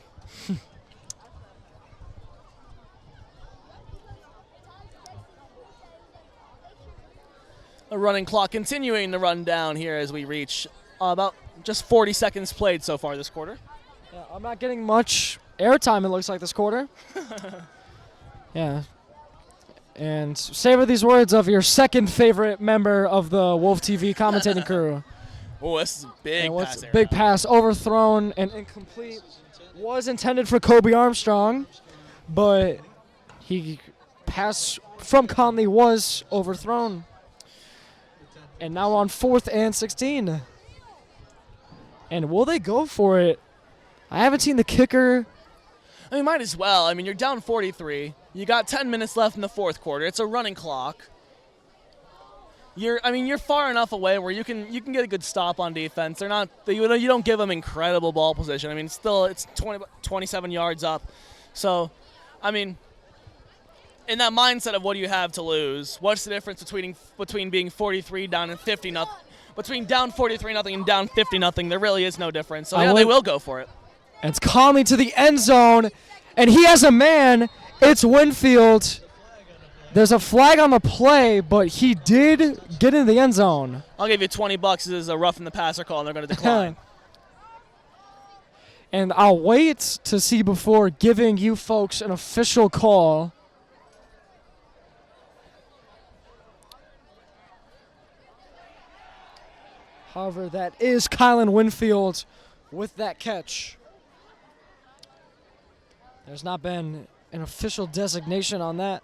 A running clock continuing to run down here as we reach about just 40 seconds played so far this quarter. Yeah, I'm not getting much airtime, it looks like, this quarter. Yeah. And savor these words of your second favorite member of the Wolf TV commentating crew. Oh, this is a big And pass there. big pass, overthrown and incomplete. Was intended for Kobe Armstrong, but he pass from Conley was overthrown. And now on 4th and 16. And will they go for it? I haven't seen the kicker. I mean, might as well. I mean, you're down 43. You got 10 minutes left in the fourth quarter. It's a running clock. You're far enough away where you can get a good stop on defense. They're not. You don't give them incredible ball position. I mean, still it's 27 yards up. So, I mean, in that mindset of what do you have to lose? What's the difference between being 43 down and 50 nothing? Between down 43 nothing and down 50 nothing, there really is no difference. So yeah, they will go for it. And it's Conley to the end zone, and he has a man. It's Winfield. There's a flag on the play, but he did get in the end zone. I'll give you $20. This is a roughing the passer call, and they're going to decline. And I'll wait to see before giving you folks an official call. However, that is Kylan Winfield with that catch. There's not been an official designation on that.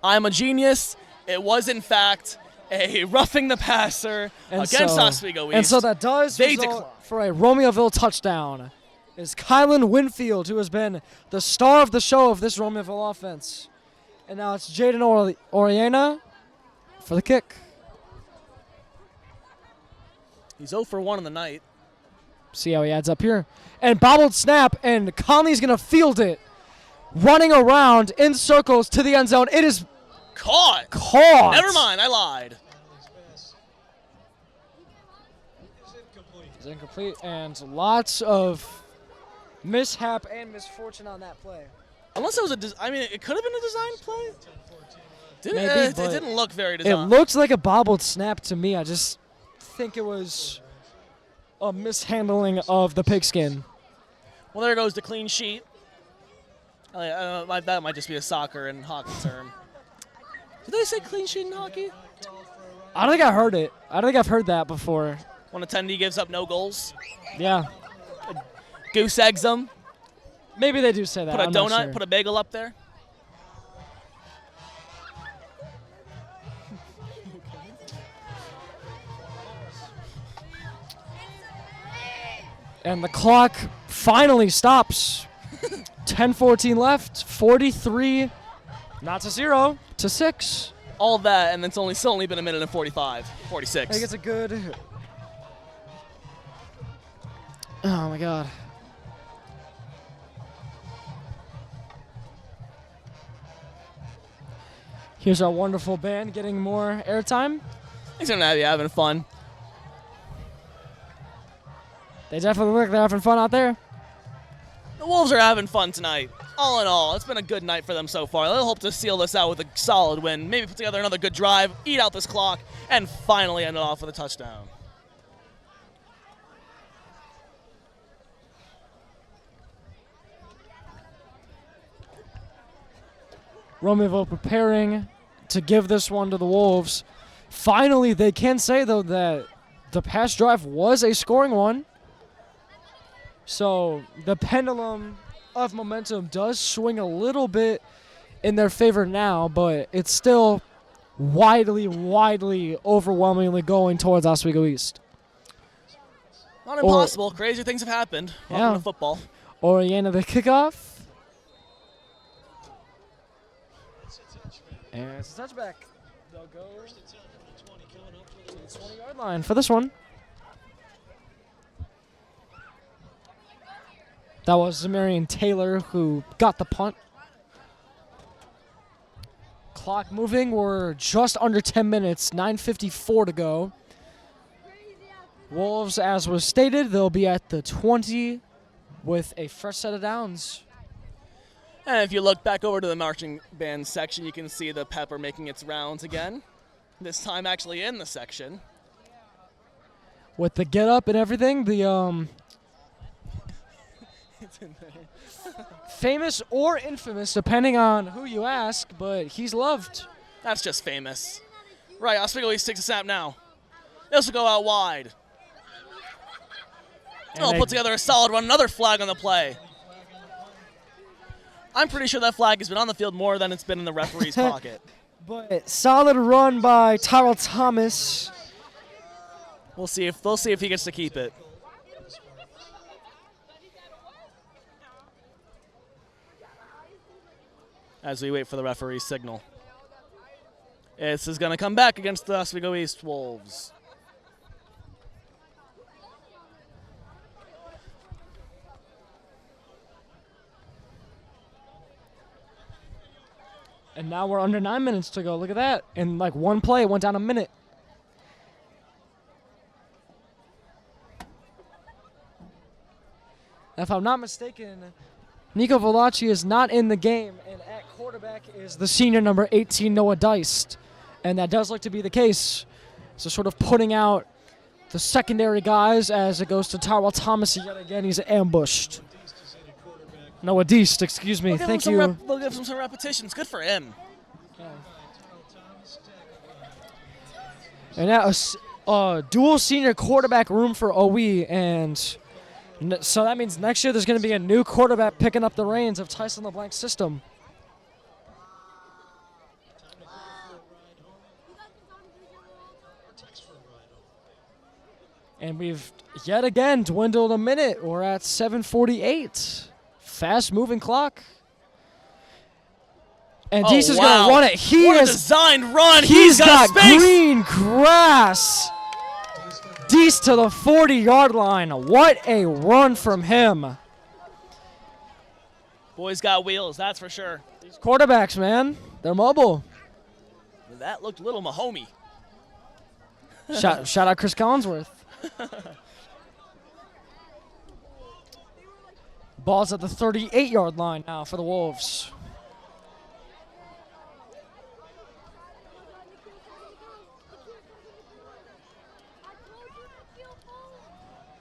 I'm a genius. It was, in fact, a roughing the passer against Oswego East. And so that does They result decline. for a Romeoville touchdown. Is Kylan Winfield, who has been the star of the show of this Romeoville offense. And now it's Jaden Oriana for the kick. He's 0 for 1 in the night. See how he adds up here. And bobbled snap, and Conley's going to field it. Running around in circles to the end zone. It is Caught. caught. Never mind, I lied. Conley's pass is incomplete. It's incomplete, and lots of mishap and misfortune on that play. Unless it was it could have been a design play. 10-14 left. Maybe, It but didn't look very It designed. looked like a bobbled snap to me. I just think it was a mishandling of the pigskin. Well, there goes the clean sheet. That might just be a soccer and hockey term. Did they say clean sheet in hockey? I don't think I heard it. I don't think I've heard that before. When attendee gives up no goals, Yeah. goose eggs them, Maybe they do say that. put a I'm not donut, sure. put a bagel up there. And the clock finally stops. 10:14 left. 43, not to 0, to 6. All that, and it's still only been a minute and 45, I 46. think it's a good. Oh my God. Here's our wonderful band getting more airtime. He's gonna be having fun. They definitely look like they're having fun out there. The Wolves are having fun tonight. All in all, it's been a good night for them so far. They'll hope to seal this out with a solid win, maybe put together another good drive, eat out this clock, and finally end it off with a touchdown. Romeoville preparing to give this one to the Wolves. Finally, they can say, though, that the pass drive was a scoring one. So the pendulum of momentum does swing a little bit in their favor now, but it's still widely, overwhelmingly going towards Oswego East. Not impossible. Crazy things have happened. Welcome to football. Oriana the kickoff. And it's a touchback. They'll go to the 20-yard line for this one. That was Zamarian Taylor who got the punt. Clock moving. We're just under 10 minutes, 9:54 to go. Wolves, as was stated, they'll be at the 20 with a fresh set of downs. And if you look back over to the marching band section, you can see the pepper making its rounds again. This time actually in the section. With the get up and everything, the It's in there. famous or infamous, depending on who you ask, but he's loved. That's just famous. Right, Oswego East takes a snap now. This will go out wide. And They'll they- put together a solid run, another flag on the play. I'm pretty sure that flag has been on the field more than it's been in the referee's pocket. But solid run by Tyrell Thomas. They'll see if he gets to keep it. As we wait for the referee's signal. This is going to come back against the Oswego East Wolves. And now we're under 9 minutes to go. Look at that. In like one play, it went down a minute. If I'm not mistaken, Nico Velacci is not in the game, and at quarterback is the senior number 18, Noah Deist. And that does look to be the case. So sort of putting out the secondary guys as it goes to Tyrell Thomas yet again. He's ambushed. Noah Deist, excuse me. Thank you. They'll give him some repetitions. Good for him. And now a dual senior quarterback room for OE, and so that means next year there's going to be a new quarterback picking up the reins of Tyson LeBlanc's system. And we've yet again dwindled a minute. We're at 7:48. Fast-moving clock. And Deese is going to run it. What a designed run. He's got space. green grass. Deese to the 40-yard line. What a run from him. Boys got wheels, that's for sure. These quarterbacks, man, they're mobile. That looked a little Mahomey. Shout out Chris Collinsworth. Ball's at the 38-yard line now for the Wolves.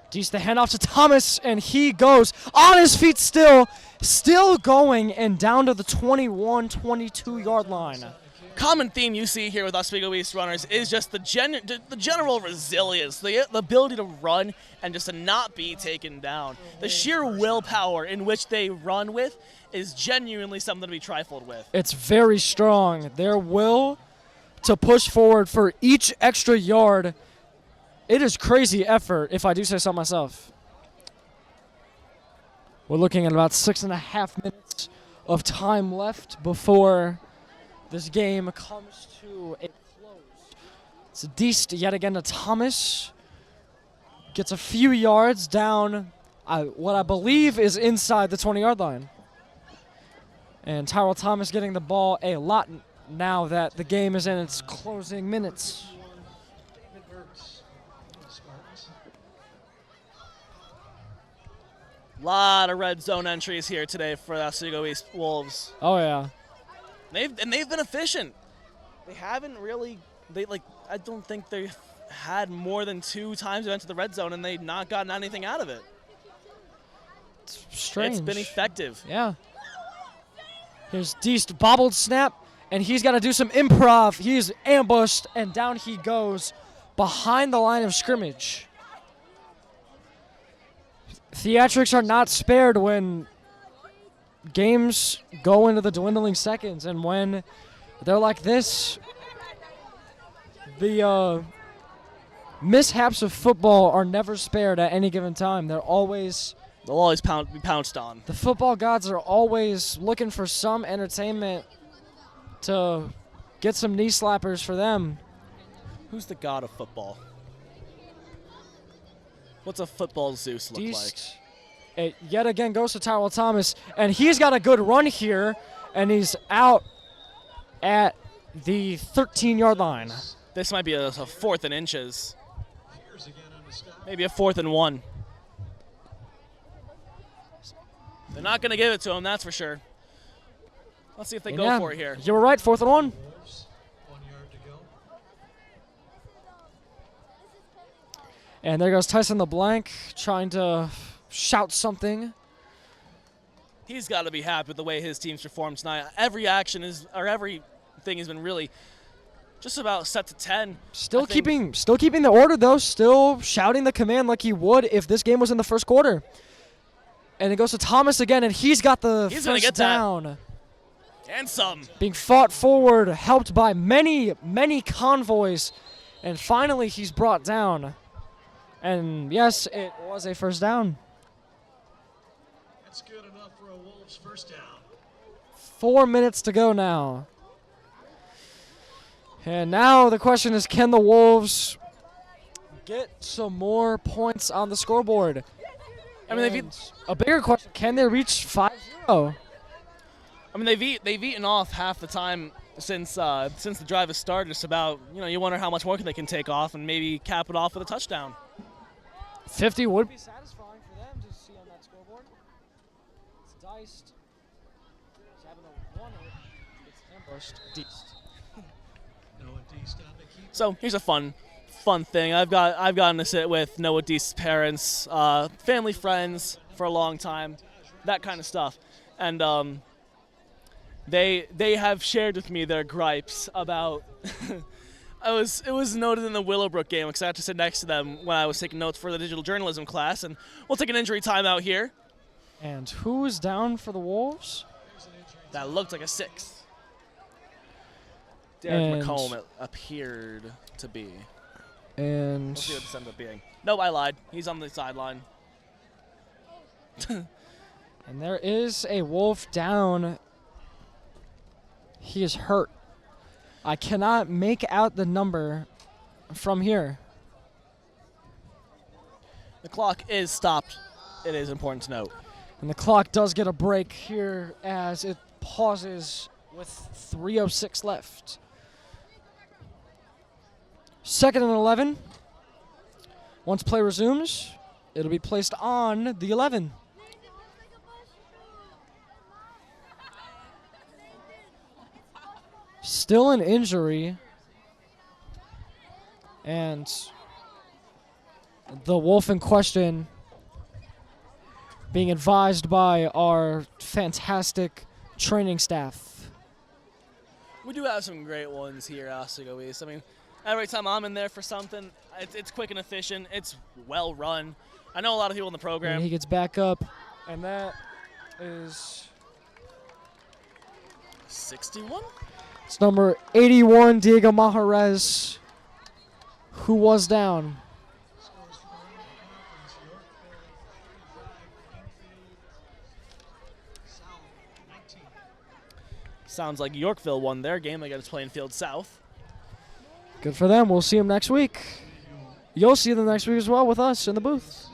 Deese the handoff to Thomas, and he goes on his feet still going, and down to the 21, 22-yard line. Common theme you see here with Oswego East runners is just the general resilience, the ability to run and just to not be taken down. The sheer willpower in which they run with is genuinely something to be trifled with. It's very strong. Their will to push forward for each extra yard, it is crazy effort, if I do say so myself. We're looking at about 6.5 minutes of time left before this game comes to a close. It's a Deist yet again to Thomas. Gets a few yards down what I believe is inside the 20-yard line. And Tyrell Thomas getting the ball a lot now that the game is in its closing minutes. David Burks for the Spartans. Lot of red zone entries here today for the Oswego East Wolves. Oh, yeah. They've been efficient. They haven't really. I don't think they've had more than 2 times they went to the red zone and they've not gotten anything out of it. It's strange. It's been effective. Yeah. Here's Deist, bobbled snap, and he's got to do some improv. He's ambushed, and down he goes behind the line of scrimmage. Theatrics are not spared when games go into the dwindling seconds, and when they're like this, the mishaps of football are never spared at any given time. They'll always be pounced on. The football gods are always looking for some entertainment to get some knee slappers for them. Who's the god of football? What's a football Zeus look like? Deist, it yet again goes to Tyrell Thomas, and he's got a good run here, and he's out at the 13-yard line. This might be a 4th and inches. Here's again on the stop. Maybe a 4th and 1. They're not going to give it to him, that's for sure. Let's see if they go for it here. You were right, 4th and 1. Wolves, 1 yard to go. And there goes Tyson LeBlanc trying to shout something. He's got to be happy with the way his team's performed tonight. Everything has been really just about set to 10. Still keeping the order, though. Still shouting the command like he would if this game was in the first quarter. And it goes to Thomas again, and he's got the first down. And some. Being fought forward, helped by many, many convoys. And finally, he's brought down. And yes, it was a first down. That's good enough for a Wolves first down. 4 minutes to go now. And now the question is, can the Wolves get some more points on the scoreboard? I mean, And a bigger question, can they reach 5-0? I mean, they've eaten off half the time since the drive has started. It's about, you wonder how much more they can take off and maybe cap it off with a touchdown. 50 would be satisfying for them to see on that scoreboard. It's Deist. He's having a one. It's ambushed. Deist. Noah Deist on the keeper. So here's a fun thing. I've gotten to sit with Noah Deist's parents, family friends for a long time, that kind of stuff, and they have shared with me their gripes about. It was noted in the Willowbrook game because I had to sit next to them when I was taking notes for the digital journalism class, and we'll take an injury timeout here. And who's down for the Wolves? That looked like a 6. Derek And- McComb it appeared to be. And We'll see what this ends up being. Nope, I lied. He's on the sideline. and there is a Wolf down. He is hurt. I cannot make out the number from here. The clock is stopped. It is important to note. And the clock does get a break here as it pauses with 3:06 left. 2nd and 11. Once play resumes, it'll be placed on the 11. Still an injury. And the Wolf in question being advised by our fantastic training staff. We do have some great ones here at Oswego East. I mean, every time I'm in there for something, it's quick and efficient. It's well run. I know a lot of people in the And program. he gets back up, and that is 61? it's number 81, Diego Mahrez, who was down. Scores for the conference. Yorkville 35, Plainfield South 19. Sounds like Yorkville won their game against Plainfield South. Good for them. We'll see them next week. You'll see them next week as well with us in the booth.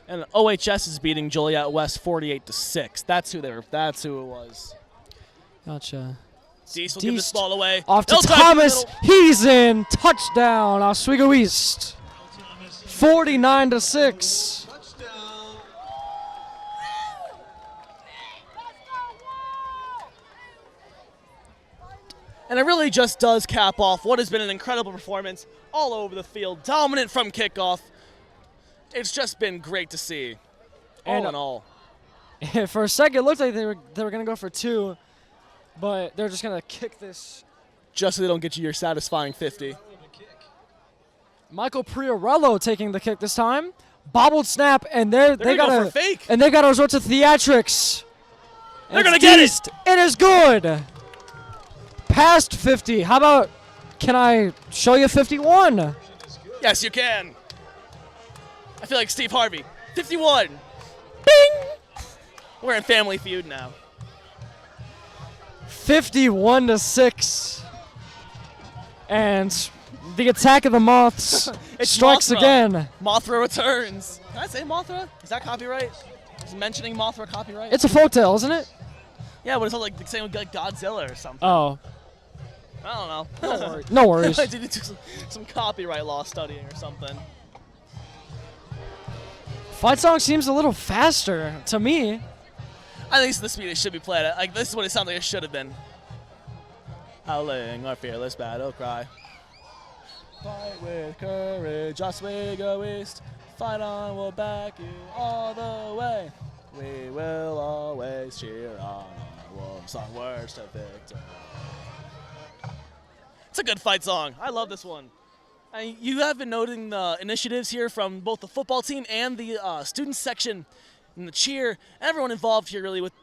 And OHS is beating Joliet West 48-6. That's who it was. Gotcha. Deese will give this ball away. Off to He'll drive Thomas. through the He's in. Touchdown, Oswego East. 49-6. Touchdown. And it really just does cap off what has been an incredible performance all over the field, dominant from kickoff. It's just been great to see, all in all. For a second, it looked like they were going to go for 2, but they're just going to kick this. Just so they don't get you your satisfying 50. Michael Priorello taking the kick this time. Bobbled snap, and they gonna got go for a fake. And they got to resort to theatrics. They're going to get it. It is good. Past 50. How about, can I show you 51? Yes, you can. I feel like Steve Harvey. 51. Bing! We're in Family Feud now. 51-6. And the attack of the Moths It's strikes Mothra. again. Mothra returns. Can I say Mothra? Is that copyright? Is mentioning Mothra copyright? It's a folktale, isn't it? Yeah, but it's not like the same with like Godzilla or something. Oh, I don't know. no worries. I did do some copyright law studying or something. Fight song seems a little faster to me. I think it's the speed it should be played at. Like, this is what it sounds like it should have been. Howling our fearless battle cry. Fight with courage, Oswego East. Fight on, we'll back you all the way. We will always cheer on our wolf song words to victory. It's a good fight song. I love this one. And you have been noting the initiatives here from both the football team and the student section and the cheer. Everyone involved here really with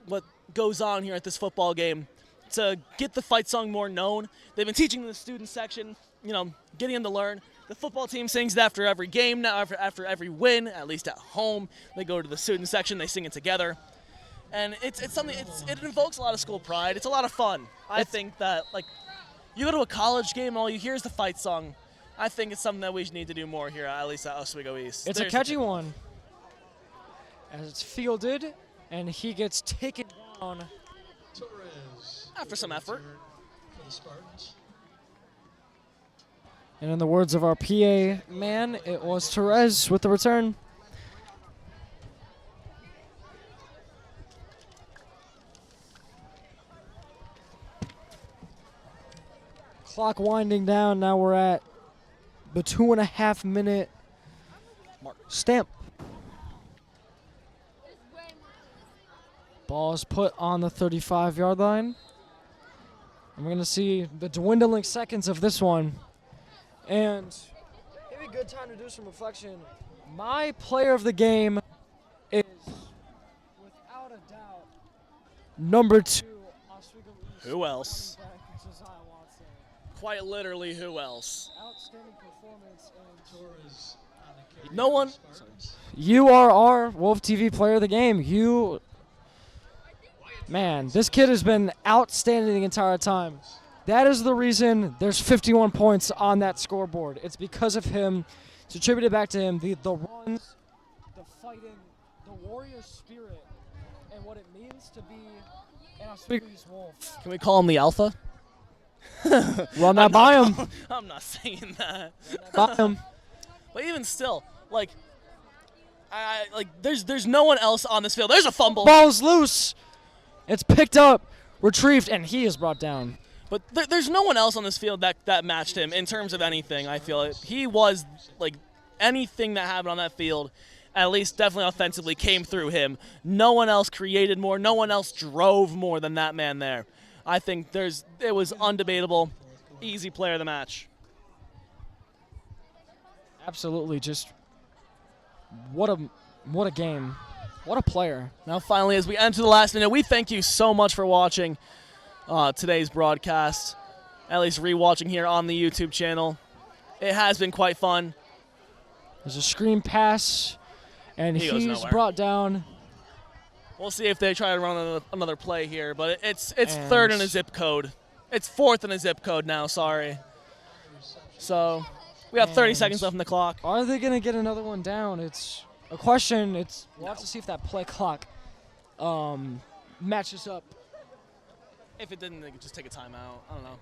what goes on here at this football game to get the fight song more known. They've been teaching the student section, getting them to learn. The football team sings it after every game now, after every win, at least at home. They go to the student section, they sing it together. And it's something, it invokes a lot of school pride. It's a lot of fun. I think that, like, you go to a college game and all you hear is the fight song. I think it's something that we need to do more here, at least at Oswego East. It's a catchy one. As it's fielded, and he gets taken down. Torres. After some effort. For the Spartans. And in the words of our PA man, it was Torres with the return. Clock winding down. Now we're at the 2.5 minute Mark. stamp. Ball is put on the 35-yard line. And we're going to see the dwindling seconds of this one. And maybe a good time to do some reflection. My player of the game is, without a doubt, number 2, Oswego East. Who else? Running back, Josiah Watson. Quite literally, who else? Outstanding performance. And Torres on the carry. No one. Spartans. you are our Wolf TV player of the game. Man, this kid has been outstanding the entire time. That is the reason there's 51 points on that scoreboard. It's because of him. It's attributed back to him. The runs, the fighting, the warrior spirit, and what it means to be an Oswego East Wolf. Can we call him the Alpha? Run that by him. I'm not saying that. By him. But even still, like, there's no one else on this field. There's a fumble. Ball's loose. It's picked up, retrieved, and he is brought down. But there's no one else on this field that matched him in terms of anything, I feel. He was, like, anything that happened on that field, at least definitely offensively, came through him. No one else created more. No one else drove more than that man there. I think it was undebatable. Easy player of the match. Absolutely, just what a game. What a player. Now, finally, as we enter the last minute, we thank you so much for watching today's broadcast, at least rewatching here on the YouTube channel. It has been quite fun. There's a screen pass, and He goes he's nowhere. brought down. We'll see if they try to run another play here, but it's And- third in a zip code. It's fourth in a zip code now, sorry. So we have 30 And- seconds left on the clock. Are they going to get another one down? It's a question. We'll have to see if that play clock matches up If it didn't, they could just take a timeout. I don't know.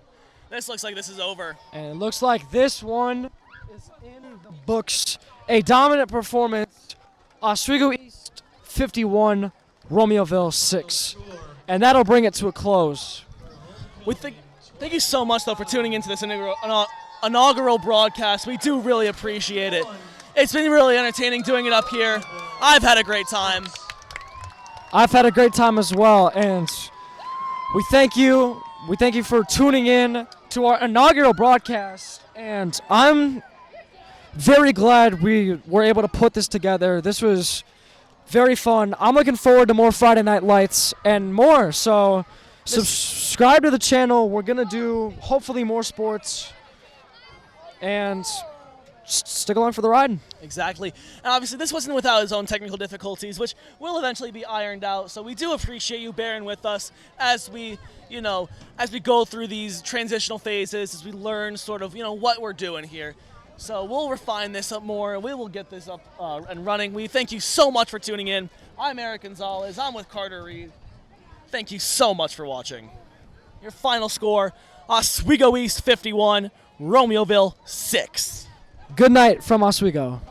This looks like this is over. And it looks like this one is in the books. A dominant performance. Oswego East 51, Romeoville 6. And that'll bring it to a close. Thank you so much, though, for tuning into this inaugural broadcast. We do really appreciate it. It's been really entertaining doing it up here. I've had a great time. I've had a great time as well, and we thank you. We thank you for tuning in to our inaugural broadcast, and I'm very glad we were able to put this together. This was very fun. I'm looking forward to more Friday Night Lights and more, so subscribe to the channel. We're going to do, hopefully, more sports, and stick along for the ride. Exactly. And obviously this wasn't without its own technical difficulties, which will eventually be ironed out. So we do appreciate you bearing with us as we, as we go through these transitional phases, as we learn sort of, what we're doing here. So we'll refine this up more. We will get this up and running. We thank you so much for tuning in. I'm Eric Gonzalez. I'm with Carter Reed. Thank you so much for watching. Your final score, Oswego East 51, Romeoville 6. Good night from Oswego.